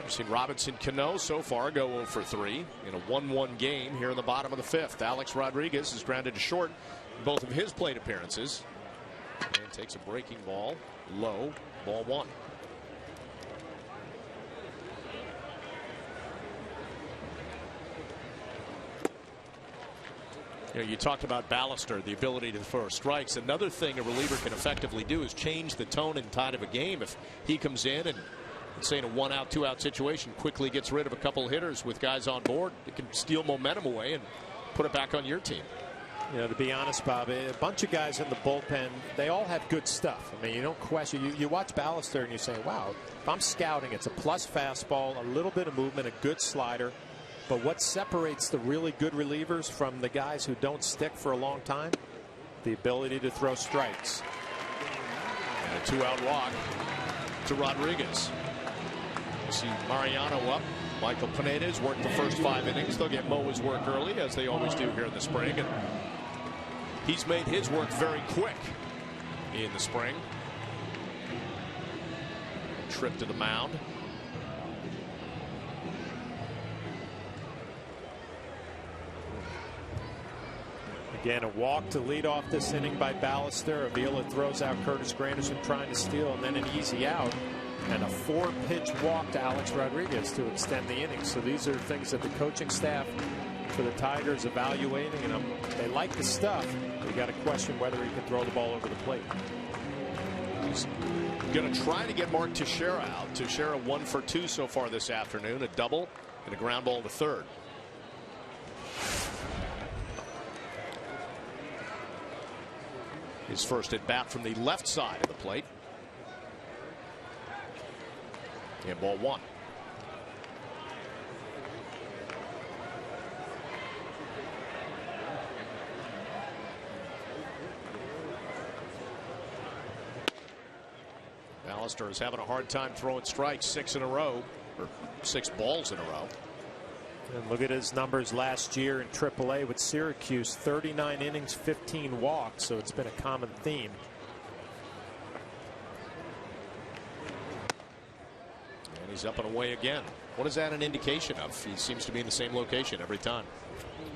We've seen Robinson Cano so far go 0 for 3 in a 1-1 game here in the bottom of the 5th. Alex Rodriguez is grounded to short in both of his plate appearances and takes a breaking ball low, ball 1. You know, you talked about Ballister, the ability to throw strikes. Another thing a reliever can effectively do is change the tone and tide of a game. If he comes in and, say, in a 1-out, 2-out situation, quickly gets rid of a couple of hitters with guys on board, it can steal momentum away and put it back on your team. You know, to be honest, Bob, a bunch of guys in the bullpen, they all have good stuff. I mean, you don't question. You watch Ballister and you say, wow, if I'm scouting, it's a plus fastball, a little bit of movement, a good slider. But what separates the really good relievers from the guys who don't stick for a long time? The ability to throw strikes. And a 2-out walk to Rodriguez. You see Mariano up. Michael Pineda's worked the first 5 innings. They'll get Mo his work early, as they always do here in the spring. And he's made his work very quick in the spring. Trip to the mound. Again, a walk to lead off this inning by Ballister. Avila throws out Curtis Granderson trying to steal, and then an easy out. And a 4-pitch walk to Alex Rodriguez to extend the inning. So these are things that the coaching staff for the Tigers evaluating, and they like the stuff. You got to question whether he can throw the ball over the plate. He's going to try to get Mark Teixeira out. Teixeira 1 for 2 so far this afternoon, a double and a ground ball to third. His first at bat from the left side of the plate. And ball 1. Ballister is having a hard time throwing strikes, 6 in a row, or 6 balls in a row. And look at his numbers last year in AAA with Syracuse, 39 innings, 15 walks. So it's been a common theme. And he's up and away again. What is that an indication of? He seems to be in the same location every time.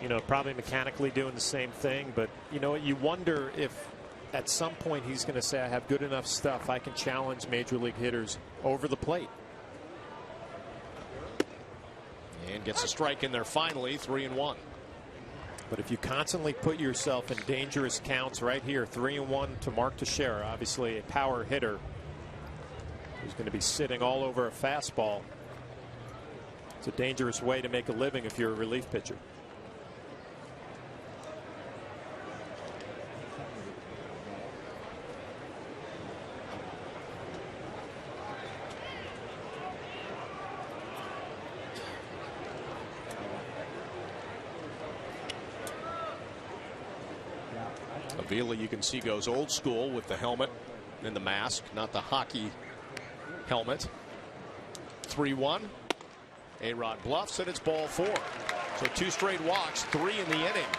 You know, probably mechanically doing the same thing. But you know, you wonder if at some point he's going to say, I have good enough stuff, I can challenge major league hitters over the plate. And gets a strike in there finally, 3-1. But if you constantly put yourself in dangerous counts right here, 3-1 to Mark Teixeira, obviously a power hitter. who's going to be sitting all over a fastball. It's a dangerous way to make a living if you're a relief pitcher. Avila, you can see, goes old school with the helmet and the mask, not the hockey helmet. 3-1. A-Rod bluffs, and it's ball 4. So 2 straight walks, 3 in the inning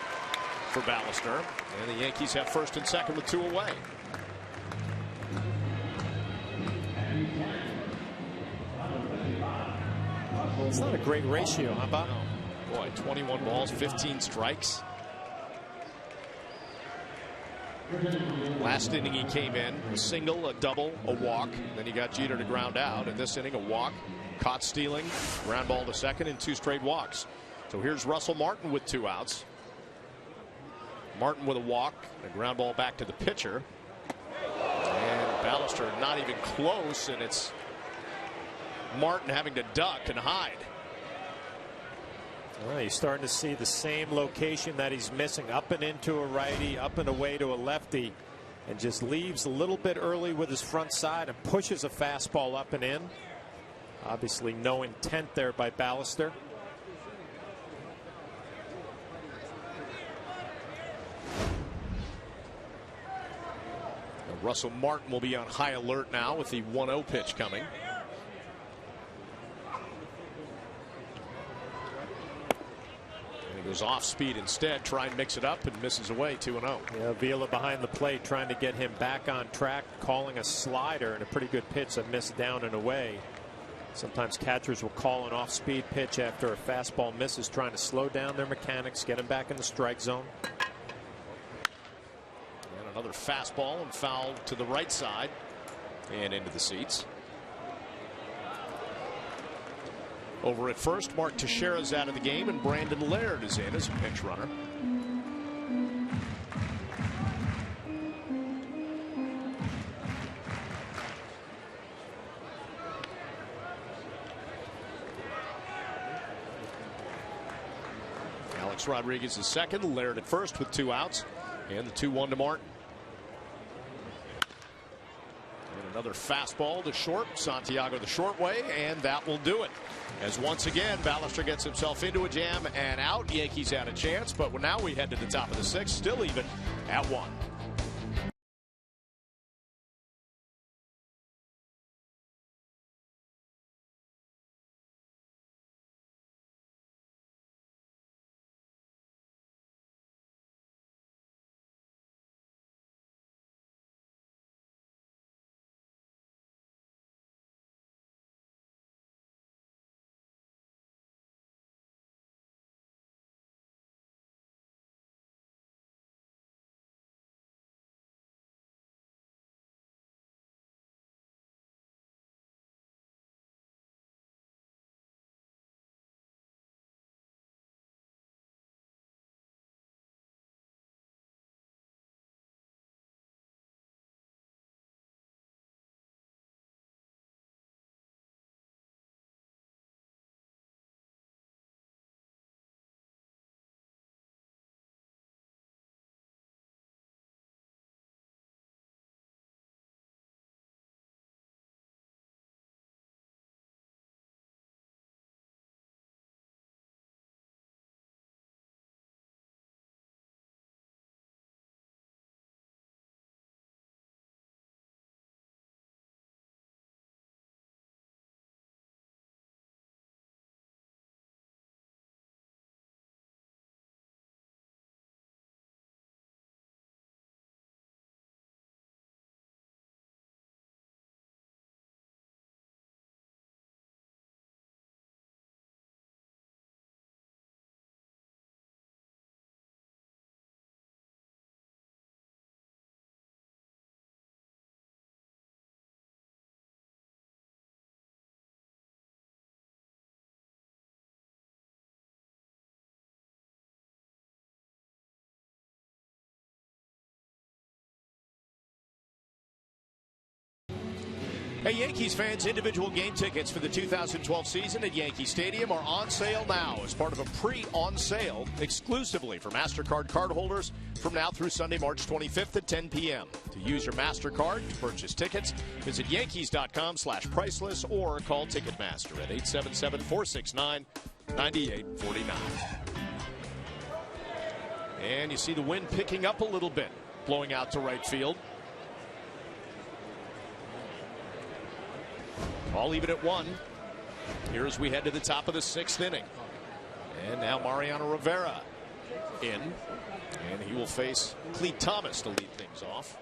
for Ballister. And the Yankees have first and second with 2 away. It's not a great ratio, huh, Bob? Boy, 21 balls, 15 strikes. Last inning he came in, a single, a double, a walk. Then he got Jeter to ground out. In this inning, a walk, caught stealing, ground ball to second, and 2 straight walks. So here's Russell Martin with 2 outs. Martin with a walk, a ground ball back to the pitcher. And Ballister not even close, and it's Martin having to duck and hide. Well, he's starting to see the same location that he's missing, up and into a righty, up and away to a lefty, and just leaves a little bit early with his front side and pushes a fastball up and in. Obviously no intent there by Ballister. Russell Martin will be on high alert now with the 1-0 pitch coming. Goes off speed instead, try and mix it up, and misses away. 2-0. Yeah, Vila behind the plate trying to get him back on track, calling a slider and a pretty good pitch that missed down and away. Sometimes catchers will call an off-speed pitch after a fastball misses, trying to slow down their mechanics, get him back in the strike zone. And another fastball and foul to the right side and into the seats. Over at first, Mark Teixeira's out of the game, and Brandon Laird is in as a pinch runner. Alex Rodriguez is second, Laird at first with 2 outs, and the 2-1 to Martin. Another fastball to short, Santiago the short way, and that will do it. As once again, Ballister gets himself into a jam and out. Yankees had a chance, but now we head to the top of the 6th, still even at 1. Hey, Yankees fans, individual game tickets for the 2012 season at Yankee Stadium are on sale now as part of a pre-on sale exclusively for MasterCard cardholders from now through Sunday, March 25th at 10 p.m. To use your MasterCard to purchase tickets, visit Yankees.com/priceless or call Ticketmaster at 877-469-9849. And you see the wind picking up a little bit, blowing out to right field. I'll leave it at 1 here as we head to the top of the 6th inning. And now Mariano Rivera in. And he will face Cleet Thomas to lead things off.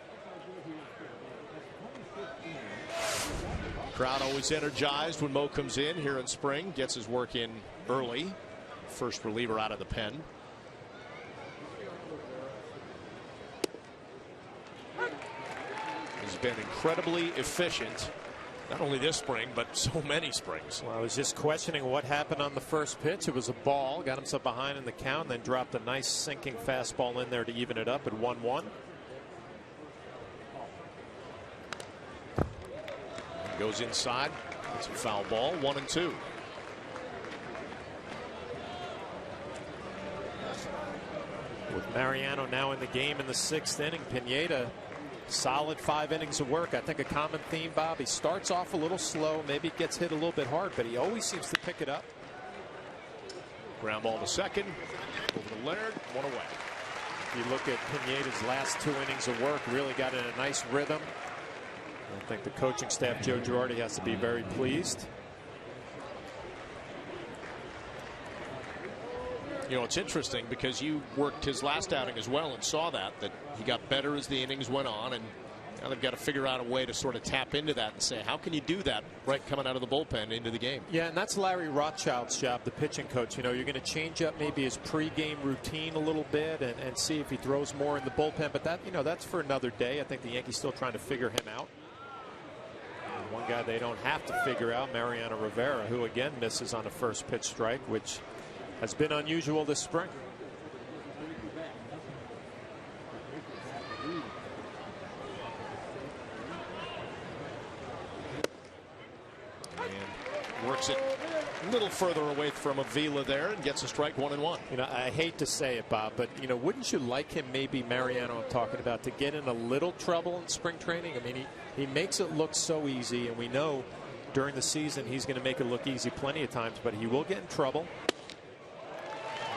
Crowd always energized when Mo comes in here in spring. Gets his work in early. First reliever out of the pen. He's been incredibly efficient. Not only this spring, but so many springs. Well, I was just questioning what happened on the first pitch. It was a ball, got himself behind in the count, and then dropped a nice sinking fastball in there to even it up at 1-1. Goes inside. It's a foul ball, 1-2. With Mariano now in the game in the 6th inning, Pineda, solid 5 innings of work. I think a common theme, Bob, he starts off a little slow, maybe gets hit a little bit hard, but he always seems to pick it up. Ground ball to second. Over to Leonard, 1 away. You look at Pineda's last 2 innings of work, really got in a nice rhythm. I think the coaching staff, Joe Girardi, has to be very pleased. You know, it's interesting because you worked his last outing as well and saw that he got better as the innings went on, and now they've got to figure out a way to sort of tap into that and say, how can you do that right coming out of the bullpen into the game? Yeah, and that's Larry Rothschild's job, the pitching coach. You know, you're going to change up maybe his pregame routine a little bit and see if he throws more in the bullpen, but that, you know, that's for another day. I think the Yankees still trying to figure him out. And one guy they don't have to figure out, Mariano Rivera, who again misses on a first pitch strike, which has been unusual this spring. And works it a little further away from Avila there and gets a strike, 1-1. You know, I hate to say it, Bob, but you know, wouldn't you like him, maybe Mariano I'm talking about, to get in a little trouble in spring training? I mean, he makes it look so easy, and we know during the season he's going to make it look easy plenty of times, but he will get in trouble.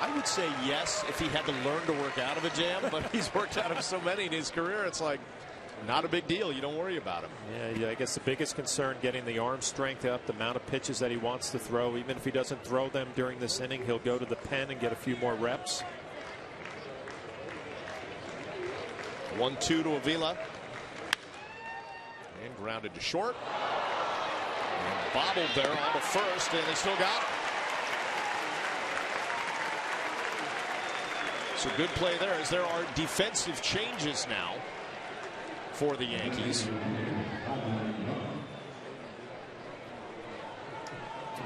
I would say yes if he had to learn to work out of a jam, but he's worked out of so many in his career. It's like not a big deal. You don't worry about him. Yeah, I guess the biggest concern, getting the arm strength up, the amount of pitches that he wants to throw. Even if he doesn't throw them during this inning, he'll go to the pen and get a few more reps. 1-2 to Avila. And grounded to short. And bobbled there on the first, and they still got it. So good play there, as there are defensive changes now for the Yankees.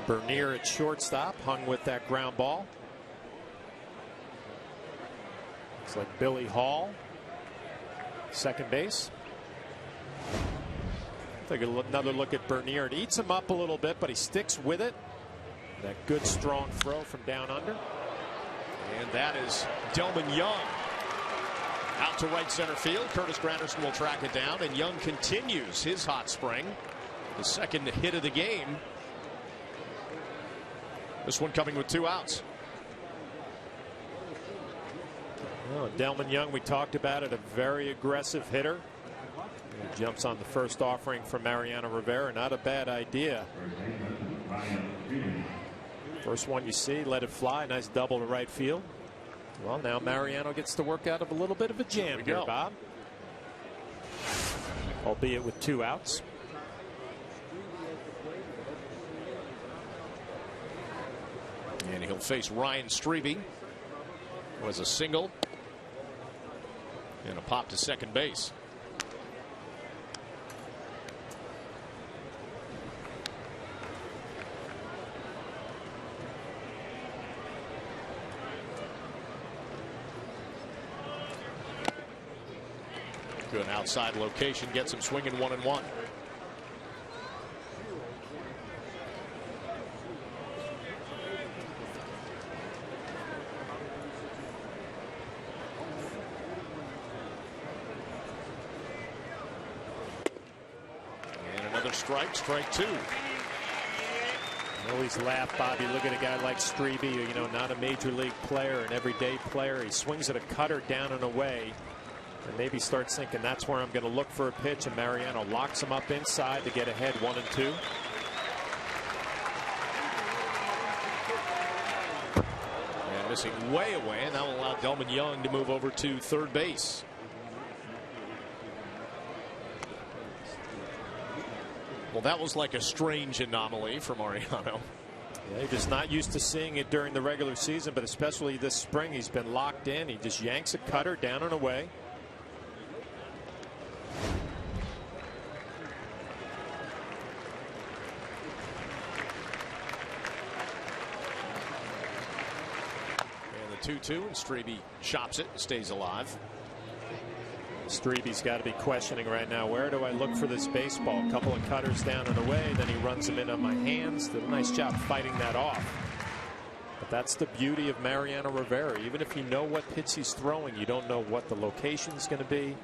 Bernier at shortstop, hung with that ground ball. Looks like Billy Hall, second base. Take another look at Bernier. It eats him up a little bit, but he sticks with it. That good strong throw from down under. And that is Delman Young out to right center field. Curtis Granderson will track it down, and Young continues his hot spring. The second hit of the game. This one coming with 2 outs. Well, Delman Young, we talked about it, a very aggressive hitter. He jumps on the first offering from Mariano Rivera. Not a bad idea. First one you see, let it fly. Nice double to right field. Well, now Mariano gets to work out of a little bit of a jam here, Bob. Albeit with 2 outs. And he'll face Ryan Strebe. Was a single. And a pop to second base. Good outside location, gets him swinging 1-1. strike, strike two. I always laugh, Bobby. Look at a guy like Strebe, you know, not a major league player, an everyday player. He swings at a cutter down and away, and maybe starts thinking that's where I'm going to look for a pitch. And Mariano locks him up inside to get ahead 1-2. And missing way away, and that will allow Delman Young to move over to third base. Well, that was like a strange anomaly for Mariano. Yeah, you're just not used to seeing it during the regular season, but especially this spring, he's been locked in. He just yanks a cutter down and away. And the 2-2, and Strebe chops it and stays alive. Strebe's got to be questioning right now, where do I look for this baseball? A couple of cutters down and away, then he runs them in on my hands. Did a nice job fighting that off. But that's the beauty of Mariano Rivera. Even if you know what pitch he's throwing, you don't know what the location's going to be.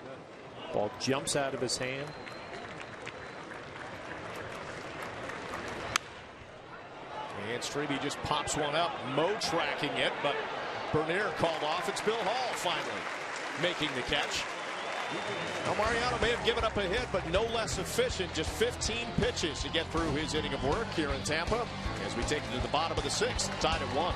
Ball jumps out of his hand. And Strebe just pops one up. Mo tracking it, but Bernier called off. It's Bill Hall finally making the catch. Now Mariano may have given up a hit, but no less efficient. Just 15 pitches to get through his inning of work here in Tampa as we take it to the bottom of the sixth, tied at 1.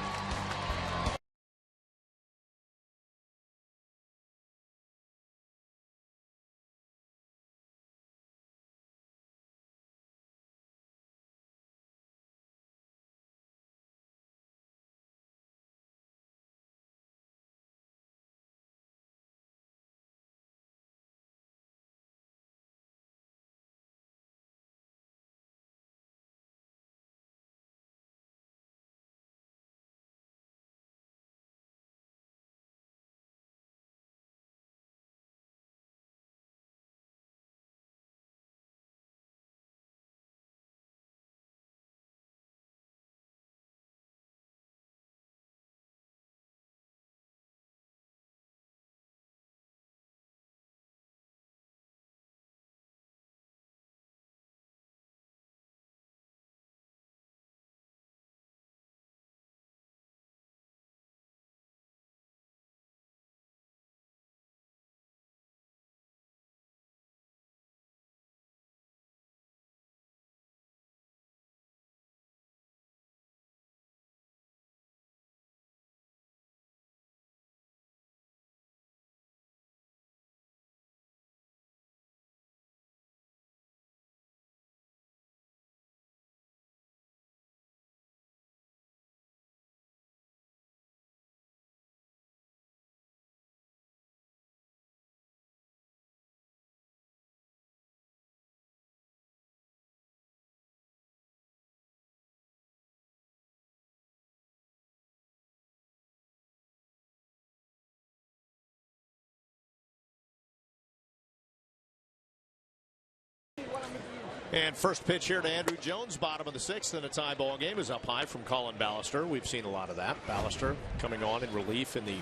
And first pitch here to Andrew Jones, bottom of the sixth, and a tie ball game is up high from Colin Ballister. We've seen a lot of that. Ballister coming on in relief in the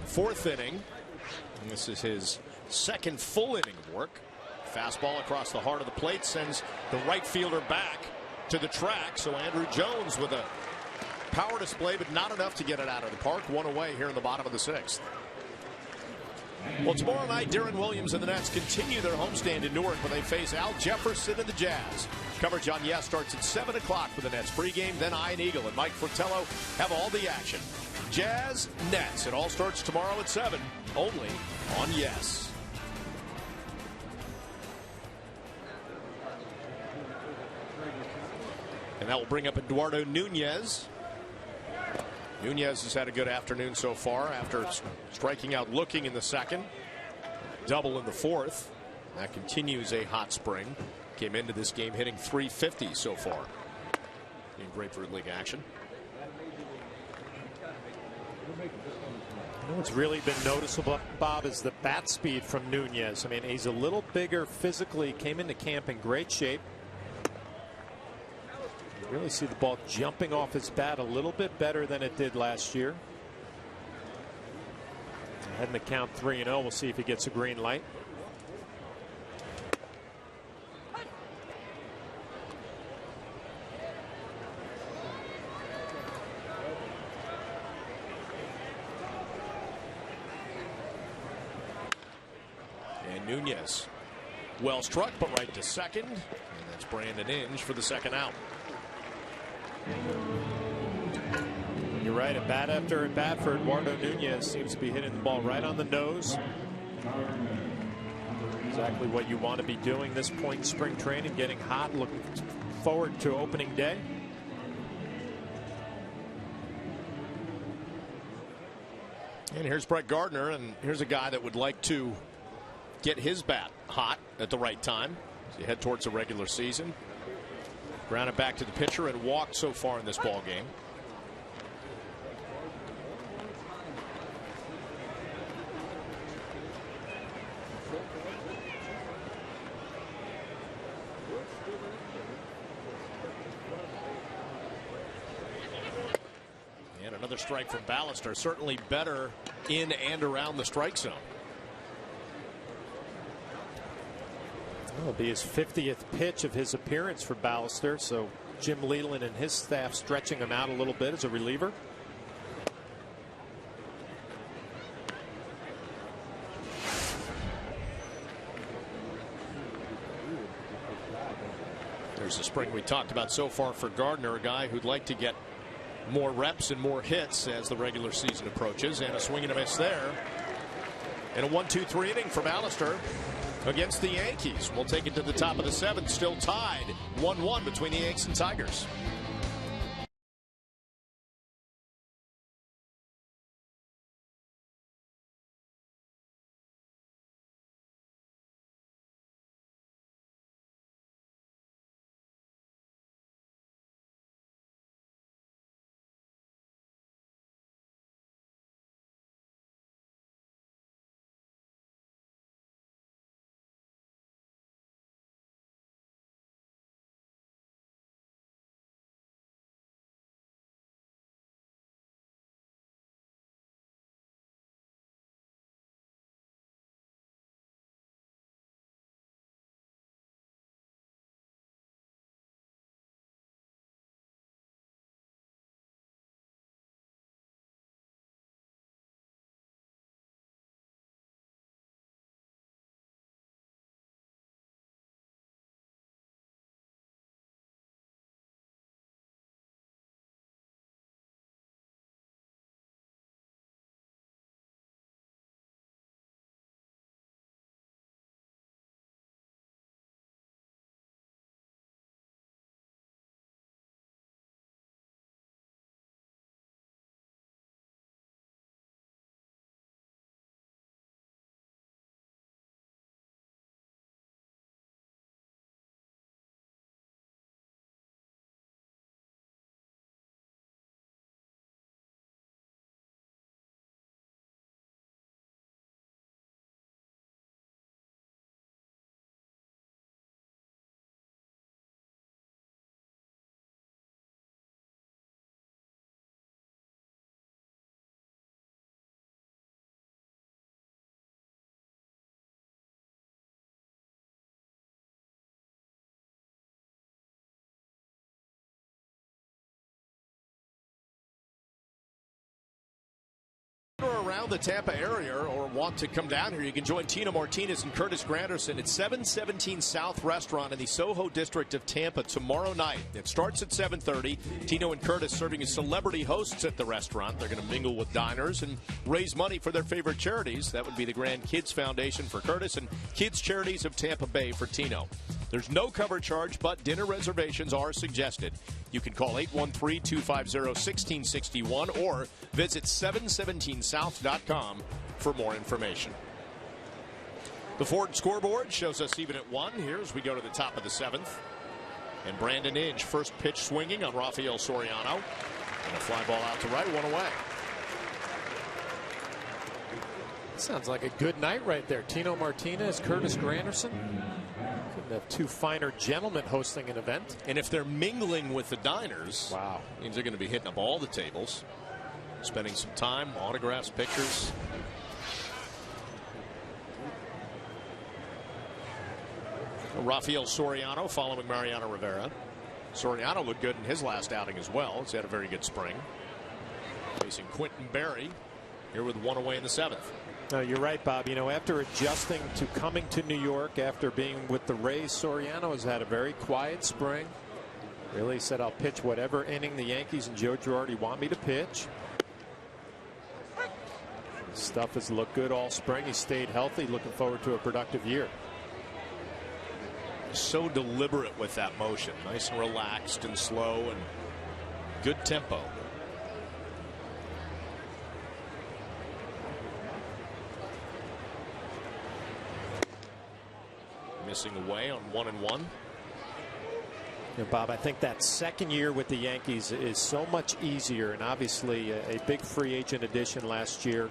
fourth inning. And this is his second full inning of work. Fastball across the heart of the plate sends the right fielder back to the track. So Andrew Jones with a power display, but not enough to get it out of the park. One away here in the bottom of the sixth. Well, tomorrow night, Darren Williams and the Nets continue their homestand in Newark when they face Al Jefferson and the Jazz. Coverage on Yes starts at 7 o'clock for the Nets pregame. Then Ian Eagle and Mike Fratello have all the action. Jazz, Nets. It all starts tomorrow at 7, only on Yes. And that will bring up Eduardo Nunez. Nunez has had a good afternoon so far after striking out looking in the second. Double in the fourth. That continues a hot spring. Came into this game hitting .350 so far in Grapefruit League action. What's really been noticeable, Bob, is the bat speed from Nunez. I mean, he's a little bigger physically, came into camp in great shape. You really see the ball jumping off his bat a little bit better than it did last year. Ahead in the count 3-0. We'll see if he gets a green light. Nunez. Well struck, but right to second. And that's Brandon Inge for the second out. You're right. At bat after at bat for Eduardo Nunez. Seems to be hitting the ball right on the nose. Exactly what you want to be doing this point in spring training. Getting hot. Looking forward to opening day. And here's Brett Gardner, and here's a guy that would like to get his bat hot at the right time as you head towards the regular season. Grounded back to the pitcher and walked so far in this ball game. And another strike from Ballister, certainly better in and around the strike zone. It'll be his 50th pitch of his appearance for Ballister, so Jim Leland and his staff stretching him out a little bit as a reliever. There's the spring we talked about so far for Gardner, a guy who'd like to get more reps and more hits as the regular season approaches, and a swing and a miss there. And a 1-2-3 inning from Ballister against the Yankees. We'll take it to the top of the seventh, still tied 1-1 between the Yanks and Tigers. Around the Tampa area or want to come down here, you can join Tino Martinez and Curtis Granderson at 717 South Restaurant in the Soho district of Tampa tomorrow night. It starts at 7:30. Tino and Curtis serving as celebrity hosts at the restaurant. They're going to mingle with diners and raise money for their favorite charities. That would be the Grand Kids Foundation for Curtis and Kids Charities of Tampa Bay for Tino. There's no cover charge, but dinner reservations are suggested. You can call 813-250-1661 or visit 717south.com for more information. The Ford scoreboard shows us even at 1 here as we go to the top of the seventh. And Brandon Inge, first pitch swinging on Rafael Soriano. And a fly ball out to right, one away. Sounds like a good night right there. Tino Martinez, Curtis Granderson. Couldn't have two finer gentlemen hosting an event. And if they're mingling with the diners, wow, means they're going to be hitting up all the tables, spending some time, autographs, pictures. Rafael Soriano following Mariano Rivera. Soriano looked good in his last outing as well. He's had a very good spring. Facing Quentin Berry here with one away in the seventh. No, you're right, Bob. You know, after adjusting to coming to New York after being with the Rays, Soriano has had a very quiet spring. Really said, I'll pitch whatever inning the Yankees and Joe Girardi want me to pitch. Stuff has looked good all spring. He stayed healthy. Looking forward to a productive year. So deliberate with that motion. Nice and relaxed and slow and good tempo. Missing away on 1-1. You know, Bob, I think that second year with the Yankees is so much easier, and obviously a big free agent addition last year.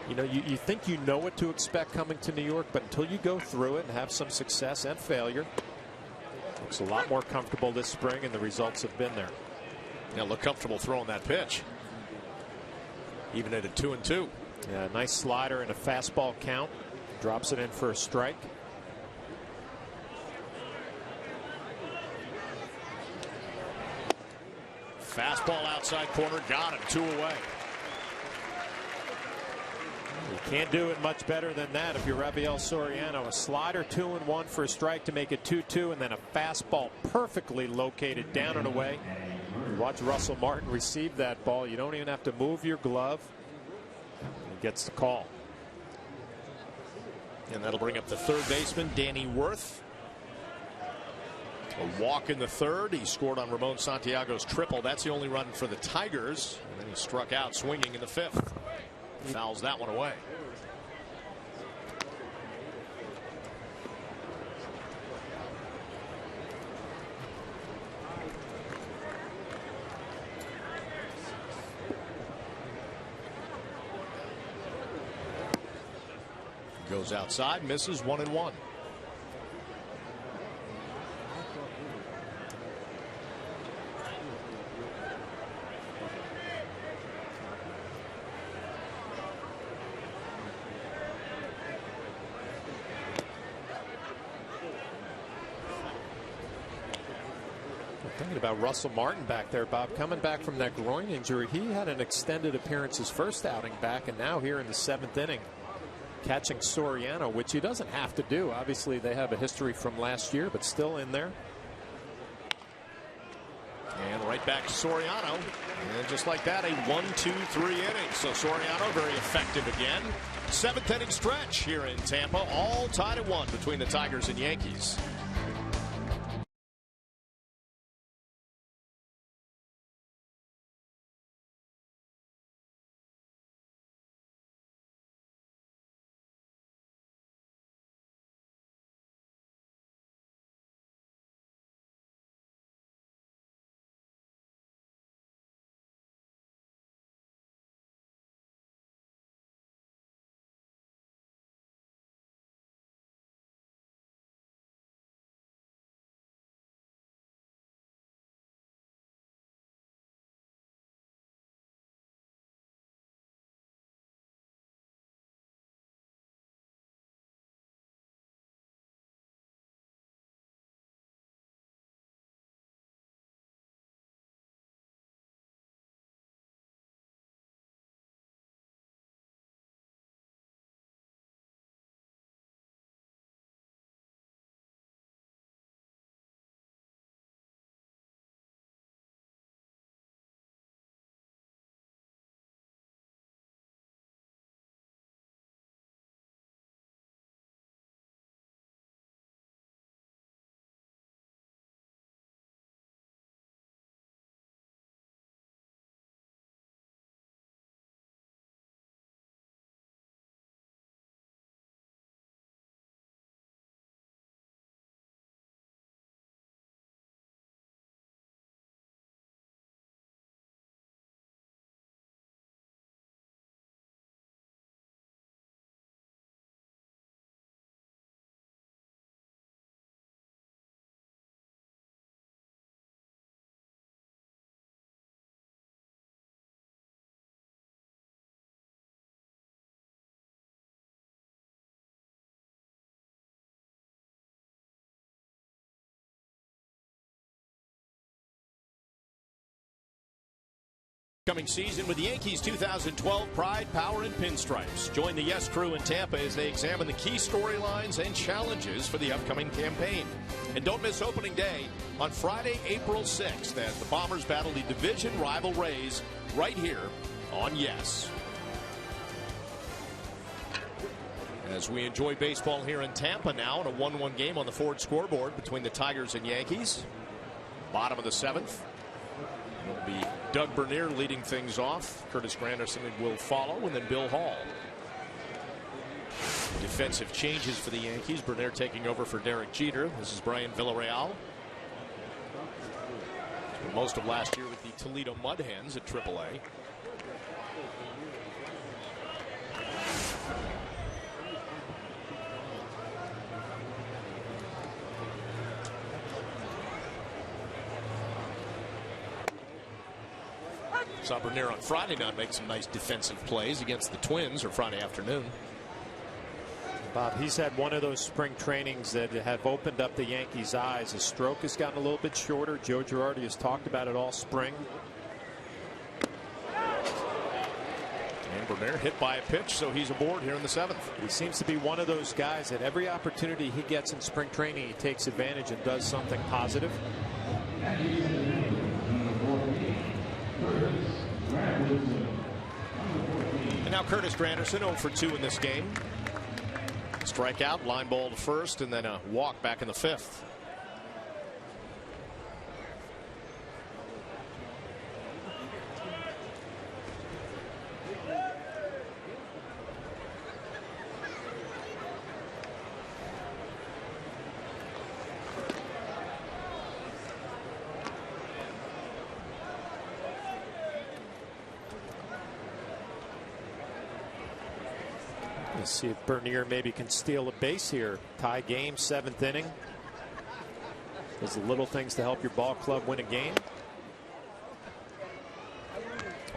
You know, you think you know what to expect coming to New York, but until you go through it and have some success and failure, looks a lot more comfortable this spring, and the results have been there. Yeah, look comfortable throwing that pitch, even at a 2-2. Yeah, nice slider and a fastball count. Drops it in for a strike. Fastball outside corner, got him, 2 away. You can't do it much better than that if you're Rafael Soriano. A slider 2-1 for a strike to make it 2-2, and then a fastball perfectly located down and away. You watch Russell Martin receive that ball. You don't even have to move your glove. He gets the call. And that'll bring up the third baseman, Danny Worth. A walk in the third. He scored on Ramon Santiago's triple. That's the only run for the Tigers. And then he struck out swinging in the fifth. Fouls that one away. Goes outside, misses, 1-1. Thinking about Russell Martin back there, Bob, coming back from that groin injury. He had an extended appearance his first outing back, and now here in the 7th inning, catching Soriano, which he doesn't have to do. Obviously, they have a history from last year, but still in there. And right back to Soriano. And just like that, a 1-2-3 inning. So Soriano very effective again. 7th inning stretch here in Tampa, all tied at 1 between the Tigers and Yankees. Coming season with the Yankees 2012 Pride, Power, and Pinstripes. Join the Yes crew in Tampa as they examine the key storylines and challenges for the upcoming campaign. And don't miss opening day on Friday, April 6th as the Bombers battle the division rival Rays right here on Yes. As we enjoy baseball here in Tampa now in a 1-1 game on the Ford scoreboard between the Tigers and Yankees. Bottom of the 7th. It'll be Doug Bernier leading things off. Curtis Granderson will follow, and then Bill Hall. Defensive changes for the Yankees. Bernier taking over for Derek Jeter. This is Brian Villarreal. Spent most of last year with the Toledo Mud Hens at AAA. Saw Bernier on Friday night make some nice defensive plays against the Twins, or Friday afternoon. Bob, he's had one of those spring trainings that have opened up the Yankees' eyes. His stroke has gotten a little bit shorter. Joe Girardi has talked about it all spring. And Bernier hit by a pitch, so he's aboard here in the 7th. He seems to be one of those guys that every opportunity he gets in spring training, he takes advantage and does something positive. And now Curtis Granderson 0 for 2 in this game. Strikeout, line ball to first, and then a walk back in the 5th. Let's see if Bernier maybe can steal a base here. Tie game, 7th inning. There's the little things to help your ball club win a game.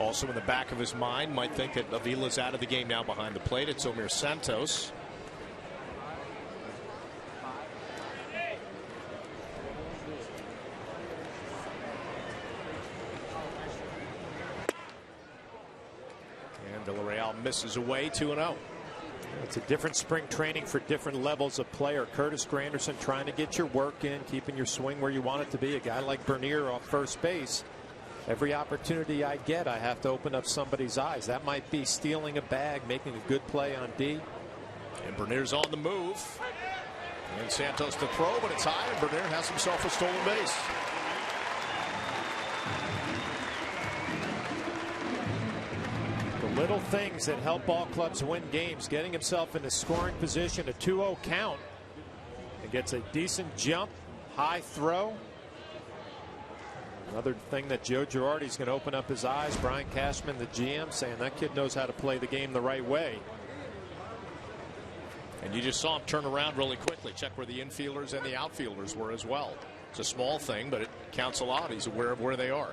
Also in the back of his mind, might think that Avila's out of the game now behind the plate. It's Omir Santos. And Villarreal misses away 2-0. It's a different spring training for different levels of player. Curtis Granderson trying to get your work in, keeping your swing where you want it to be. A guy like Bernier off first base. Every opportunity I get, I have to open up somebody's eyes. That might be stealing a bag, making a good play on D. And Bernier's on the move. And Santos to throw, but it's high, and Bernier has himself a stolen base. Little things that help ball clubs win games. Getting himself in a scoring position, a 2-0 count, and gets a decent jump, high throw. Another thing that Joe Girardi is going to open up his eyes. Brian Cashman, the GM, saying that kid knows how to play the game the right way. And you just saw him turn around really quickly. Check where the infielders and the outfielders were as well. It's a small thing, but it counts a lot. He's aware of where they are.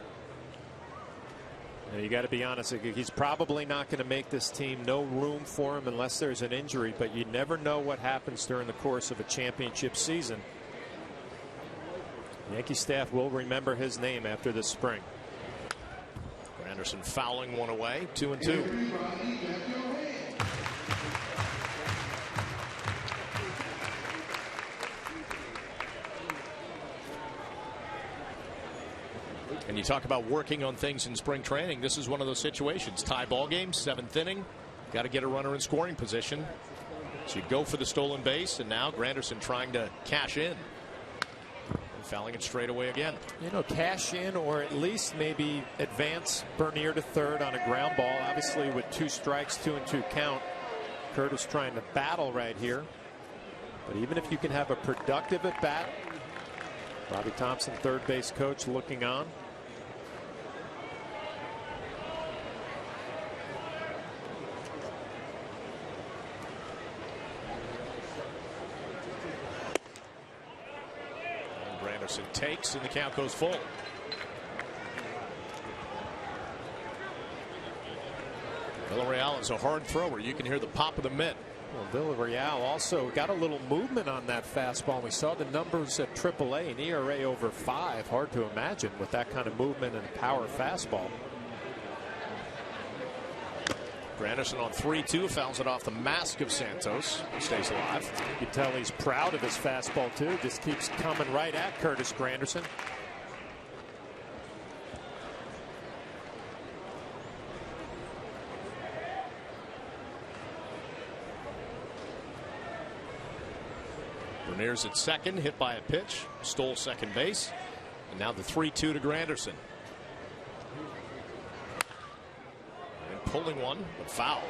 You got to be honest, he's probably not going to make this team. No room for him unless there's an injury, but you never know what happens during the course of a championship season. Yankee staff will remember his name after this spring. Granderson fouling one away, 2-2. And you talk about working on things in spring training. This is one of those situations. Tie ball game, 7th inning. Got to get a runner in scoring position. So you go for the stolen base, and now Granderson trying to cash in. And fouling it straight away again. You know, cash in or at least maybe advance Bernier to third on a ground ball. Obviously with 2 strikes, 2-2 count. Curtis trying to battle right here. But even if you can have a productive at bat. Bobby Thompson, third base coach, looking on. Granderson takes, and the count goes full. Villarreal is a hard thrower. You can hear the pop of the mitt. Well, Villarreal also got a little movement on that fastball. We saw the numbers at AAA, an ERA over 5. Hard to imagine with that kind of movement and a power fastball. Granderson on 3-2, fouls it off the mask of Santos. Stays alive. You can tell he's proud of his fastball, too. Just keeps coming right at Curtis Granderson. Bernier's at second, hit by a pitch, stole second base, and now the 3-2 to Granderson. And pulling one, but foul.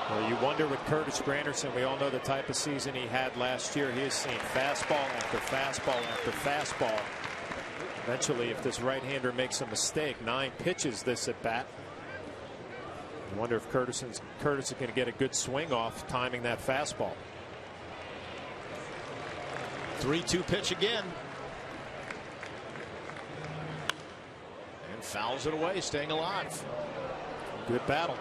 Well, you wonder with Curtis Granderson, we all know the type of season he had last year. He has seen fastball after fastball after fastball. Eventually, if this right-hander makes a mistake, 9 pitches this at bat. You wonder if Curtis is going to get a good swing off timing that fastball. 3-2 pitch again. And fouls it away, staying alive. Good battle.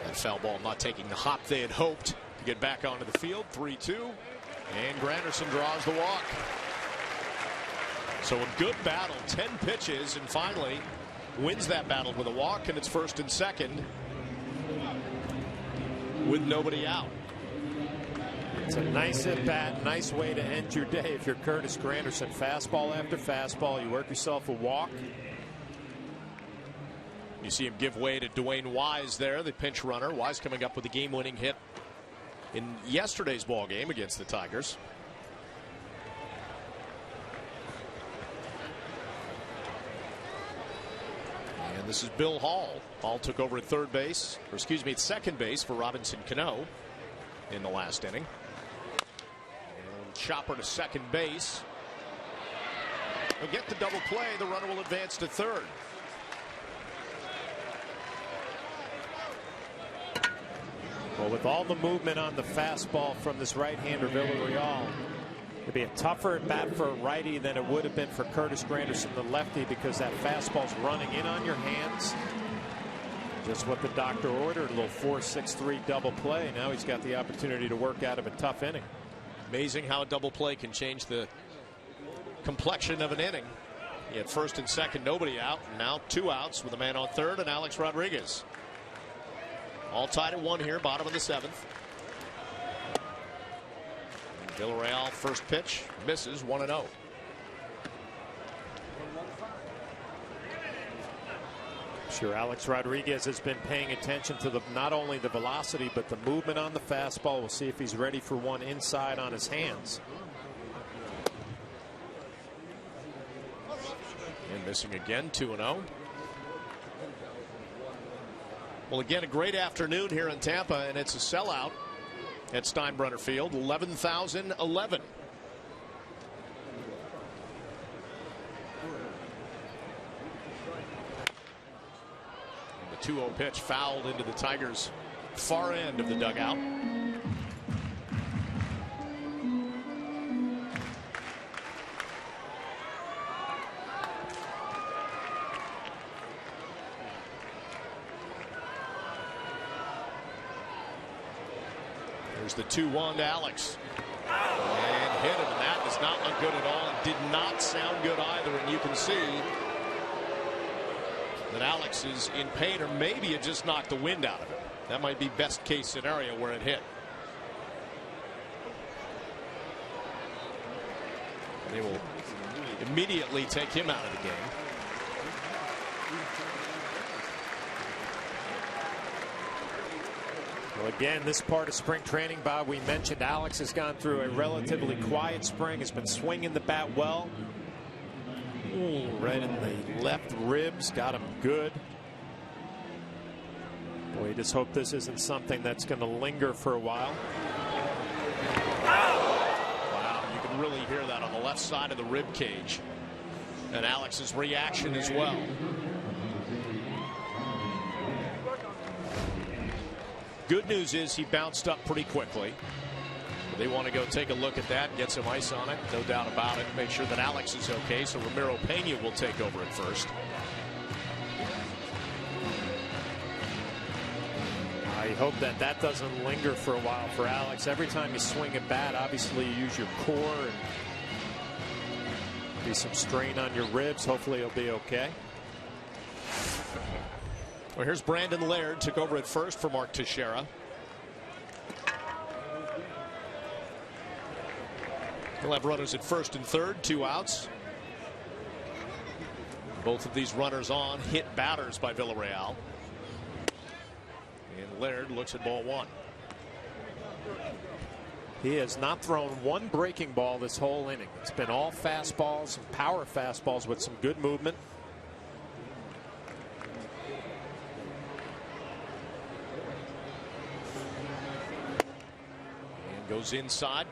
That foul ball not taking the hop they had hoped to get back onto the field. 3-2. And Granderson draws the walk. So a good battle, 10 pitches, and finally wins that battle with a walk, and it's first and second with nobody out. It's a nice at bat, nice way to end your day if you're Curtis Granderson. Fastball after fastball, you work yourself a walk. You see him give way to Dwayne Wise there, the pinch runner. Wise coming up with a game-winning hit in yesterday's ball game against the Tigers. And this is Bill Hall. Hall took over at third base, or excuse me, at second base for Robinson Cano in the last inning. And chopper to second base. He'll get the double play. The runner will advance to third. Well, with all the movement on the fastball from this right-hander Villarreal, it'd be a tougher at bat for a righty than it would have been for Curtis Granderson, the lefty, because that fastball's running in on your hands. Just what the doctor ordered, a little 4-6-3 double play. Now he's got the opportunity to work out of a tough inning. Amazing how a double play can change the complexion of an inning. He had first and second, nobody out, and now 2 outs with a man on third and Alex Rodriguez. All tied at 1 here, bottom of the 7th. Villarreal first pitch misses, 1-0. Sure, Alex Rodriguez has been paying attention to not only the velocity but the movement on the fastball. We'll see if he's ready for one inside on his hands. And missing again, 2-0. Well, again, a great afternoon here in Tampa, and it's a sellout at Steinbrenner Field, 11,011. The 2-0 pitch fouled into the Tigers' far end of the dugout. There's the 2-1 to Alex. And hit him, and that does not look good at all. It did not sound good either, and you can see that Alex is in pain, or maybe it just knocked the wind out of him. That might be best case scenario where it hit. They will immediately take him out of the game. Well, again, this part of spring training, Bob, we mentioned Alex has gone through a relatively quiet spring, has been swinging the bat well. Ooh, right in the left ribs, got him good. Boy, just hope this isn't something that's going to linger for a while. Wow, you can really hear that on the left side of the rib cage. And Alex's reaction as well. Good news is he bounced up pretty quickly. They want to go take a look at that, get some ice on it, no doubt about it. Make sure that Alex is okay, so Ramiro Pena will take over at first. I hope that that doesn't linger for a while for Alex. Every time you swing a bat, obviously you use your core and be some strain on your ribs. Hopefully he'll be okay. Well, here's Brandon Laird, took over at first for Mark Teixeira. He'll have runners at first and third, 2 outs. Both of these runners on hit batters by Villarreal. And Laird looks at ball 1. He has not thrown one breaking ball this whole inning. It's been all fastballs and power fastballs with some good movement. And goes inside.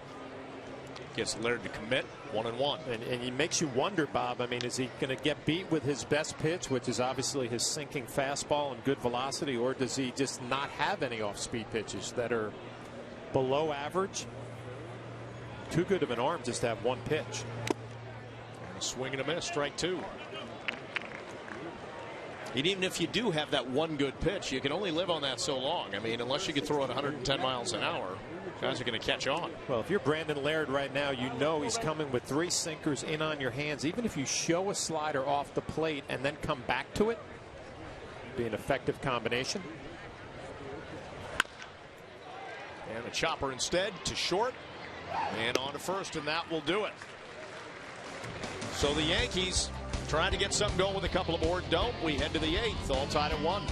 Gets Laird to commit. 1-1. And he makes you wonder, Bob. I mean, is he going to get beat with his best pitch, which is obviously his sinking fastball and good velocity, or does he just not have any off-speed pitches that are below average? Too good of an arm just to have one pitch. And a swing and a miss, strike 2. And even if you do have that one good pitch, you can only live on that so long. I mean, unless you can throw it 110 miles an hour. Guys are going to catch on. Well, if you're Brandon Laird right now, you know he's coming with 3 sinkers in on your hands. Even if you show a slider off the plate and then come back to it, be an effective combination. And a chopper instead to short and on to first, and that will do it. So the Yankees trying to get something going with a couple of more. Don't. We head to the 8th, all tied at 1.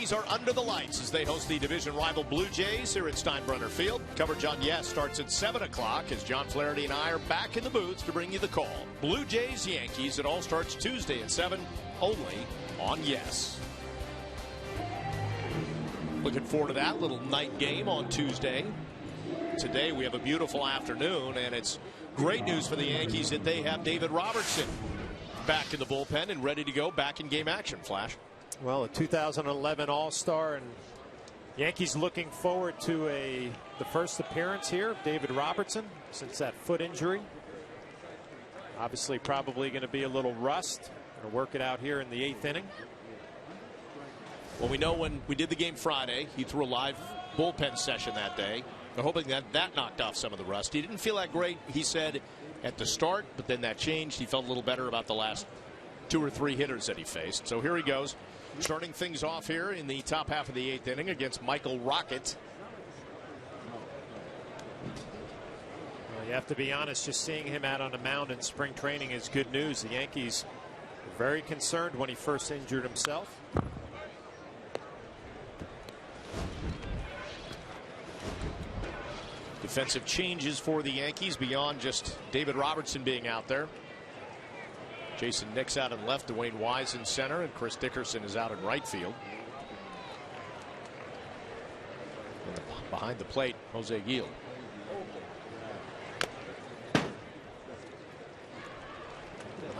Yankees are under the lights as they host the division rival Blue Jays here at Steinbrenner Field. Coverage on Yes starts at 7 o'clock as John Flaherty and I are back in the booth to bring you the call. Blue Jays Yankees, it all starts Tuesday at 7 only on Yes. Looking forward to that little night game on Tuesday. Today we have a beautiful afternoon, and it's great news for the Yankees that they have David Robertson back in the bullpen and ready to go back in game action. Flash. Well, a 2011 All-Star, and Yankees looking forward to the first appearance here of David Robertson since that foot injury. Obviously probably going to be a little rust. Going to work it out here in the 8th inning. Well, we know when we did the game Friday, he threw a live bullpen session that day. We're hoping that knocked off some of the rust. He didn't feel that great, he said, at the start, but then that changed. He felt a little better about the last 2 or 3 hitters that he faced. So here he goes. Starting things off here in the top half of the 8th inning against Michael Rocket. Well, you have to be honest, just seeing him out on the mound in spring training is good news. The Yankees were very concerned when he first injured himself. Defensive changes for the Yankees beyond just David Robertson being out there. Jason Nix out in left, Dwayne Wise in center, and Chris Dickerson is out in right field. And behind the plate, Jose Gil.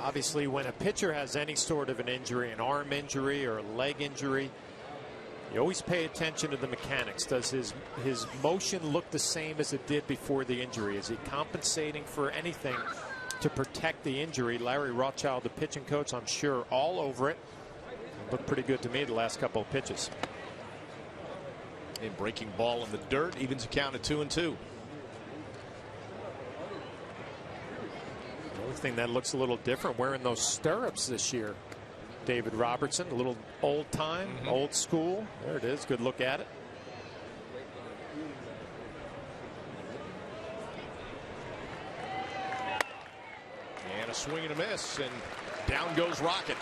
Obviously, when a pitcher has any sort of an injury, an arm injury or a leg injury, you always pay attention to the mechanics. Does his motion look the same as it did before the injury? Is he compensating for anything to protect the injury? Larry Rothschild, the pitching coach, I'm sure all over it. Looked pretty good to me the last couple of pitches. A breaking ball in the dirt evens a count at 2-2. The only thing that looks a little different, wearing those stirrups this year. David Robertson, a little old time, old school. There it is. Good look at it. And a swing and a miss, and down goes Rocket.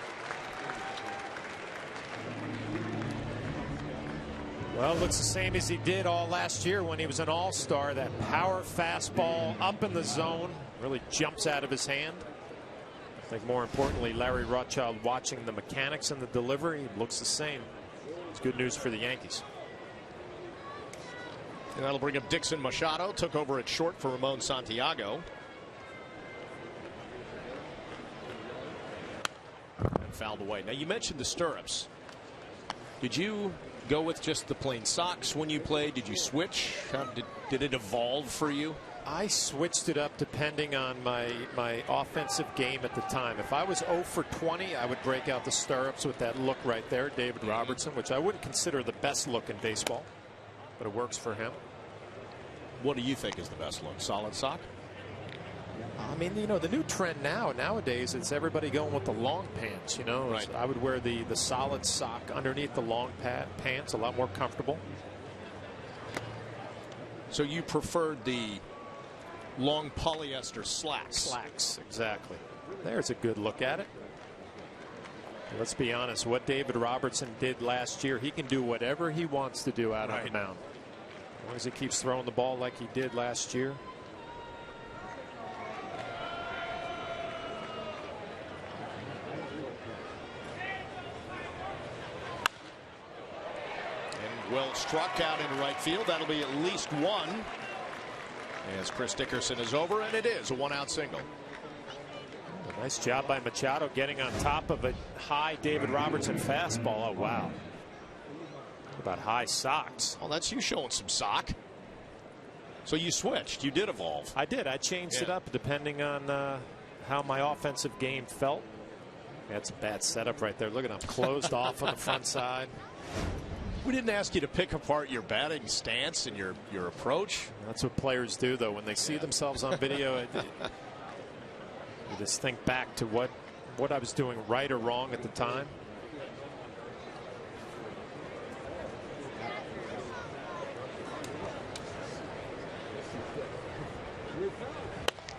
Well, looks the same as he did all last year when he was an all-star. That power fastball up in the zone really jumps out of his hand. I think more importantly, Larry Rothschild watching the mechanics and the delivery looks the same. It's good news for the Yankees. And that'll bring up Dixon Machado. Took over at short for Ramon Santiago. And fouled away. Now, you mentioned the stirrups. Did you go with just the plain socks when you played? Did you switch? Did it evolve for you? I switched it up depending on my offensive game at the time. If I was 0 for 20, I would break out the stirrups with that look right there, David Robertson, which I wouldn't consider the best look in baseball, but it works for him. What do you think is the best look? Solid sock? I mean, you know, the new trend nowadays, it's everybody going with the long pants, you know. Right. I would wear the solid sock underneath the long pants, a lot more comfortable. So you preferred the long polyester slacks? Slacks, exactly. There's a good look at it. Let's be honest, what David Robertson did last year, he can do whatever he wants to do out on the mound. As long as he keeps throwing the ball like he did last year. Well struck out in right field. That'll be at least one. As Chris Dickerson is over, and it is a one-out single. A nice job by Machado getting on top of a high David Robertson fastball. Oh, wow. What about high socks? Well, that's you showing some sock. So you switched. You did evolve. I did. I changed it up depending on how my offensive game felt. That's a bad setup right there. Look at him closed off on the front side. We didn't ask you to pick apart your batting stance and your approach. That's what players do, though. When they see themselves on video, you just think back to what I was doing right or wrong at the time.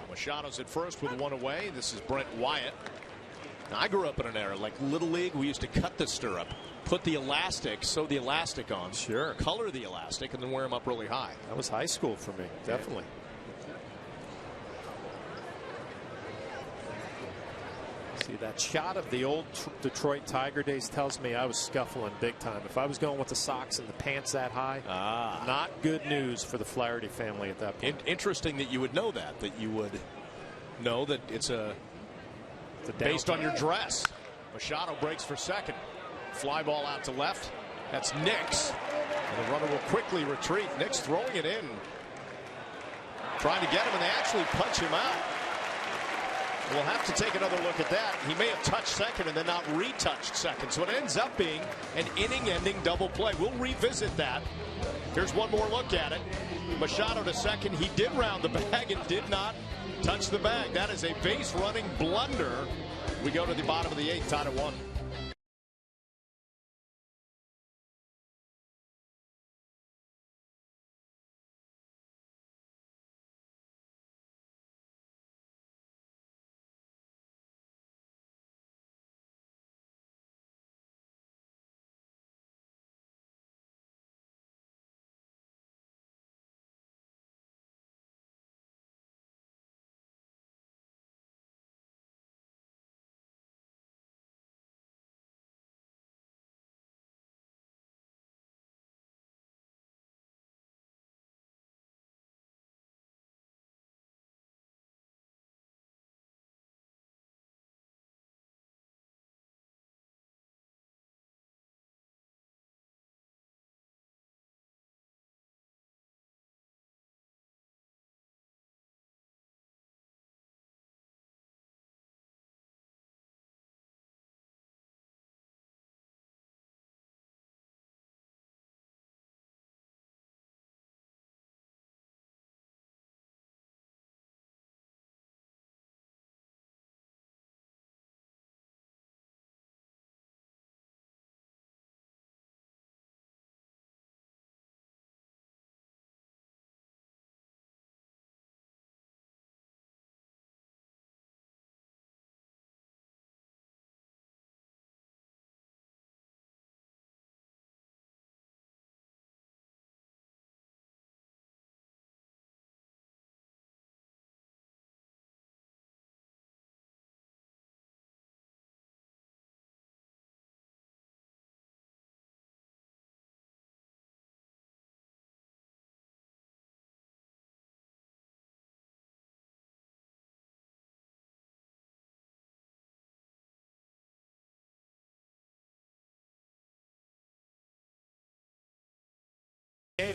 Machado's at first with one away. This is Brent Wyatt. Now, I grew up in an era like Little League. We used to cut the stirrup, put the elastic, sew the elastic on, sure, color the elastic, and then wear them up really high. That was high school for me, definitely. See, that shot of the old Detroit Tiger days tells me I was scuffling big time. If I was going with the socks and the pants that high, not good news for the Flaherty family at that point. Interesting that you would know that you would know that it's based on your dress. Machado breaks for second. Fly ball out to left. That's Nix. And the runner will quickly retreat. Nix throwing it in. Trying to get him, and they actually punch him out. We'll have to take another look at that. He may have touched second and then not retouched second. So it ends up being an inning-ending double play. We'll revisit that. Here's one more look at it. Machado to second. He did round the bag and did not touch the bag. That is a base-running blunder. We go to the bottom of the 8th, tied at 1.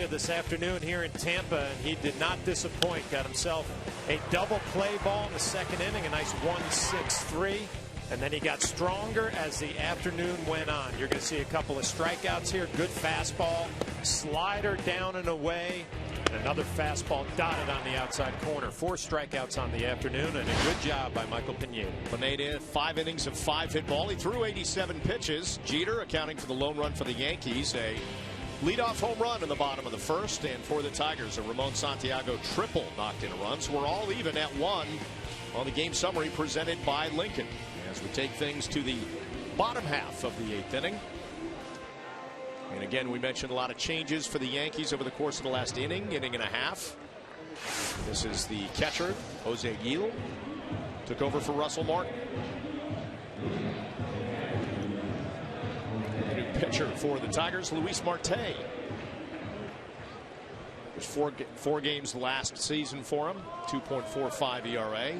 Pineda this afternoon here in Tampa, and he did not disappoint. Got himself a double play ball in the second inning, a nice 1-6-3. And then he got stronger as the afternoon went on. You're going to see a couple of strikeouts here. Good fastball, slider down and away, and another fastball dotted on the outside corner. 4 strikeouts on the afternoon, and a good job by Michael Pineda. Pineda, 5 innings of 5 hit ball. He threw 87 pitches. Jeter accounting for the lone run for the Yankees. A leadoff home run in the bottom of the first. And for the Tigers, a Ramon Santiago triple knocked in a run. So we're all even at 1 on the game summary presented by Lincoln. As we take things to the bottom half of the 8th inning. And again, we mentioned a lot of changes for the Yankees over the course of the last inning and a half. This is the catcher, Jose Gil, took over for Russell Martin. The new pitcher for the Tigers, Luis Marte. There's four games last season for him, 2.45 ERA.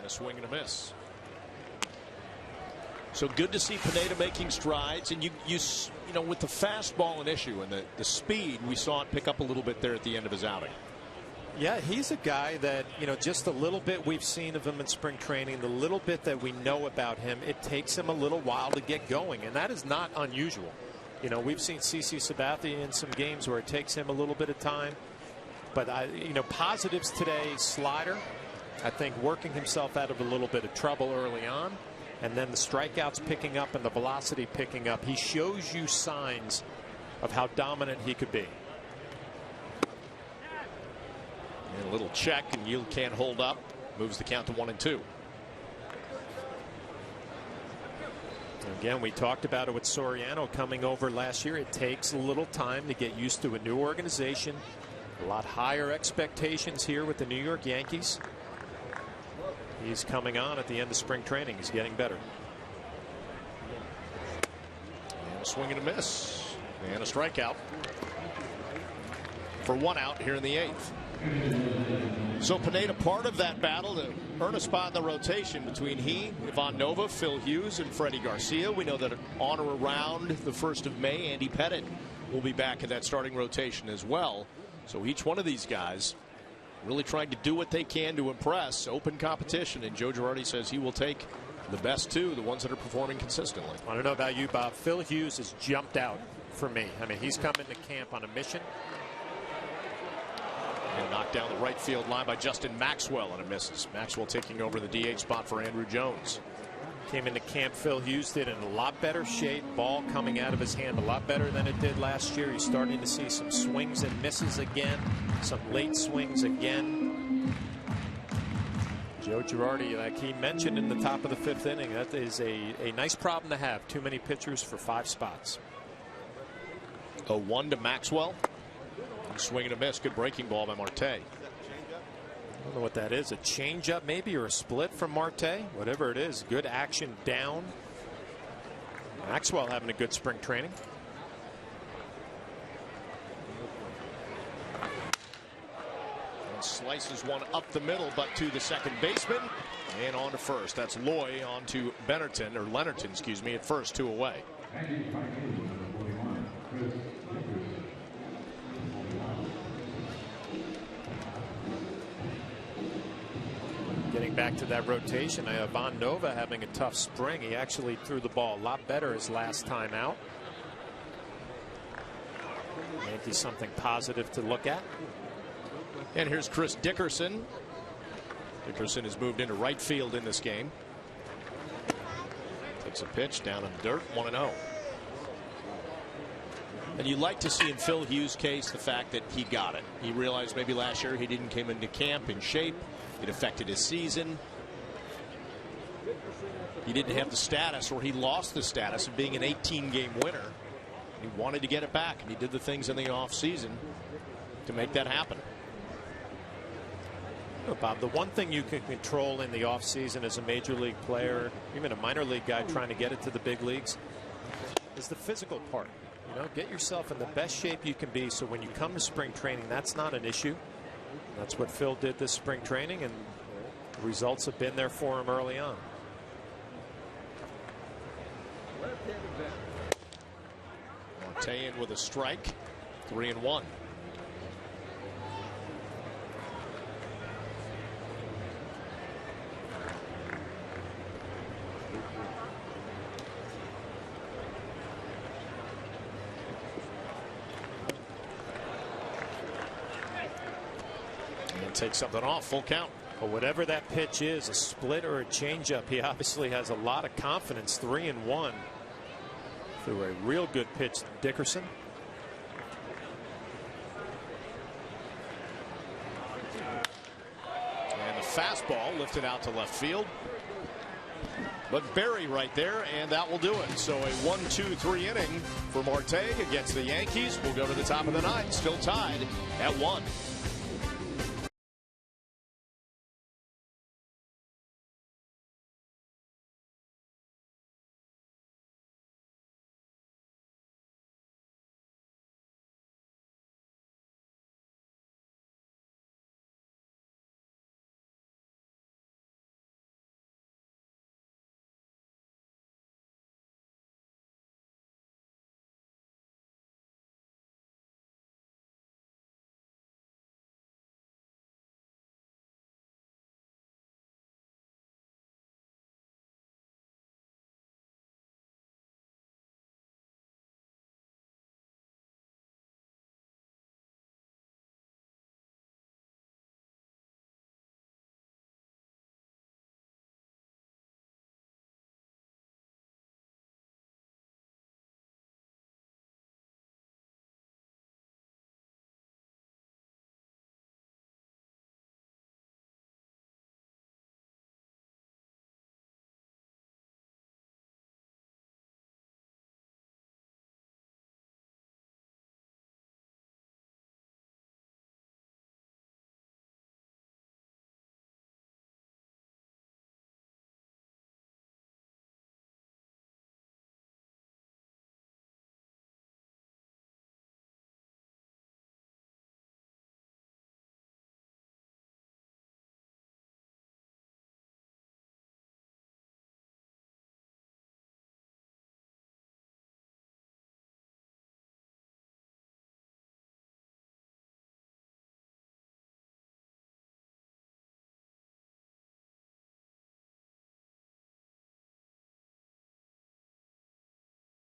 A swing and a miss. So good to see Pineda making strides, and you know, with the fastball an issue and the speed, we saw it pick up a little bit there at the end of his outing. Yeah, he's a guy that, you know, just a little bit we've seen of him in spring training, the little bit that we know about him, it takes him a little while to get going, and that is not unusual. You know, we've seen CC Sabathia in some games where it takes him a little bit of time, but you know, positives today, slider. I think working himself out of a little bit of trouble early on, and then the strikeouts picking up and the velocity picking up. He shows you signs of how dominant he could be. And a little check, and Yield can't hold up. Moves the count to 1-2. Again, we talked about it with Soriano coming over last year. It takes a little time to get used to a new organization. A lot higher expectations here with the New York Yankees. He's coming on at the end of spring training. He's getting better. And a swing and a miss. And a strikeout. For 1 out here in the 8th. So Pineda part of that battle to earn a spot in the rotation between he, Ivan Nova, Phil Hughes, and Freddie Garcia. We know that on or around the 1st of May, Andy Pettitte will be back in that starting rotation as well. So each one of these guys really trying to do what they can to impress. Open competition, and Joe Girardi says he will take the best 2, the ones that are performing consistently. I don't know about you, Bob. Phil Hughes has jumped out for me. I mean, he's come into camp on a mission. And knocked down the right field line by Justin Maxwell, and it misses. Maxwell taking over the DH spot for Andrew Jones. Came into camp, Phil Hughes did in a lot better shape. Ball coming out of his hand a lot better than it did last year. He's starting to see some swings and misses again, some late swings again. Joe Girardi, like he mentioned in the top of the 5th inning, that is a nice problem to have. Too many pitchers for 5 spots. A 1 to Maxwell. Swing and a miss. Good breaking ball by Marte. I don't know what that is. A changeup maybe, or a split from Marte. Whatever it is. Good action down. Maxwell having a good spring training. And slices one up the middle, but to the second baseman. And on to first. That's Loy on to Leonardton, excuse me, at first, 2 away. Getting back to that rotation, Ivan Nova having a tough spring. He actually threw the ball a lot better his last time out. Maybe something positive to look at. And here's Chris Dickerson. Dickerson has moved into right field in this game. Takes a pitch down in the dirt, 1-0. And you like to see in Phil Hughes' case the fact that he got it. He realized maybe last year he didn't come into camp in shape. It affected his season. He didn't have the status, or he lost the status of being an 18-game winner. He wanted to get it back, and he did the things in the offseason to make that happen. Oh, Bob, the one thing you can control in the offseason as a major league player, even a minor league guy trying to get it to the big leagues, is the physical part. You know, get yourself in the best shape you can be, so when you come to spring training, that's not an issue. That's what Phil did this spring training, and the results have been there for him early on. Marte in with a strike. 3-1. And take something off. Full count. But whatever that pitch is, a split or a changeup, he obviously has a lot of confidence. 3-1 through a real good pitch, Dickerson. And the fastball lifted out to left field. But Berry right there, and that will do it. So a 1-2-3 inning for Marte against the Yankees. We'll go to the top of the ninth, still tied at 1.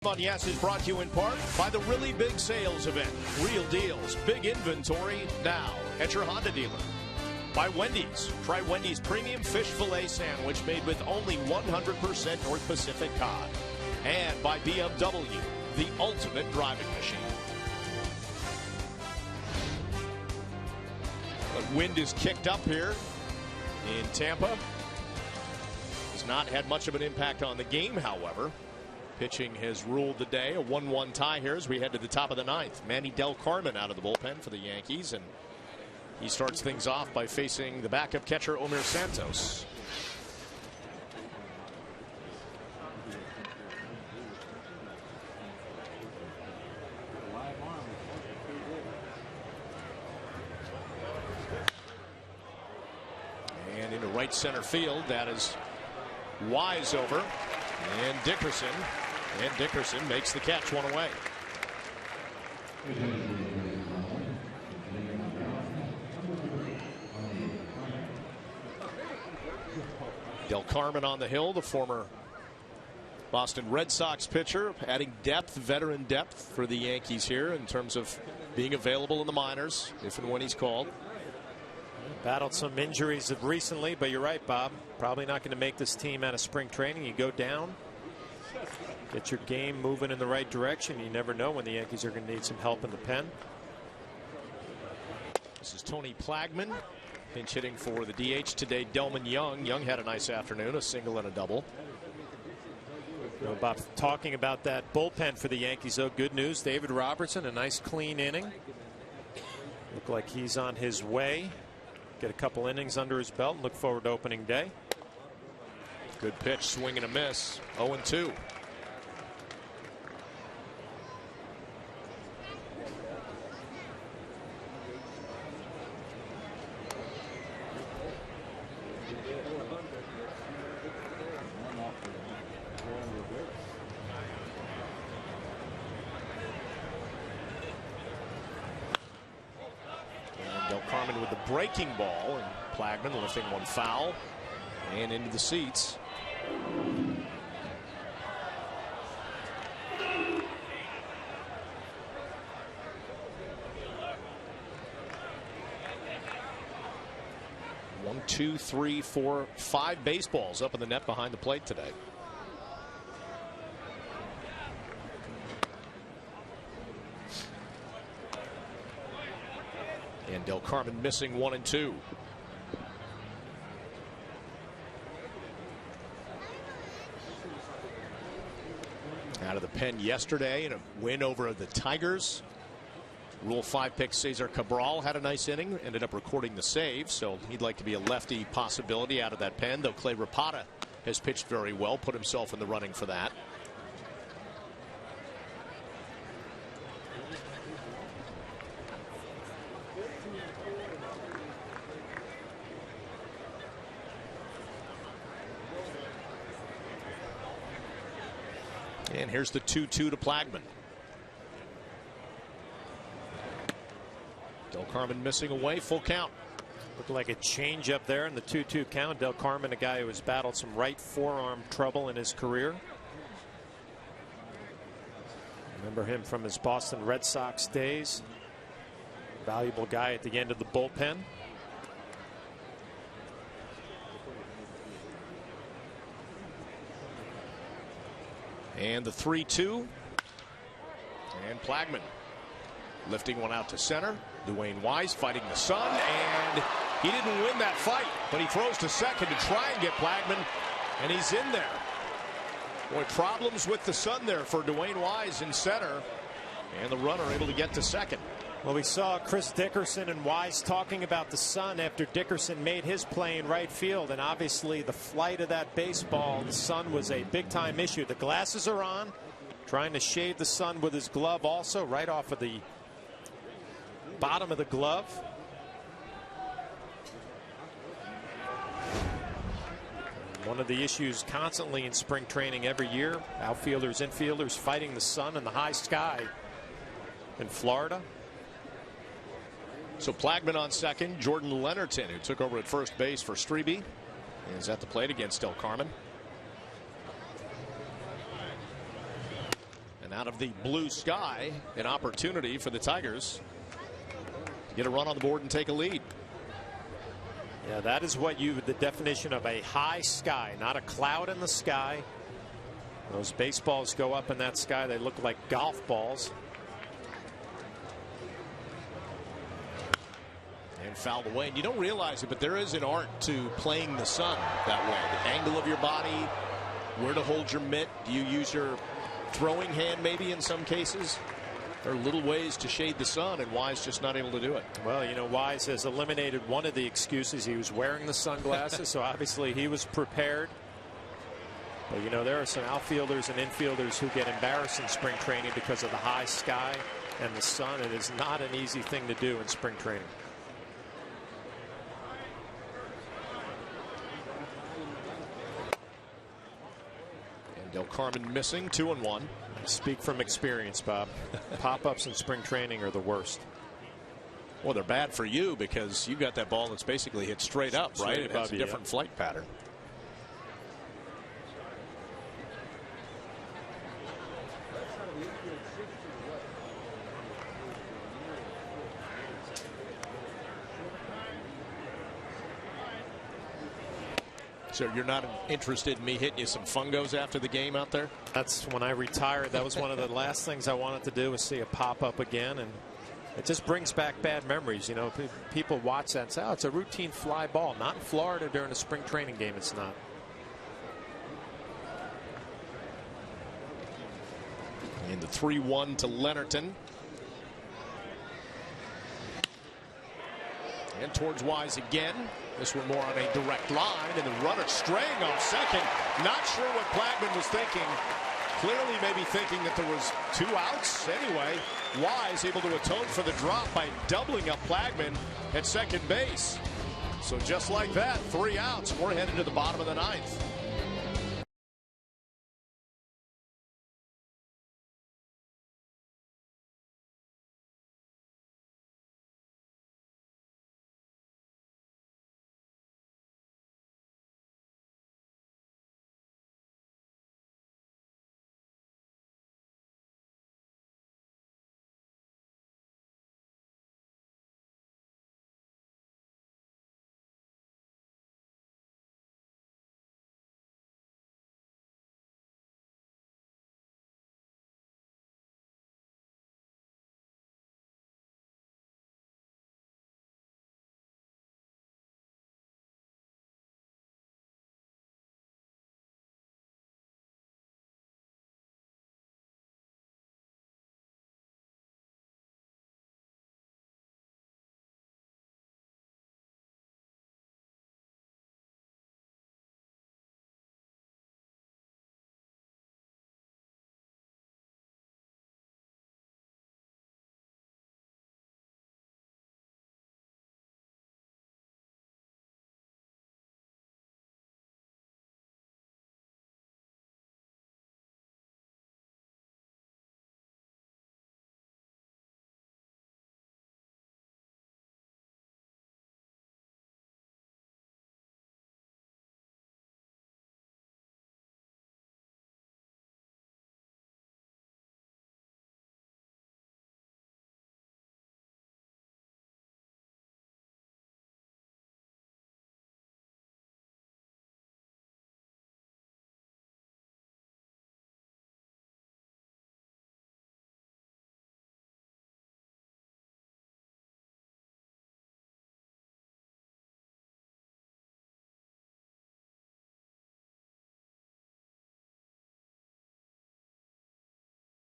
On Yes is brought to you in part by the Really Big Sales Event. Real deals, big inventory now at your Honda dealer. By Wendy's. Try Wendy's Premium Fish Fillet Sandwich made with only 100% North Pacific cod. And by BMW, the ultimate driving machine. The wind is kicked up here in Tampa. Has not had much of an impact on the game, however. Pitching has ruled the day. A 1-1 tie here as we head to the top of the ninth. Manny Del Carmen out of the bullpen for the Yankees, and he starts things off by facing the backup catcher Omir Santos. And into right center field, that is Wise over, and Dickerson makes the catch, one away. Del Carmen on the hill, the former Boston Red Sox pitcher, adding depth, veteran depth for the Yankees here in terms of being available in the minors if and when he's called. Battled some injuries recently, but you're right, Bob. Probably not going to make this team out of spring training. You go down, get your game moving in the right direction. You never know when the Yankees are going to need some help in the pen. This is Tony Plagman, pinch hitting for the DH today. Delman Young. Young had a nice afternoon, a single and a double. You know, Bob, talking about that bullpen for the Yankees, though, good news. David Robertson, a nice clean inning. Look like he's on his way. Get a couple innings under his belt and look forward to opening day. Good pitch, swing and a miss. 0-2. Carmen with the breaking ball, and Plagman lifting one foul and into the seats. One, two, three, four, five baseballs up in the net behind the plate today. And Del Carmen missing 1 and 2. Out of the pen yesterday in a win over the Tigers. Rule 5 pick Cesar Cabral had a nice inning, ended up recording the save, so he'd like to be a lefty possibility out of that pen, though Clay Rapata has pitched very well, put himself in the running for that. And here's the 2-2 to Plagman. Del Carmen missing away, full count. Looked like a change up there in the 2-2 count. Del Carmen, a guy who has battled some right forearm trouble in his career. Remember him from his Boston Red Sox days. Valuable guy at the end of the bullpen. And the 3-2. And Plagman lifting one out to center. Dwayne Wise fighting the sun, and he didn't win that fight, but he throws to second to try and get Plagman, and he's in there. Boy, problems with the sun there for Dwayne Wise in center, and the runner able to get to second. Well, we saw Chris Dickerson and Wise talking about the sun after Dickerson made his play in right field, and obviously the flight of that baseball, the sun was a big-time issue. The glasses are on, trying to shade the sun with his glove also, right off of the bottom of the glove. One of the issues constantly in spring training every year, outfielders, infielders fighting the sun and the high sky in Florida. So Plagman on second. Jordan Leonardton, who took over at first base for Strebe, is at the plate against Del Carmen. And out of the blue sky, an opportunity for the Tigers to get a run on the board and take a lead. Yeah, that is what the definition of a high sky, not a cloud in the sky. Those baseballs go up in that sky, they look like golf balls. And fouled away. And you don't realize it, but there is an art to playing the sun that way. The angle of your body, where to hold your mitt. Do you use your throwing hand maybe in some cases? There are little ways to shade the sun, and Wise just not able to do it. Well, you know, Wise has eliminated one of the excuses. He was wearing the sunglasses, so obviously he was prepared. But, you know, there are some outfielders and infielders who get embarrassed in spring training because of the high sky and the sun. It is not an easy thing to do in spring training. And Del Carmen missing, 2-1. Speak from experience, Bob. Pop-ups in spring training are the worst. Well, they're bad for you because you got that ball that's basically hit straight up, right? It has a different flight pattern. So you're not interested in me hitting you some fungos after the game out there? That's when I retired. That was one of the last things I wanted to do, was see a pop up again, and it just brings back bad memories. You know, people watch that and say, oh, it's a routine fly ball. Not in Florida during a spring training game. It's not. And the 3-1 to Leonardton. And towards Wise again. This one more on a direct line, and the runner straying off second. Not sure what Plagman was thinking. Clearly maybe thinking that there was 2 outs. Anyway, Wise able to atone for the drop by doubling up Plagman at second base. So just like that, 3 outs. We're headed to the bottom of the 9th.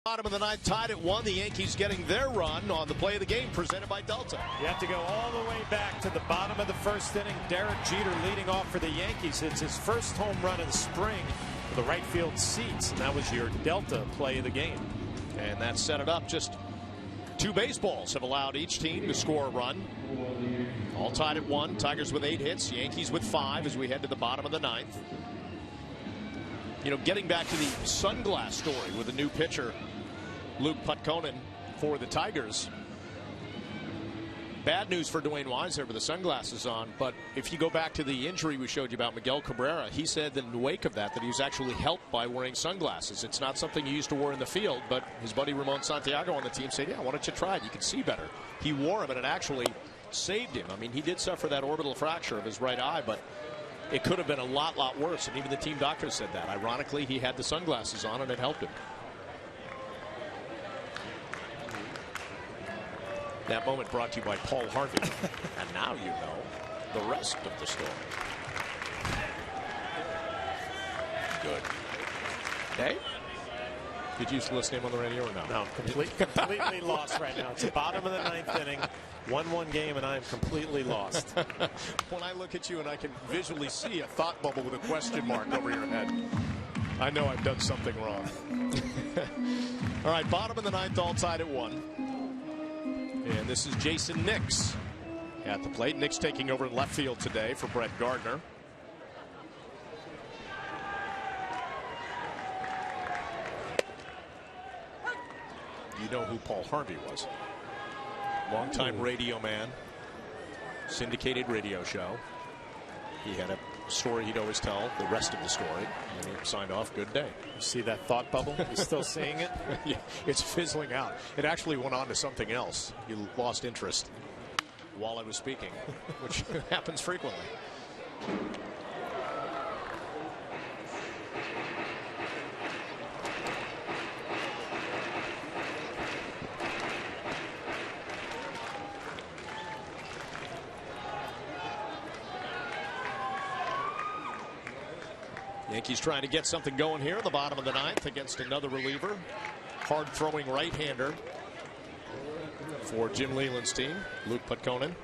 Bottom of the ninth, tied at 1. The Yankees getting their run on the play of the game presented by Delta. You have to go all the way back to the bottom of the first inning. Derek Jeter leading off for the Yankees. It's his first home run of the spring for the right field seats, and that was your Delta play of the game. And that set it up. Just 2 baseballs have allowed each team to score a run. All tied at 1. Tigers with 8 hits, Yankees with 5 as we head to the bottom of the ninth. You know, getting back to the sunglass story with a new pitcher, Luke Putkonen for the Tigers. Bad news for Dwayne Wise there with the sunglasses on, but if you go back to the injury we showed you about Miguel Cabrera, he said that in the wake of that he was actually helped by wearing sunglasses. It's not something he used to wear in the field, but his buddy Ramon Santiago on the team said, yeah, why don't you try it? You can see better. He wore them and it actually saved him. I mean, he did suffer that orbital fracture of his right eye, but it could have been a lot worse, and even the team doctor said that. Ironically, he had the sunglasses on and it helped him. That moment brought to you by Paul Harvey. And now you know the rest of the story. Good. Hey? Did you listen to him on the radio or no? No, completely lost right now. It's the bottom of the ninth inning. 1-1 game, and I'm completely lost. When I look at you and I can visually see a thought bubble with a question mark over your head, I know I've done something wrong. All right, bottom of the ninth, all tied at 1. And this is Jason Nix at the plate. Nix taking over in left field today for Brett Gardner. You know who Paul Harvey was. Longtime radio man. Syndicated radio show. He had a story he'd always tell, the rest of the story. And he signed off, good day. You see that thought bubble? You still seeing it? Yeah, it's fizzling out. It actually went on to something else. You lost interest while I was speaking, which happens frequently. Yankees trying to get something going here in the bottom of the ninth against another reliever. Hard throwing right-hander for Jim Leyland's team, Luke Putkonen.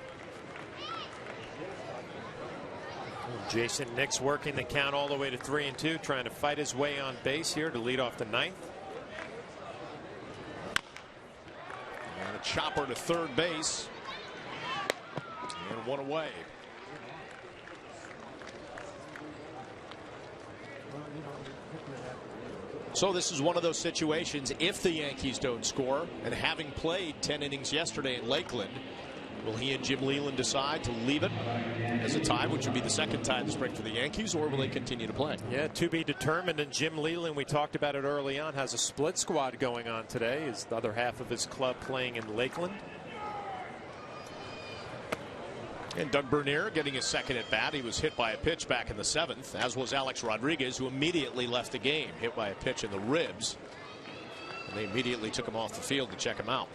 Jason Nix working the count all the way to 3-2, trying to fight his way on base here to lead off the ninth. And a chopper to third base. And 1 away. So this is one of those situations, if the Yankees don't score, and having played 10 innings yesterday in Lakeland, will he and Jim Leyland decide to leave it as a tie, which would be the second tie this spring for the Yankees, or will they continue to play? Yeah, to be determined. And Jim Leyland, we talked about it early on, has a split squad going on today. Is the other half of his club playing in Lakeland. And Doug Bernier getting his second at bat. He was hit by a pitch back in the 7th, as was Alex Rodriguez, who immediately left the game, hit by a pitch in the ribs. And they immediately took him off the field to check him out.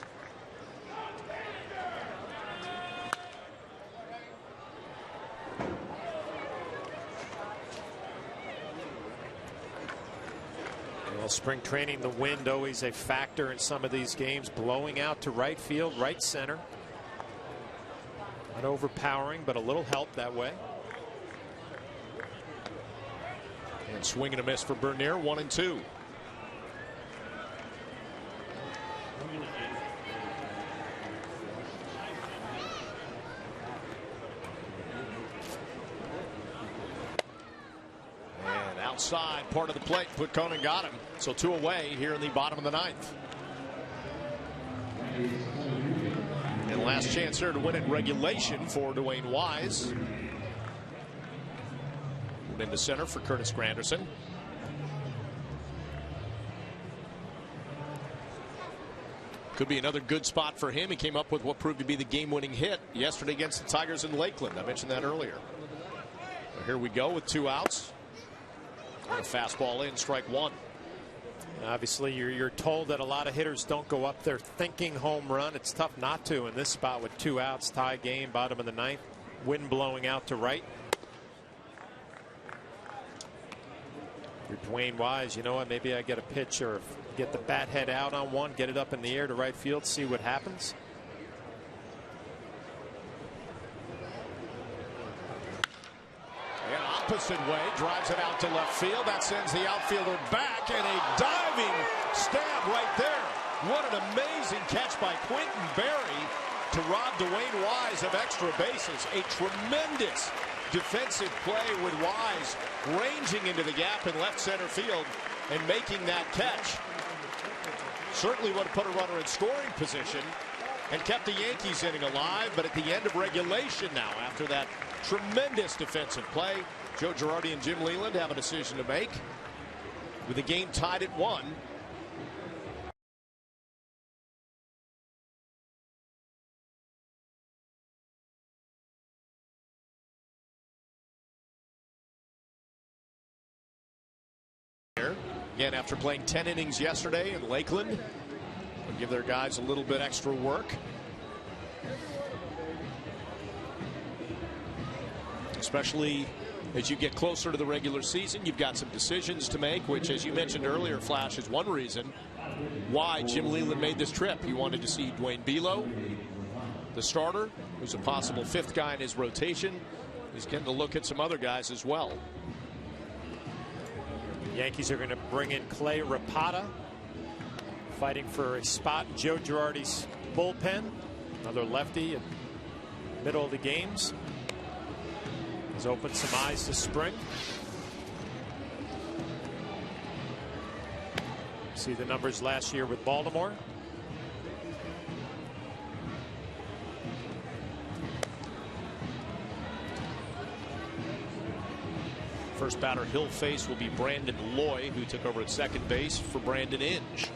Well, spring training, the wind always a factor in some of these games, blowing out to right field, right center. Not overpowering, but a little help that way. And swing and a miss for Bernier, 1-2. And outside part of the plate, Putkonen got him. So 2 away here in the bottom of the ninth. And last chance here to win in regulation for Dwayne Wise. Into center for Curtis Granderson. Could be another good spot for him. He came up with what proved to be the game-winning hit yesterday against the Tigers in Lakeland. I mentioned that earlier. So here we go with 2 outs. And a fastball in, strike 1. Obviously, you're told that a lot of hitters don't go up there thinking home run. It's tough not to in this spot with 2 outs, tie game, bottom of the ninth, wind blowing out to right. You're Dwayne Wise, you know what, maybe I get a pitch or get the bat head out on one, get it up in the air to right field, see what happens. An opposite way, drives it out to left field. That sends the outfielder back, and a diving stab right there. What an amazing catch by Quentin Berry to rob Dwayne Wise of extra bases. A tremendous defensive play with Wise ranging into the gap in left center field and making that catch. Certainly would have put a runner in scoring position and kept the Yankees inning alive, but at the end of regulation now, after that tremendous defensive play, Joe Girardi and Jim Leyland have a decision to make with the game tied at 1. Again, after playing 10 innings yesterday in Lakeland, they'll give their guys a little bit extra work. Especially as you get closer to the regular season, you've got some decisions to make, which, as you mentioned earlier, Flash, is one reason why Jim Leyland made this trip. He wanted to see Dwayne Belo, the starter, who's a possible 5th guy in his rotation. He's getting to look at some other guys as well. Yankees are going to bring in Clay Rapata, fighting for a spot in Joe Girardi's bullpen. Another lefty in the middle of the games. Has opened some eyes this spring. See the numbers last year with Baltimore. First batter he'll face will be Brandon Loy, who took over at second base for Brandon Inge.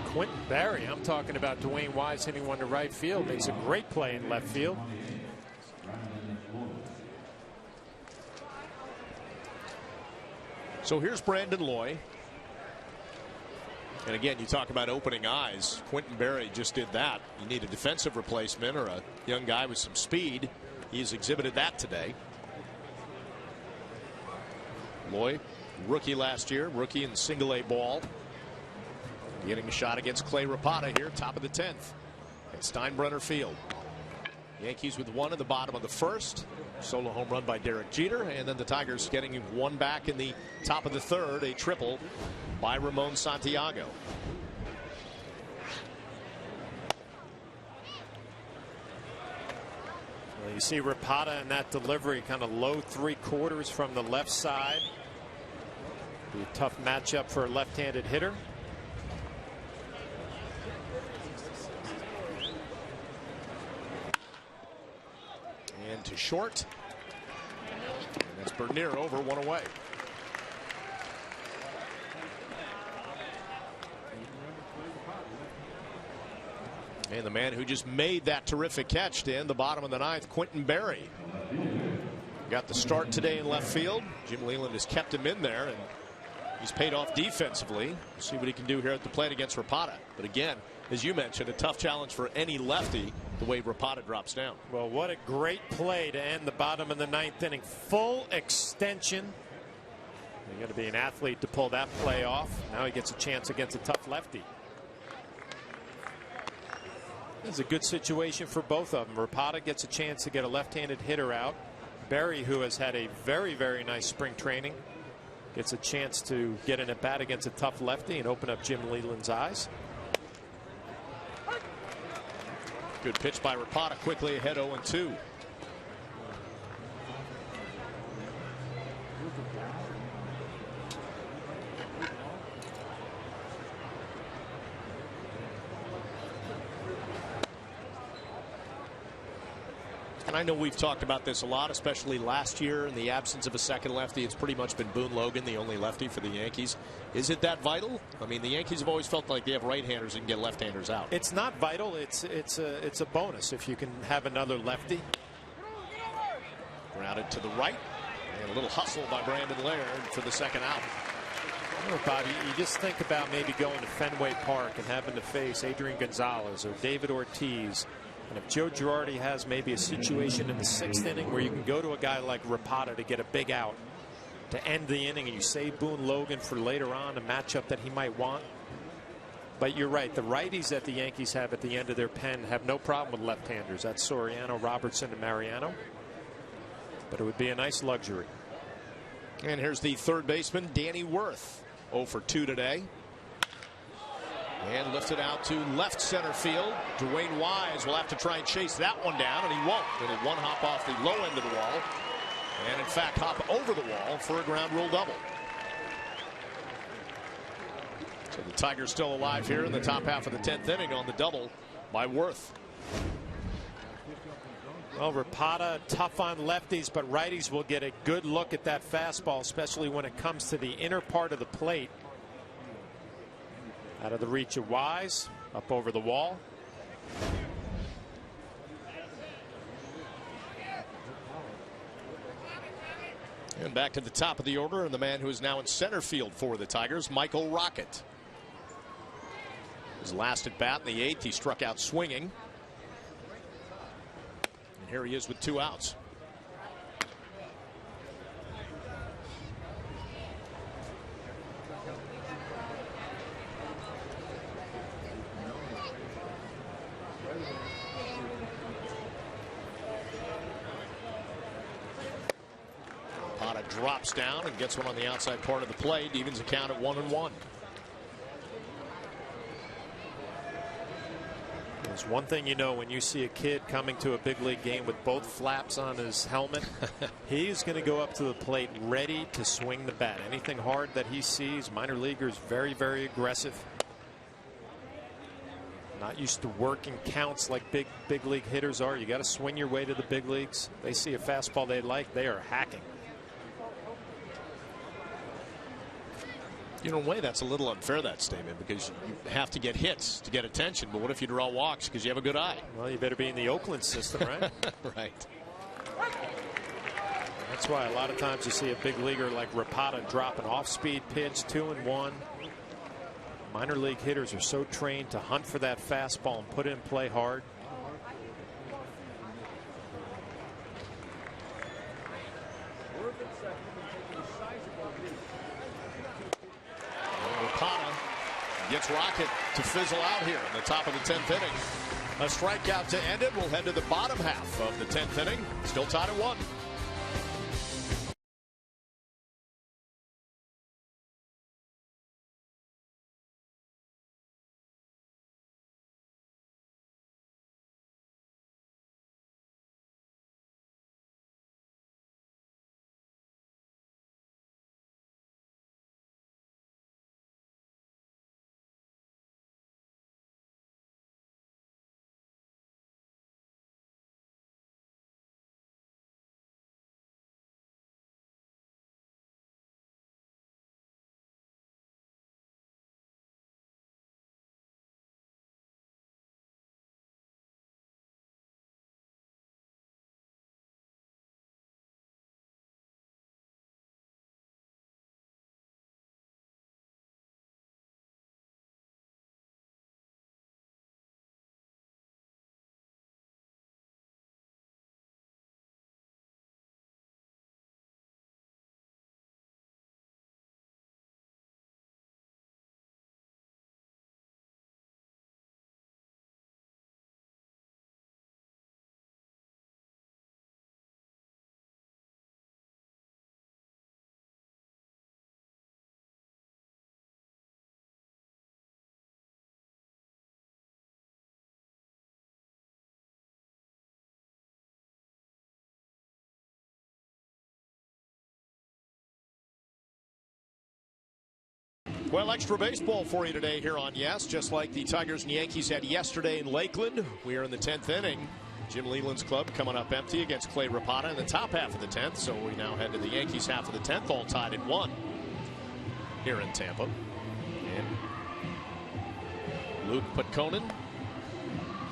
Quentin Berry, I'm talking about Dwayne Wise hitting one to right field. Makes a great play in left field. So here's Brandon Loy. And again, you talk about opening eyes. Quentin Berry just did that. You need a defensive replacement or a young guy with some speed. He's exhibited that today. Loy, rookie last year, rookie in single A ball. Getting a shot against Clay Rapata here, top of the 10th at Steinbrenner Field. Yankees with 1 in the bottom of the 1st. Solo home run by Derek Jeter, and then the Tigers getting 1 back in the top of the 3rd, a triple by Ramon Santiago. Well, you see Rapata in that delivery, kind of low 3/4 from the left side. Be a tough matchup for a left-handed hitter. And to short. And that's Bernier over, 1 away. And the man who just made that terrific catch to end the bottom of the 9th, Quentin Berry. Got the start today in left field. Jim Leyland has kept him in there, and he's paid off defensively. We'll see what he can do here at the plate against Rapata. But again, as you mentioned, a tough challenge for any lefty the way Rapata drops down. Well, what a great play to end the bottom of the 9th inning. Full extension. You got to be an athlete to pull that play off. Now he gets a chance against a tough lefty. It's a good situation for both of them. Rapata gets a chance to get a left-handed hitter out. Berry, who has had a very, very nice spring training, gets a chance to get an at-bat against a tough lefty and open up Jim Leyland's eyes. Good pitch by Rapata, quickly ahead 0-2. And I know we've talked about this a lot, especially last year in the absence of a second lefty. It's pretty much been Boone Logan, the only lefty for the Yankees. Is it that vital? I mean, the Yankees have always felt like they have right-handers and can get left-handers out. It's not vital. It's a bonus if you can have another lefty. Grounded to the right, and a little hustle by Brandon Laird for the second out. Oh, Bobby, you just think about maybe going to Fenway Park and having to face Adrian Gonzalez or David Ortiz And if Joe Girardi has maybe a situation in the 6th inning where you can go to a guy like Rapata to get a big out to end the inning, and you save Boone Logan for later on, a matchup that he might want. But you're right, the righties that the Yankees have at the end of their pen have no problem with left-handers. That's Soriano, Robertson, and Mariano. But it would be a nice luxury. And here's the third baseman, Danny Worth, 0 for 2 today. And lifted out to left center field. Dwayne Wise will have to try and chase that one down, and he won't. It'll one hop off the low end of the wall, and in fact hop over the wall for a ground rule double. So the Tigers still alive here in the top half of the 10th inning on the double by Worth. Well, Rapata tough on lefties, but righties will get a good look at that fastball, especially when it comes to the inner part of the plate. Out of the reach of Wise, up over the wall. And back to the top of the order, and the man who is now in center field for the Tigers, Michael Rocket. His last at bat in the 8th, he struck out swinging. And here he is with 2 outs. Drops down and gets one on the outside part of the plate. Evens the count at 1-1. There's one thing you know when you see a kid coming to a big league game with both flaps on his helmet. He's going to go up to the plate ready to swing the bat. Anything hard that he sees, minor leaguers very, very aggressive. Not used to working counts like big league hitters are. You got to swing your way to the big leagues. They see a fastball they like, they are hacking. In a way, that's a little unfair, that statement, because you have to get hits to get attention. But what if you draw walks because you have a good eye? Well, you better be in the Oakland system, right? Right. That's why a lot of times you see a big leaguer like Rapata drop an off-speed pitch, 2-1. Minor league hitters are so trained to hunt for that fastball and put it in play hard. Gets Rocket to fizzle out here in the top of the 10th inning. A strikeout to end it. We'll head to the bottom half of the 10th inning. Still tied at 1. Well, extra baseball for you today here on Yes. Just like the Tigers and Yankees had yesterday in Lakeland, we are in the 10th inning. Jim Leland's club coming up empty against Clay Rapata in the top half of the 10th. So we now head to the Yankees half of the 10th, all tied at 1 here in Tampa. And Luke Putkonen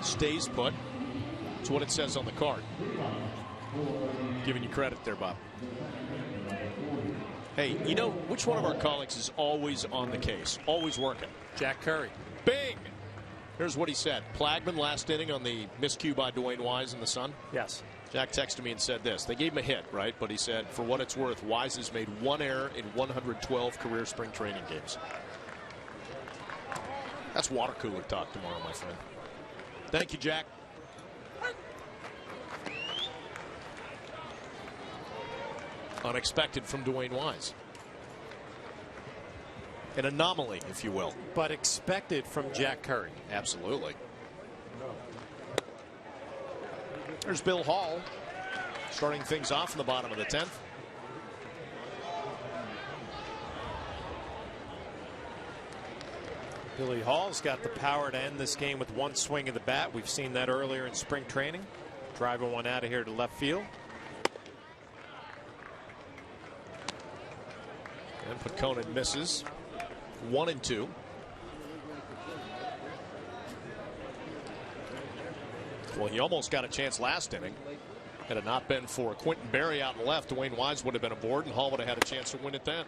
stays put. That's what it says on the card. Giving you credit there, Bob. Hey, you know which one of our colleagues is always on the case, always working? Jack Curry. Bing! Here's what he said. Plagman last inning on the miscue by Dwayne Wise in the Sun. Yes. Jack texted me and said this. They gave him a hit, right? But he said, for what it's worth, Wise has made one error in 112 career spring training games. That's water cooler talk tomorrow, my friend. Thank you, Jack. Unexpected from Dwayne Wise. An anomaly, if you will. But expected from Jack Curry. Absolutely. There's Bill Hall starting things off in the bottom of the 10th. Billy Hall's got the power to end this game with one swing of the bat. We've seen that earlier in spring training. Driving one out of here to left field. And Putkonen misses. 1-2. Well, he almost got a chance last inning. Had it not been for Quentin Berry out and left, Dwayne Wise would have been aboard, and Hall would have had a chance to win it then.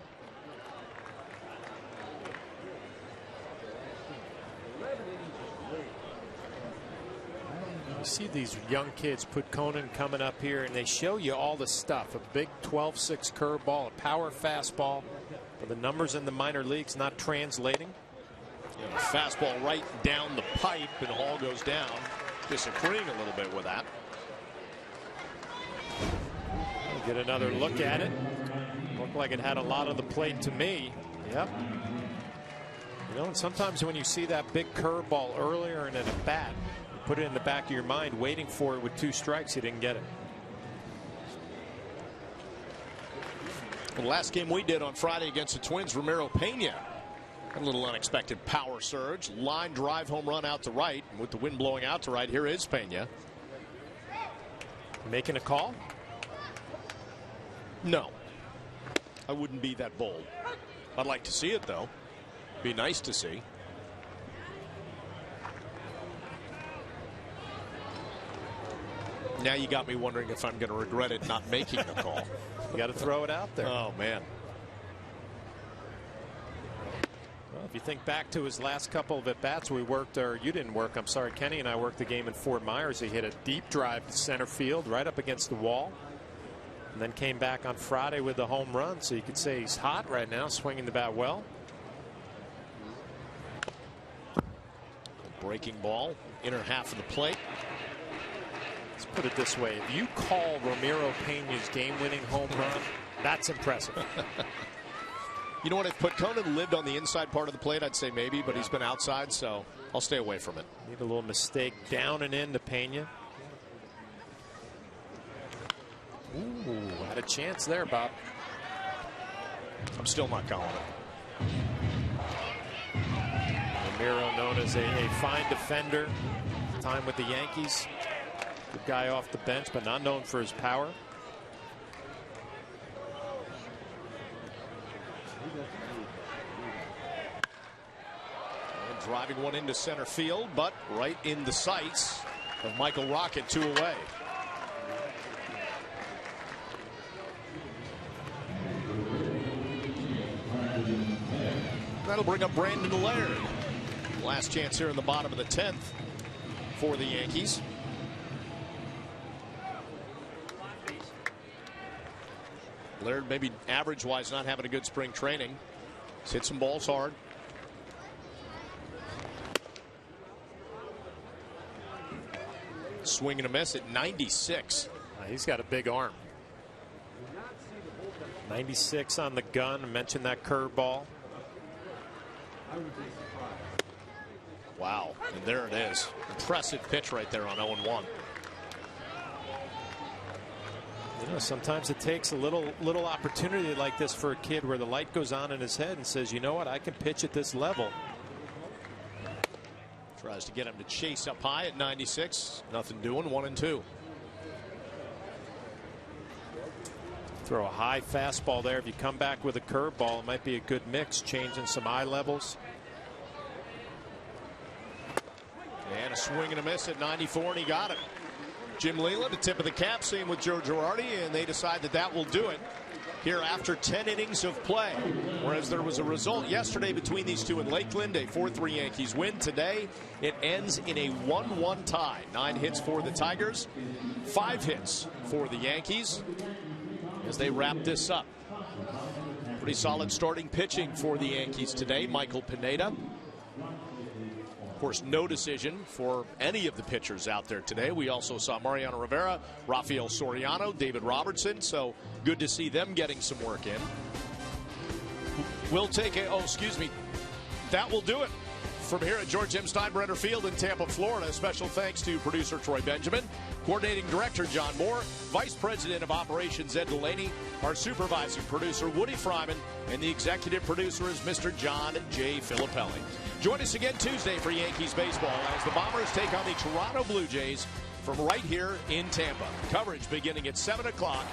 You see these young kids, Putkonen coming up here, and they show you all the stuff. A big 12-6 curveball, a power fastball. But the numbers in the minor leagues not translating. Yeah, fastball right down the pipe, and Hall goes down. Disagreeing a little bit with that. We'll get another look at it. Looked like it had a lot of the plate to me. Yep. You know, and sometimes when you see that big curveball earlier in an at bat, you put it in the back of your mind, waiting for it with 2 strikes. You didn't get it. The last game we did on Friday against the Twins, Ramiro Pena had a little unexpected power surge. Line drive home run out to right. And with the wind blowing out to right, here is Pena. Making a call? No. I wouldn't be that bold. I'd like to see it, though. Be nice to see. Now you got me wondering if I'm going to regret it not making the call. You got to throw it out there. Oh, man. Well, if you think back to his last couple of at-bats, we worked, or you didn't work, I'm sorry, Kenny and I worked the game in Fort Myers. He hit a deep drive to center field right up against the wall. And then came back on Friday with the home run. So you could say he's hot right now, swinging the bat well. Breaking ball, inner half of the plate. Let's put it this way. If you call Ramiro Pena's game-winning home run, that's impressive. You know what? If Putkonen lived on the inside part of the plate, I'd say maybe, but he's been outside, so I'll stay away from it. Need a little mistake down and in to Pena. Ooh, had a chance there, Bob. I'm still not calling it. Ramiro, known as a fine defender, time with the Yankees. Good guy off the bench, but not known for his power. And driving one into center field, but right in the sights of Michael Rocket, 2 away. That'll bring up Brandon Laird. Last chance here in the bottom of the 10th for the Yankees. Laird maybe average-wise not having a good spring training. He's hit some balls hard. Swing and a miss at 96. He's got a big arm. 96 on the gun. I mentioned that curveball. Wow, and there it is. Impressive pitch right there on 0-1. You know, sometimes it takes a little opportunity like this for a kid where the light goes on in his head and says, you know what, I can pitch at this level. Tries to get him to chase up high at 96. Nothing doing. 1-2. Throw a high fastball there. If you come back with a curveball, it might be a good mix, changing some eye levels. And a swing and a miss at 94, and he got it. Jim Leland, a tip of the cap, same with Joe Girardi, and they decide that will do it here after 10 innings of play. Whereas there was a result yesterday between these two in Lakeland, a 4-3 Yankees win. Today, it ends in a 1-1 tie. 9 hits for the Tigers, 5 hits for the Yankees as they wrap this up. Pretty solid starting pitching for the Yankees today. Michael Pineda. Of course, no decision for any of the pitchers out there today. We also saw Mariano Rivera, Rafael Soriano, David Robertson, so good to see them getting some work in. We'll take that will do it from here at George M. Steinbrenner Field in Tampa, Florida. Special thanks to producer Troy Benjamin, coordinating director John Moore, vice president of operations Ed Delaney, our supervising producer Woody Fryman, and the executive producer is Mr. John J. Filippelli. Join us again Tuesday for Yankees baseball as the Bombers take on the Toronto Blue Jays from right here in Tampa. Coverage beginning at 7 o'clock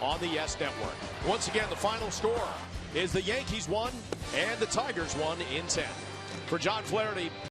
on the Yes Network. Once again, the final score is the Yankees won and the Tigers won in 10. For John Flaherty,